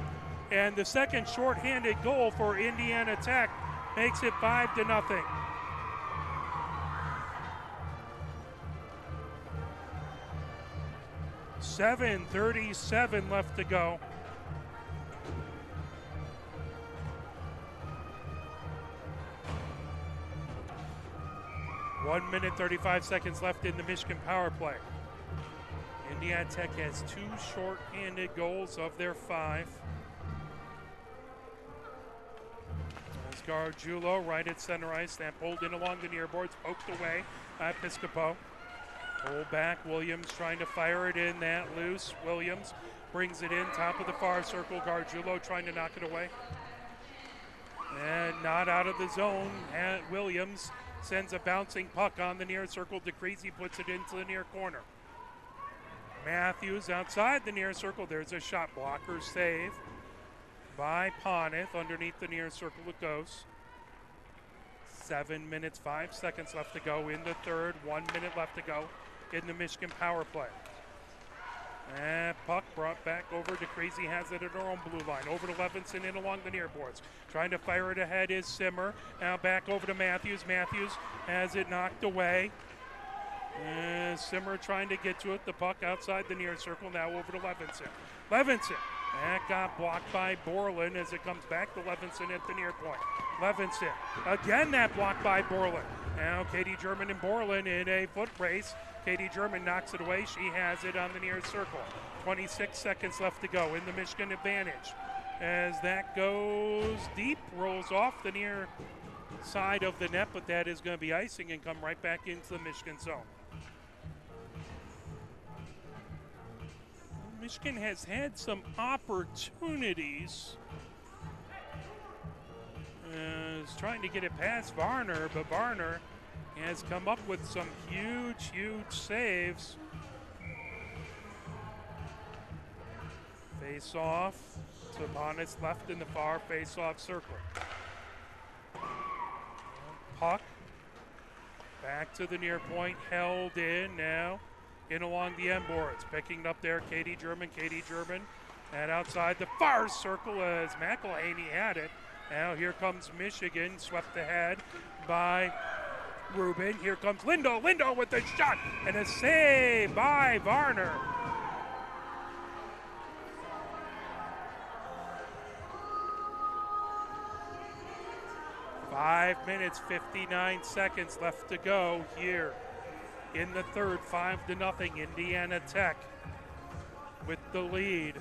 And the second shorthanded goal for Indiana Tech makes it 5-0. .37 left to go. One minute, 35 seconds left in the Michigan power play. Indiana Tech has 2 short-handed goals of their 5. As Gargiulo right at center ice, that pulled in along the near boards, poked away by Piscopo. Pull back, Williams trying to fire it in, that loose. Williams brings it in, top of the far circle. Gargiulo trying to knock it away. And not out of the zone. And Williams sends a bouncing puck on the near circle. DeCreasy puts it into the near corner. Matthews outside the near circle. There's a shot blocker save by Ponith. Underneath the near circle it goes. 7 minutes, 5 seconds left to go in the third. 1 minute left to go in the Michigan power play. And puck brought back over. DeCreasy has it at her own blue line. Over to Levinson in along the near boards. Trying to fire it ahead is Simmer. Now back over to Matthews. Matthews has it knocked away. Simmer trying to get to it. The puck outside the near circle. Now over to Levinson. Levinson. That got blocked by Borland as it comes back to Levinson at the near point. Levinson. Again that blocked by Borland. Now Katie German and Borland in a foot race. Katie German knocks it away. She has it on the near circle. 26 seconds left to go in the Michigan advantage. As that goes deep, rolls off the near side of the net, but that is going to be icing and come right back into the Michigan zone. Michigan has had some opportunities. Is trying to get it past Varner, but Varner has come up with some huge saves. Face off. Sabonis left in the far face-off circle. Puck. Back to the near point, held in now. In along the end boards, picking up there Katie German, and outside the far circle as McElhaney had it. Now here comes Michigan, swept ahead by Rubin. Here comes Lindo with the shot, and a save by Varner. Five minutes, 59 seconds left to go here. In the third, 5-0, Indiana Tech with the lead.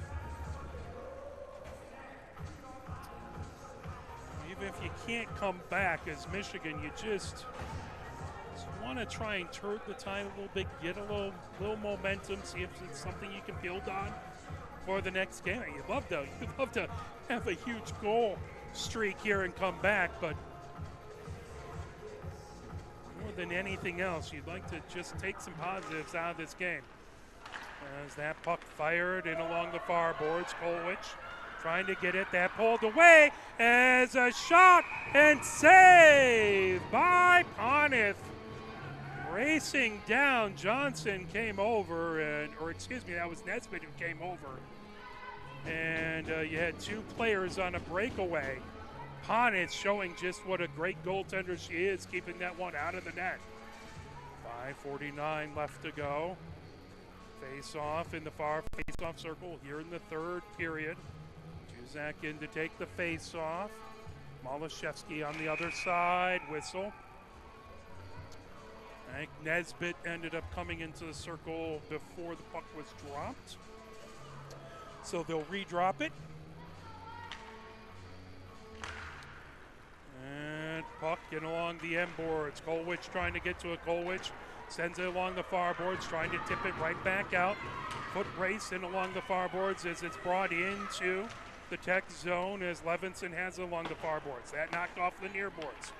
Even if you can't come back as Michigan, you just want to try and turn the tide a little bit, get a little momentum, see if it's something you can build on for the next game. You'd love to have a huge goal streak here and come back, but more than anything else, you'd like to just take some positives out of this game. As that puck fired in along the far boards, Kolwich trying to get it, that pulled away as a shot and save by Ponith. Racing down, Johnson came over, that was Nesbitt who came over. And you had 2 players on a breakaway. Ponith showing just what a great goaltender she is, keeping that one out of the net. 5:49 left to go. Face-off in the far face-off circle here in the third period. Juzak in to take the face-off. Malashevsky on the other side, whistle. I think Nesbitt ended up coming into the circle before the puck was dropped. So they'll re-drop it. And puck in along the end boards. Kolwich trying to get to it. Kolwich sends it along the far boards, trying to tip it right back out. Foot race in along the far boards as it's brought into the Tech zone as Levinson has it along the far boards. That knocked off the near boards.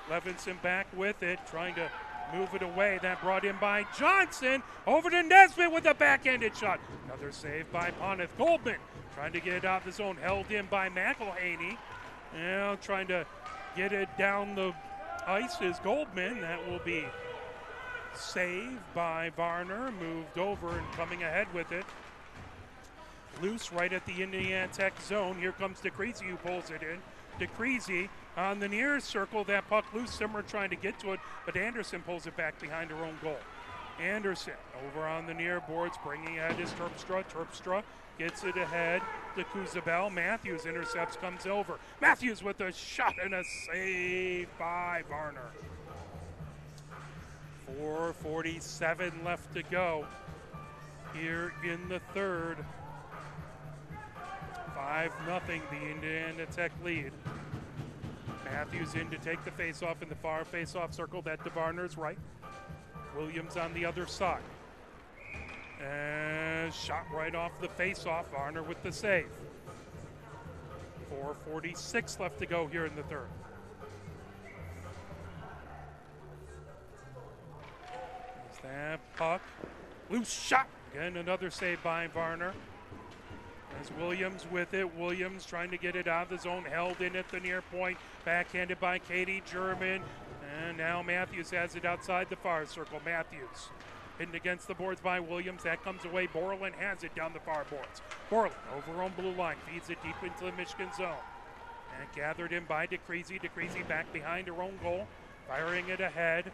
Levinson back with it, trying to move it away. That brought in by Johnson. Over to Nesbitt with a backhanded shot. Another save by Ponith. Goldman trying to get it out of the zone. Held in by McElhaney. Now trying to get it down the ice is Goldman. That will be saved by Varner. Moved over and coming ahead with it loose right at the Indiana Tech zone. Here comes DeCreasy who pulls it in. DeCreasy on the near circle, that puck loose. Simmer trying to get to it, but Anderson pulls it back behind her own goal. Anderson over on the near boards, bringing ahead is Terpstra. Terpstra gets it ahead to Kuzabel. Matthews intercepts, comes over. Matthews with a shot and a save by Varner. 4:47 left to go here in the third. 5-0, the Indiana Tech lead. Matthews in to take the faceoff in the far faceoff circle. That to Varner's right. Williams on the other side. And shot right off the faceoff. Varner with the save. 4:46 left to go here in the third. There's that puck. Loose shot. Again, another save by Varner. As Williams with it. Williams trying to get it out of the zone. Held in at the near point. Backhanded by Katie German. And now Matthews has it outside the far circle. Matthews pinned against the boards by Williams. That comes away. Borland has it down the far boards. Borland over on blue line. Feeds it deep into the Michigan zone. And gathered in by DeCreasy. DeCreasy back behind her own goal. Firing it ahead.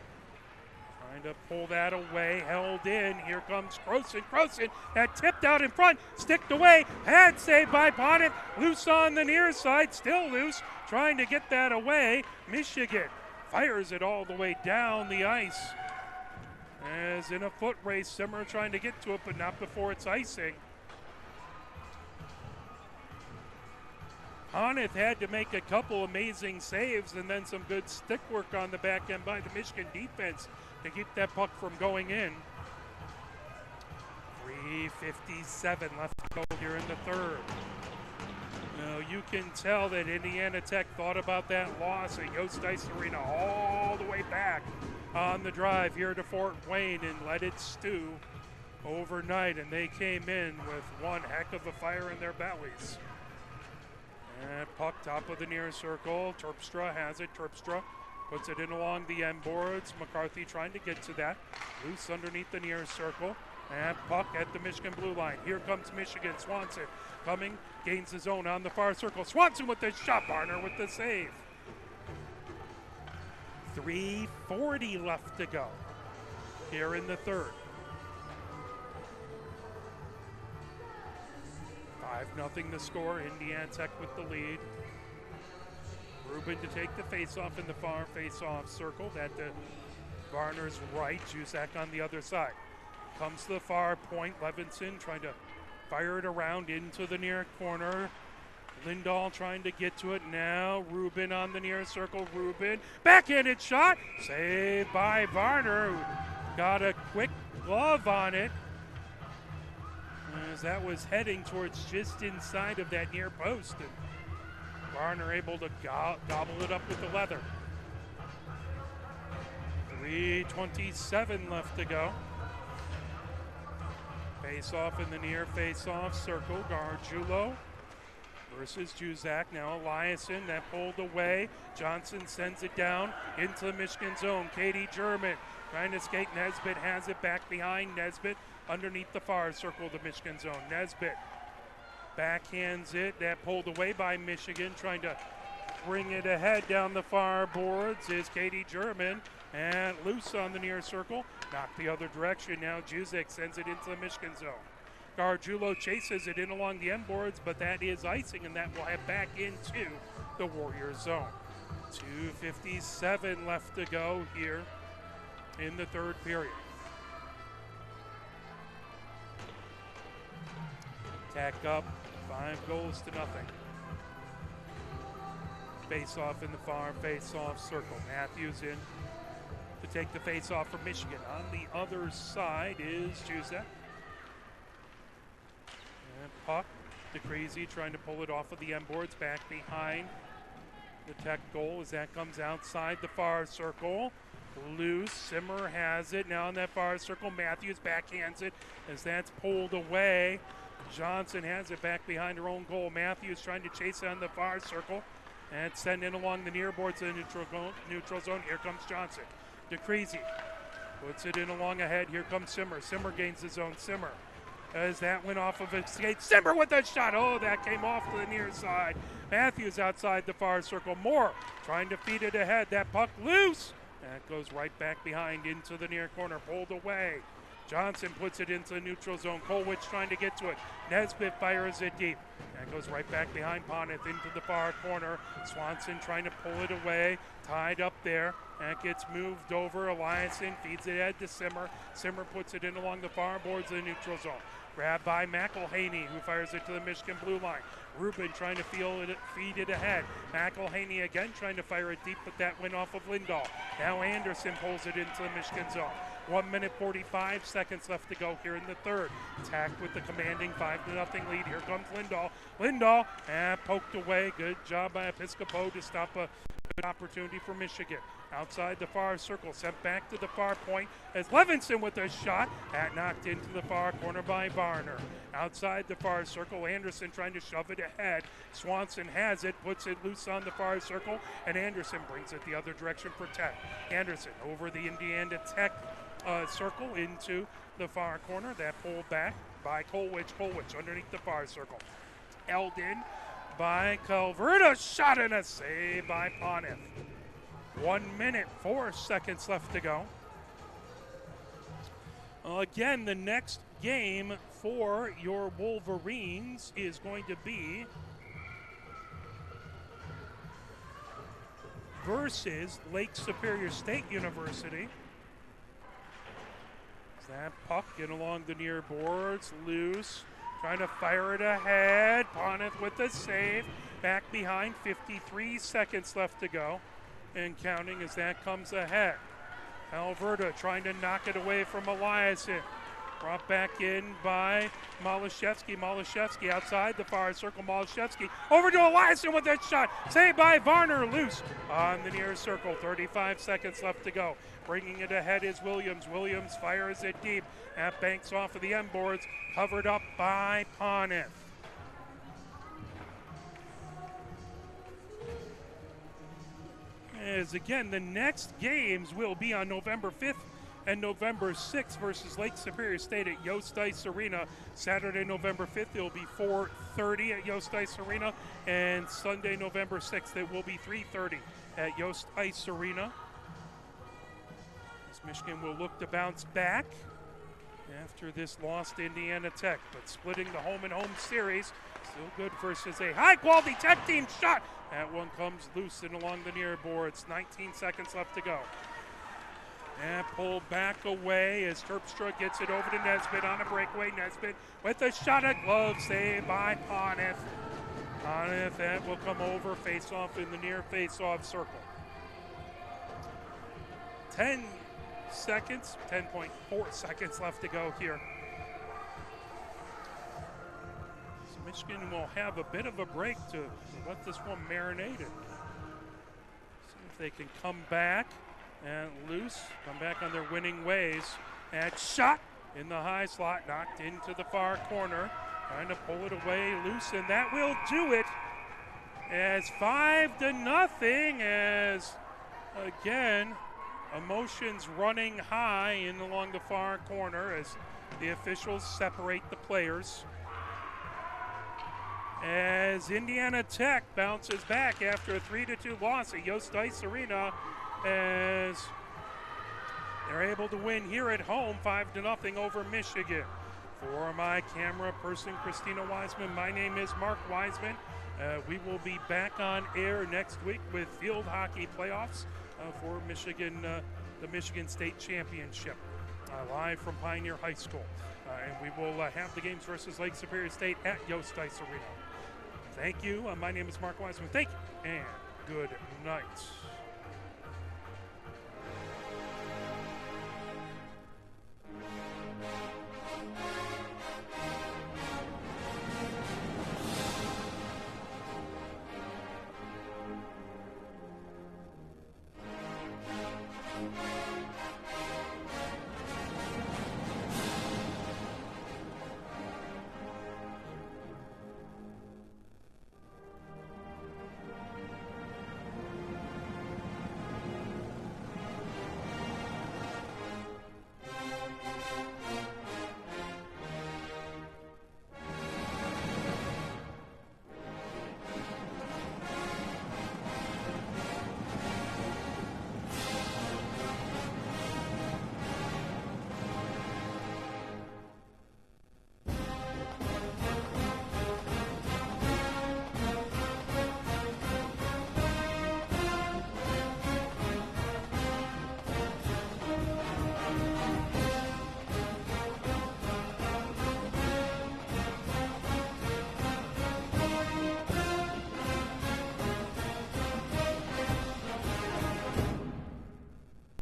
Trying to pull that away. Held in. Here comes Croson. Croson that tipped out in front. Sticked away. Pad save by Bonnet. Loose on the near side. Still loose. Trying to get that away. Michigan fires it all the way down the ice. As in a foot race, Simmer trying to get to it, but not before it's icing. Honeth had to make a couple amazing saves and then some good stick work on the back end by the Michigan defense to keep that puck from going in. 3:57 left to go here in the third. Now you can tell that Indiana Tech thought about that loss at Yost Ice Arena all the way back on the drive here to Fort Wayne and let it stew overnight, and they came in with one heck of a fire in their bellies. And puck top of the near circle. Terpstra has it. Terpstra puts it in along the end boards. McCarthy trying to get to that. Loose underneath the near circle. And puck at the Michigan blue line. Here comes Michigan. Swanson coming, gains his own on the far circle. Swanson with the shot. Varner with the save. 3:40 left to go here in the third. 5-0 the score. Indiana Tech with the lead. Rubin to take the faceoff in the far faceoff circle. That to Varner's right. Juzak on the other side. Comes to the far point. Levinson trying to fire it around into the near corner. Lindahl trying to get to it now. Rubin on the near circle. Rubin. Backhanded shot. Saved by Varner, who got a quick glove on it, as that was heading towards just inside of that near post. And Varner able to gobble it up with the leather. 3:27 left to go. Face-off in the near face-off circle. Gargiulo versus Juzak. Now Eliasson, that pulled away. Johnson sends it down into the Michigan zone. Katie German trying to skate. Nesbitt has it back behind. Nesbitt underneath the far circle of the Michigan zone. Nesbitt backhands it. That pulled away by Michigan. Trying to bring it ahead down the far boards is Katie German. And loose on the near circle. Knocked the other direction. Now Juzak sends it into the Michigan zone. Gargiulo chases it in along the end boards, but that is icing, and that will head back into the Warriors zone. 2:57 left to go here in the third period. Tech up, 5-0. Face-off in the far face-off circle. Matthews in to take the face-off for Michigan. On the other side is Juzak. And puck, DeCreasy trying to pull it off of the end boards, back behind the Tech goal as that comes outside the far circle. Loose, Simmer has it now in that far circle. Matthews backhands it as that's pulled away. Johnson has it back behind her own goal. Matthews trying to chase it on the far circle and send it along the near boards to the neutral zone. Here comes Johnson. DeCreasy puts it in along ahead. Here comes Simmer. Simmer gains his own. Simmer as that went off of his skate. Simmer with a shot. Oh, that came off to the near side. Matthews outside the far circle. Moore trying to feed it ahead. That puck loose. That goes right back behind into the near corner. Pulled away. Johnson puts it into the neutral zone. Kolwich trying to get to it. Nesbitt fires it deep. That goes right back behind Poneth into the far corner. Swanson trying to pull it away. Tied up there. That gets moved over. Eliasson feeds it ahead to Simmer. Simmer puts it in along the far boards of the neutral zone. Grabbed by McElhaney, who fires it to the Michigan blue line. Rubin trying to feed it ahead. McElhaney again trying to fire it deep, but that went off of Lindahl. Now Anderson pulls it into the Michigan zone. 1 minute 45 seconds left to go here in the third. Attacked with the commanding 5-0 lead. Here comes Lindahl. Lindahl poked away. Good job by Episcopo to stop a good opportunity for Michigan. Outside the far circle, sent back to the far point as Levinson with a shot. That knocked into the far corner by Varner. Outside the far circle, Anderson trying to shove it ahead. Swanson has it, puts it loose on the far circle, and Anderson brings it the other direction for Tech. Anderson over the Indiana Tech circle into the far corner. That pulled back by Kolwich. Kolwich underneath the far circle. Held in by Calverta. Shot and a save by Poneth. 1 minute, 4 seconds left to go. Again, the next game for your Wolverines is going to be versus Lake Superior State University. That puck in along the near boards, loose, trying to fire it ahead. Poneth with the save, back behind, 53 seconds left to go, and counting as that comes ahead. Alberta trying to knock it away from Eliasson. Brought back in by Malashevsky. Malashevsky outside the far circle. Malashevsky over to Eliasson with that shot. Saved by Varner. Loose on the near circle. 35 seconds left to go. Bringing it ahead is Williams. Williams fires it deep. That banks off of the end boards. Covered up by Poneth. As again, the next games will be on November 5th and November 6th versus Lake Superior State at Yost Ice Arena. Saturday, November 5th, it will be 4:30 at Yost Ice Arena. And Sunday, November 6th, it will be 3:30 at Yost Ice Arena. As Michigan will look to bounce back after this loss to Indiana Tech. But splitting the home and home series, still good versus a high-quality Tech team shot. That one comes loose and along the near boards. 19 seconds left to go. And pulled back away as Terpstra gets it over to Nesbitt on a breakaway. Nesbitt with a shot at glove save by Poneth. Poneth, that will come over, face-off in the near face-off circle. 10 seconds, 10.4 seconds left to go here. So Michigan will have a bit of a break to let this one marinate it. See if they can come back. And loose, come back on their winning ways. And shot in the high slot, knocked into the far corner. Trying to pull it away loose, and that will do it. As 5-0, as again, emotions running high in along the far corner as the officials separate the players. As Indiana Tech bounces back after a 3-2 loss at Yost Ice Arena, as they're able to win here at home 5-0 over Michigan. For my camera person, Christina Wiseman, my name is Mark Wiseman. We will be back on air next week with field hockey playoffs for Michigan, the Michigan State Championship, live from Pioneer High School. And we will have the games versus Lake Superior State at Yost Ice Arena. Thank you. My name is Mark Wiseman. Thank you, and good night.